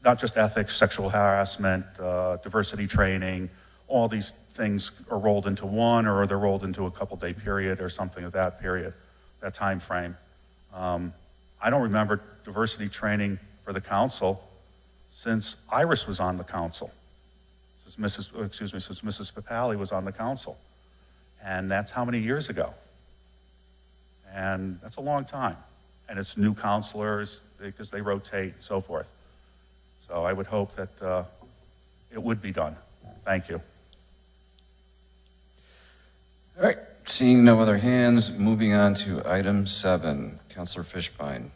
not just ethics, sexual harassment, diversity training, all these things are rolled into one, or they're rolled into a couple-day period or something of that period, that time frame. I don't remember diversity training for the council since Iris was on the council, since Mrs. Papali was on the council. And that's how many years ago? And that's a long time. And it's new counselors, because they rotate and so forth. So I would hope that it would be done. Thank you. All right, seeing no other hands, moving on to item 7. Councilor Fishbein.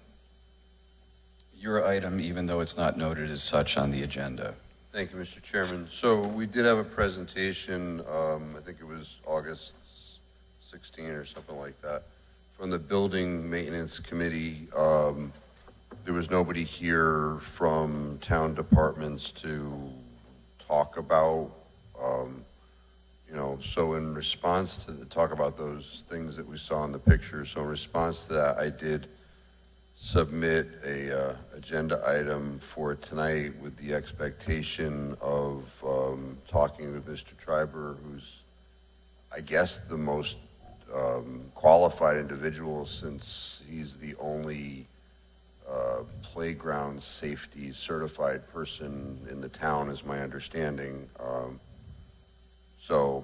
Your item, even though it's not noted as such on the agenda. Thank you, Mr. Chairman. So we did have a presentation, I think it was August 16 or something like that, from the Building Maintenance Committee. There was nobody here from town departments to talk about, so in response to talk about those things that we saw in the picture, so in response to that, I did submit a agenda item for tonight with the expectation of talking with Mr. Treiber, who's, I guess, the most qualified individual, since he's the only playground safety certified person in the town, is my understanding.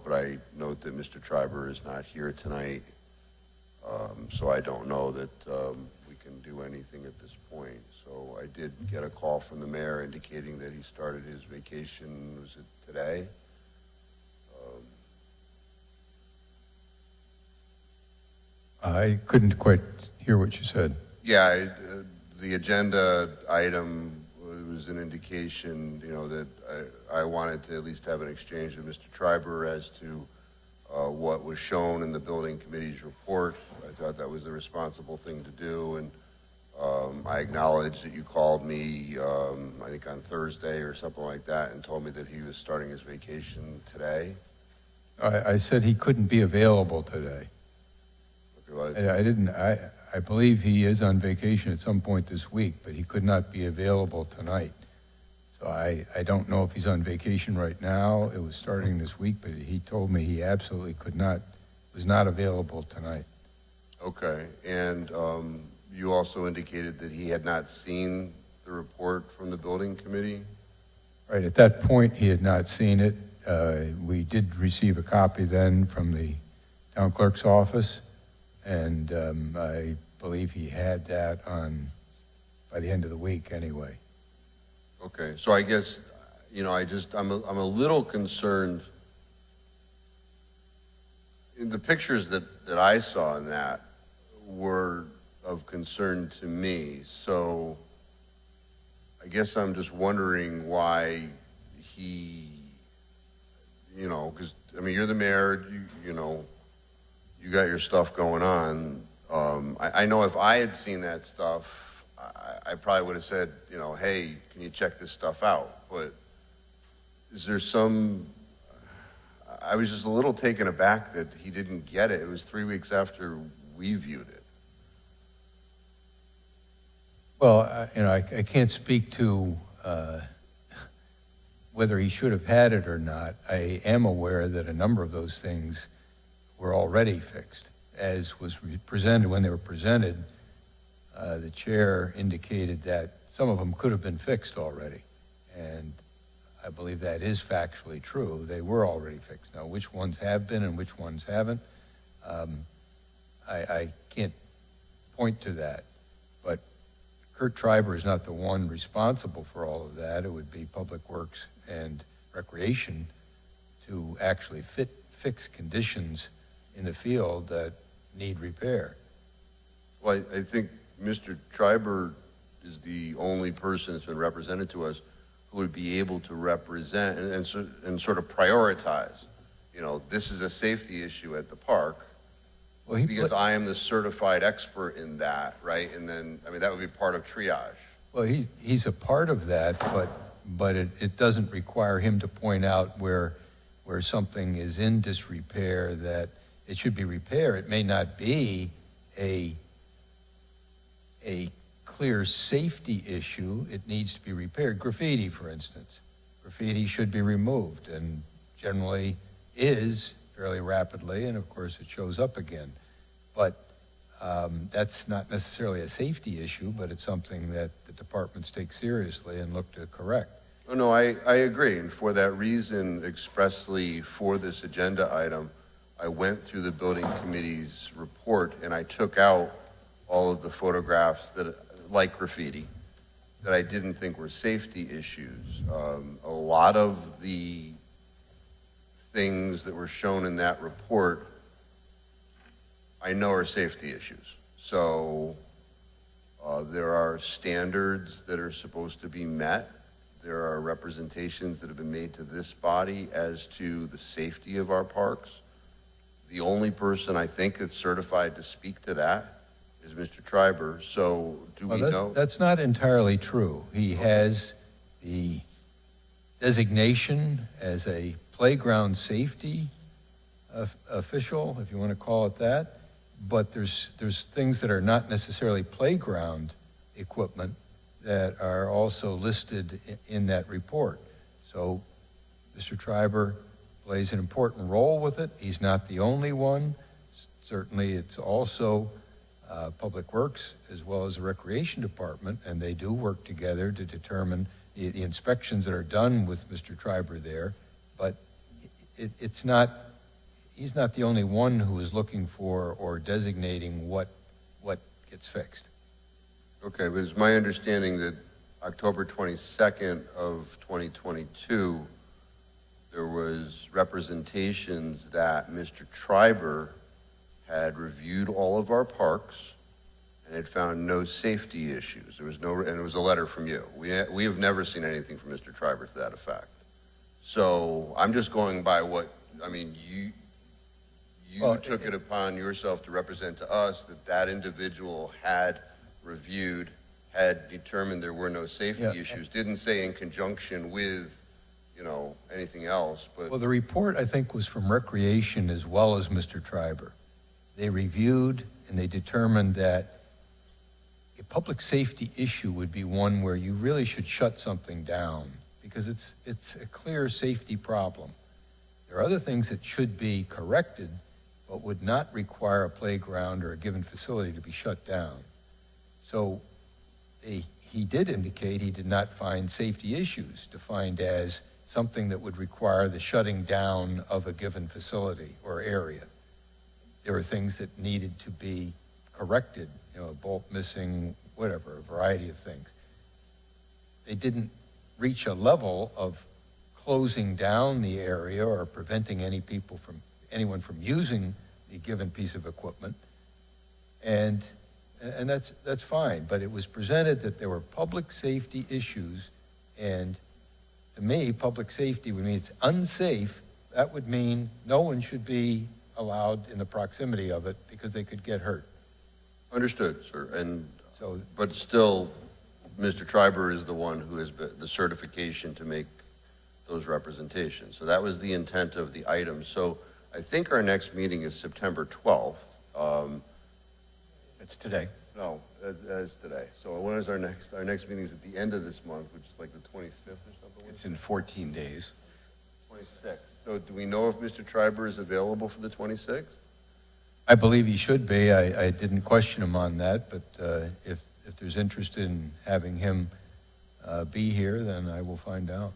But I note that Mr. Treiber is not here tonight, so I don't know that we can do anything at this point. So I did get a call from the mayor indicating that he started his vacation, was it today? I couldn't quite hear what you said. Yeah, the agenda item was an indication, that I wanted to at least have an exchange with Mr. Treiber as to what was shown in the building committee's report. I thought that was the responsible thing to do, and I acknowledge that you called me, I think on Thursday or something like that, and told me that he was starting his vacation today. I said he couldn't be available today. I believe he is on vacation at some point this week, but he could not be available tonight. So I don't know if he's on vacation right now. It was starting this week, but he told me he absolutely was not available tonight. Okay, and you also indicated that he had not seen the report from the building committee? Right, at that point, he had not seen it. We did receive a copy then from the town clerk's office, and I believe he had that by the end of the week anyway. Okay, so I guess, I'm a little concerned. In the pictures that I saw in that were of concern to me, so I guess I'm just wondering why he, because, you're the mayor, you got your stuff going on. I know if I had seen that stuff, I probably would have said, hey, can you check this stuff out? But is there I was just a little taken aback that he didn't get it. It was 3 weeks after we viewed it. Well, I can't speak to whether he should have had it or not. I am aware that a number of those things were already fixed. As was presented, when they were presented, the chair indicated that some of them could have been fixed already. And I believe that is factually true. They were already fixed. Now, which ones have been and which ones haven't, I can't point to that. But Kurt Treiber is not the one responsible for all of that. It would be Public Works and Recreation to actually fix conditions in the field that need repair. Well, I think Mr. Treiber is the only person that's been represented to us who would be able to represent and sort of prioritize. This is a safety issue at the park, because I am the certified expert in that, right? And then, that would be part of triage. Well, he's a part of that, but it doesn't require him to point out where where something is in disrepair, that it should be repaired. It may not be a clear safety issue. It needs to be repaired. Graffiti, for instance. Graffiti should be removed, and generally is fairly rapidly, and of course it shows up again. But that's not necessarily a safety issue, but it's something that the departments take seriously and look to correct. Oh, no, I agree, and for that reason, expressly for this agenda item, I went through the building committee's report and I took out all of the photographs that, like graffiti, that I didn't think were safety issues. A lot of the things that were shown in that report, I know are safety issues. So there are standards that are supposed to be met. There are representations that have been made to this body as to the safety of our parks. The only person I think that's certified to speak to that is Mr. Treiber. So do we know? That's not entirely true. He has the designation as a playground safety official, if you want to call it that, but there's things that are not necessarily playground equipment that are also listed in that report. So Mr. Treiber plays an important role with it. He's not the only one. Certainly it's also Public Works as well as the Recreation Department, and they do work together to determine the inspections that are done with Mr. Treiber there. But it's not, he's not the only one who is looking for or designating what gets fixed. Okay, but it's my understanding that October 22nd of 2022, there was representations that Mr. Treiber had reviewed all of our parks and had found no safety issues. There was no, and it was a letter from you. We have never seen anything from Mr. Treiber to that effect. So I'm just going by what, I mean, you took it upon yourself to represent to us that that individual had reviewed, had determined there were no safety issues, didn't say in conjunction with, anything else, but. Well, the report, I think, was from Recreation as well as Mr. Treiber. They reviewed and they determined that a public safety issue would be one where you really should shut something down because it's a clear safety problem. There are other things that should be corrected but would not require a playground or a given facility to be shut down. So he did indicate he did not find safety issues defined as something that would require the shutting down of a given facility or area. There were things that needed to be corrected, a bolt missing, whatever, a variety of things. They didn't reach a level of closing down the area or preventing anyone from using the given piece of equipment. And that's fine, but it was presented that there were public safety issues, and to me, public safety would mean it's unsafe. That would mean no one should be allowed in the proximity of it because they could get hurt. Understood, sir. And so, but still, Mr. Treiber is the one who has the certification to make those representations. So that was the intent of the item. So I think our next meeting is September 12th. It's today. No, that is today. So when is our next meeting is at the end of this month, which is like the 25th or something? It's in 14 days. 26th. So do we know if Mr. Treiber is available for the 26th? I believe he should be. I didn't question him on that, but if there's interest in having him be here, then I will find out.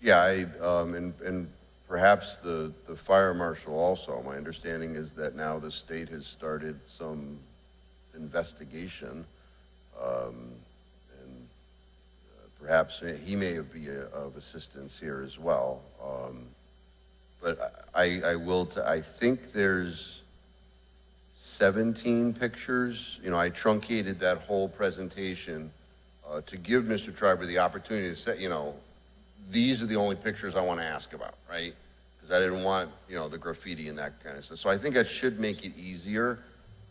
Yeah, and perhaps the fire marshal also. My understanding is that now the state has started some investigation, and perhaps he may be of assistance here as well. But I think there's 17 pictures. I truncated that whole presentation to give Mr. Treiber the opportunity to say, these are the only pictures I want to ask about, right? Because I didn't want, the graffiti and that kind of stuff. So I think that should make it easier.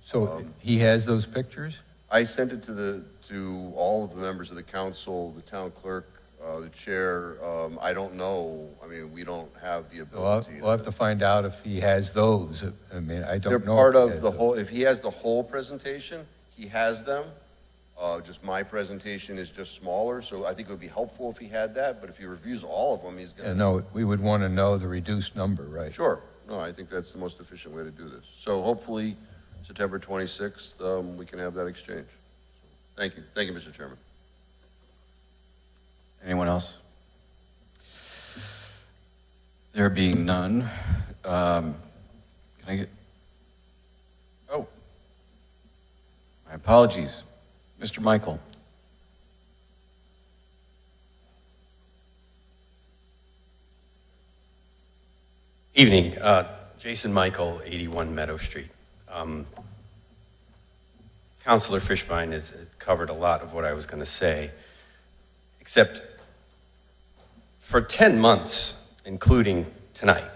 So he has those pictures? I sent it to all of the members of the council, the town clerk, The chair, I don't know, I mean, we don't have the We'll have, ability. we'll have to find out if he has those. I mean, I They're don't know. part if he of has the those. whole, if he has the whole presentation, he has them. Just my presentation is just smaller, so I think it would be helpful if he had that, but if he reviews all of them, he's Yeah, gonna. no, we would want to know the reduced number, right? Sure, no, I think that's the most efficient way to do this. So hopefully, September 26th, we can have that exchange. Thank you, Mr. Chairman. Anyone else? There being none, can I get, oh, my apologies. Mr. Michael. Evening, Jason Michael, 81 Meadow Street. Councilor Fishbein has covered a lot of what I was going to say, except for 10 months, including tonight,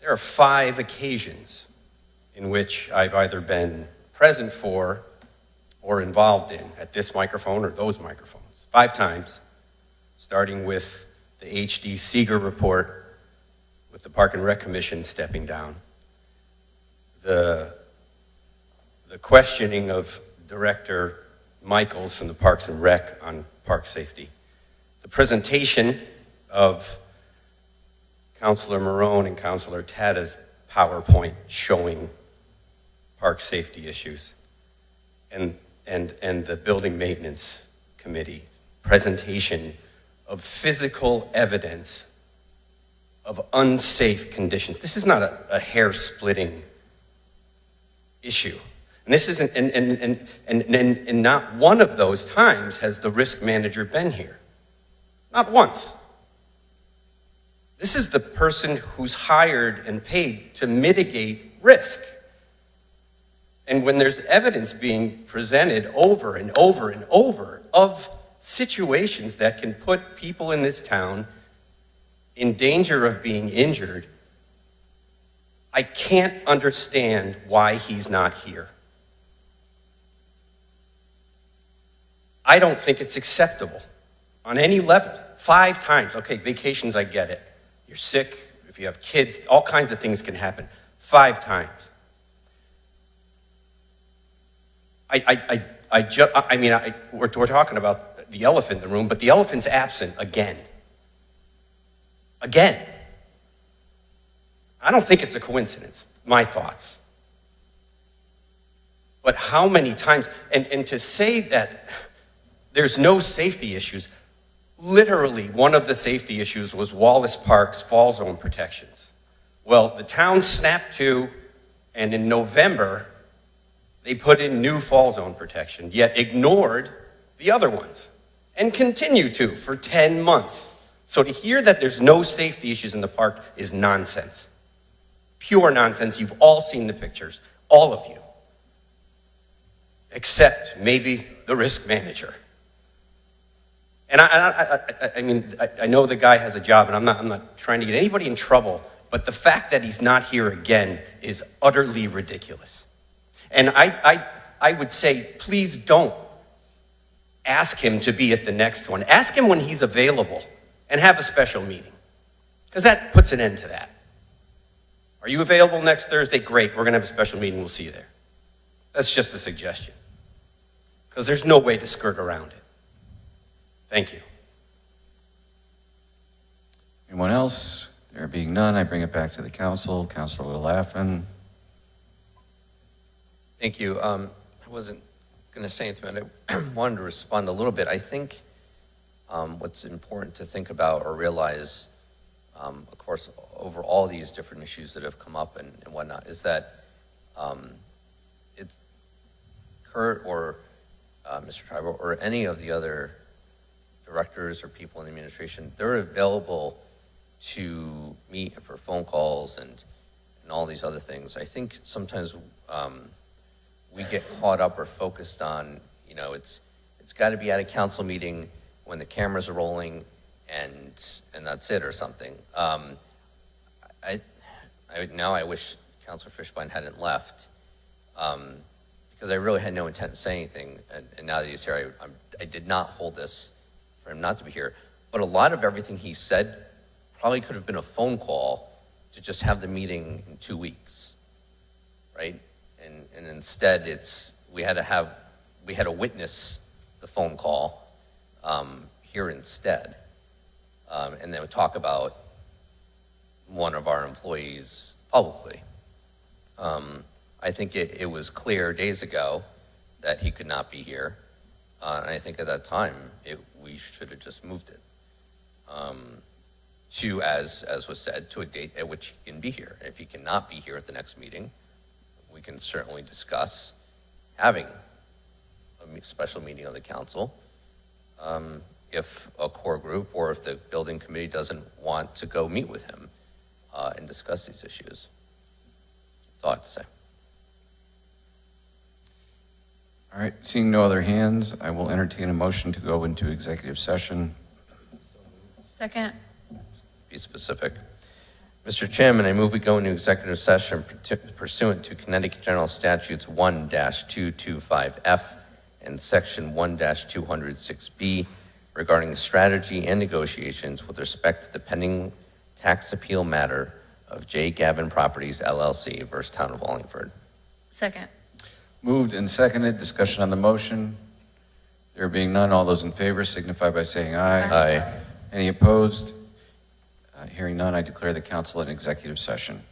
there are 5 occasions in which I've either been present for or involved in at this microphone or those microphones. 5 times, starting with the H.D. Seeger report with the Park and Rec Commission stepping down, the questioning of Director Michaels from the Parks and Rec on park safety, the presentation of Councilor Marone and Councilor Tada's PowerPoint showing park safety issues, and the Building Maintenance Committee presentation of physical evidence of unsafe conditions. This is not a hair-splitting issue. And this isn't, and not one of those times has the risk manager been here. Not once. This is the person who's hired and paid to mitigate risk. And when there's evidence being presented over and over and over of situations that can put people in this town in danger of being injured, I can't understand why he's not here. I don't think it's acceptable on any level. 5 times. Okay, vacations, I get it. You're sick, if you have kids, all kinds of things can happen. 5 times. We're talking about the elephant in the room, but the elephant's absent again. Again. I don't think it's a coincidence, my thoughts. But how many times, and to say that there's no safety issues, literally one of the safety issues was Wallace Park's fall zone protections. Well, the town snapped to, and in November, they put in new fall zone protection, yet ignored the other ones, and continue to for 10 months. So to hear that there's no safety issues in the park is nonsense. Pure nonsense. You've all seen the pictures, all of you. Except maybe the risk manager. And I know the guy has a job, and I'm not trying to get anybody in trouble, but the fact that he's not here again is utterly ridiculous. And I would say, please don't ask him to be at the next one. Ask him when he's available and have a special meeting, because that puts an end to that. Are you available next Thursday? Great, we're going to have a special meeting. We'll see you there. That's just a suggestion, because there's no way to skirt around it. Thank you. Anyone else? There being none, I bring it back to the council. Councilor Laffin. Thank you. I wasn't going to say anything, but I wanted to respond a little bit. I think what's important to think about or realize, of course, over all these different issues that have come up and whatnot, is that it's Kurt or Mr. Tribal or any of the other directors or people in the administration, they're available to meet for phone calls and all these other things. I think sometimes we get caught up or focused on, it's got to be at a council meeting when the cameras are rolling and that's it or something. Now I wish Councilor Fishbein hadn't left because I really had no intent of saying anything. And now that he's here, I did not hold this for him not to be here. But a lot of everything he said probably could have been a phone call to just have the meeting in 2 weeks, right? And instead, we had to witness the phone call here instead, and then talk about one of our employees publicly. I think it was clear days ago that he could not be here, and I think at that time we should have just moved it to, as was said, to a date at which he can be here. If he cannot be here at the next meeting, we can certainly discuss having a special meeting of the council if a core group or if the building committee doesn't want to go meet with him and discuss these issues. That's all I have to say. All right, seeing no other hands, I will entertain a motion to go into executive session. Second. Be specific. Mr. Chairman, I move we go into executive session pursuant to Connecticut General Statutes 1-225F and Section 1-206B regarding strategy and negotiations with respect to the pending tax appeal matter of J. Gavin Properties, LLC versus Town of Wallingford. Second. Moved and seconded. Discussion on the motion. There being none, all those in favor signify by saying aye. Aye. Any opposed? Hearing none, I declare the council in executive session.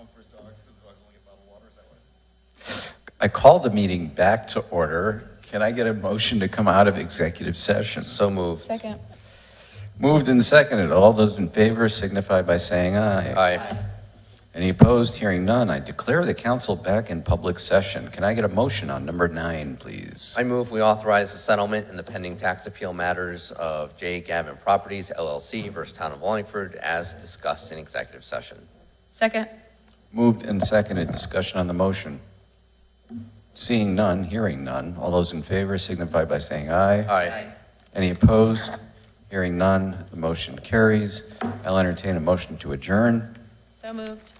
calm for his dogs because the dogs only get bottled water? Is that what? I call the meeting back to order. Can I get a motion to come out of executive session? So moved. Second. Moved and seconded. All those in favor signify by saying aye. Aye. Any opposed? Hearing none, I declare the council back in public session. Can I get a motion on number 9, please? I move we authorize the settlement in the pending tax appeal matters of J. Gavin Properties LLC versus Town of Wallingford as discussed in executive session. Second. Moved and seconded. Discussion on the motion. Seeing none, hearing none. All those in favor signify by saying aye. Aye. Any opposed? Hearing none, the motion carries. I'll entertain a motion to adjourn. So moved.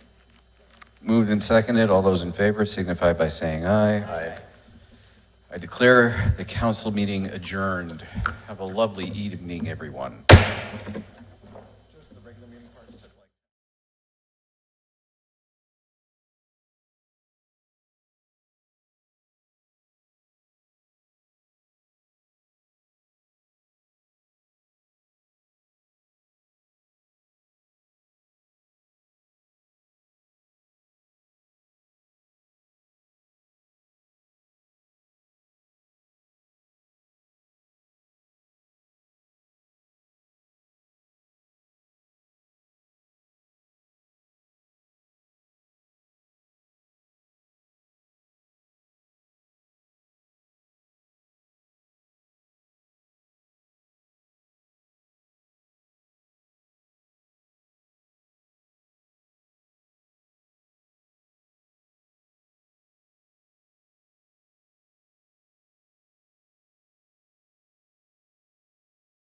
Moved and seconded. All those in favor signify by saying aye. Aye. I declare the council meeting adjourned. Have a lovely evening, everyone.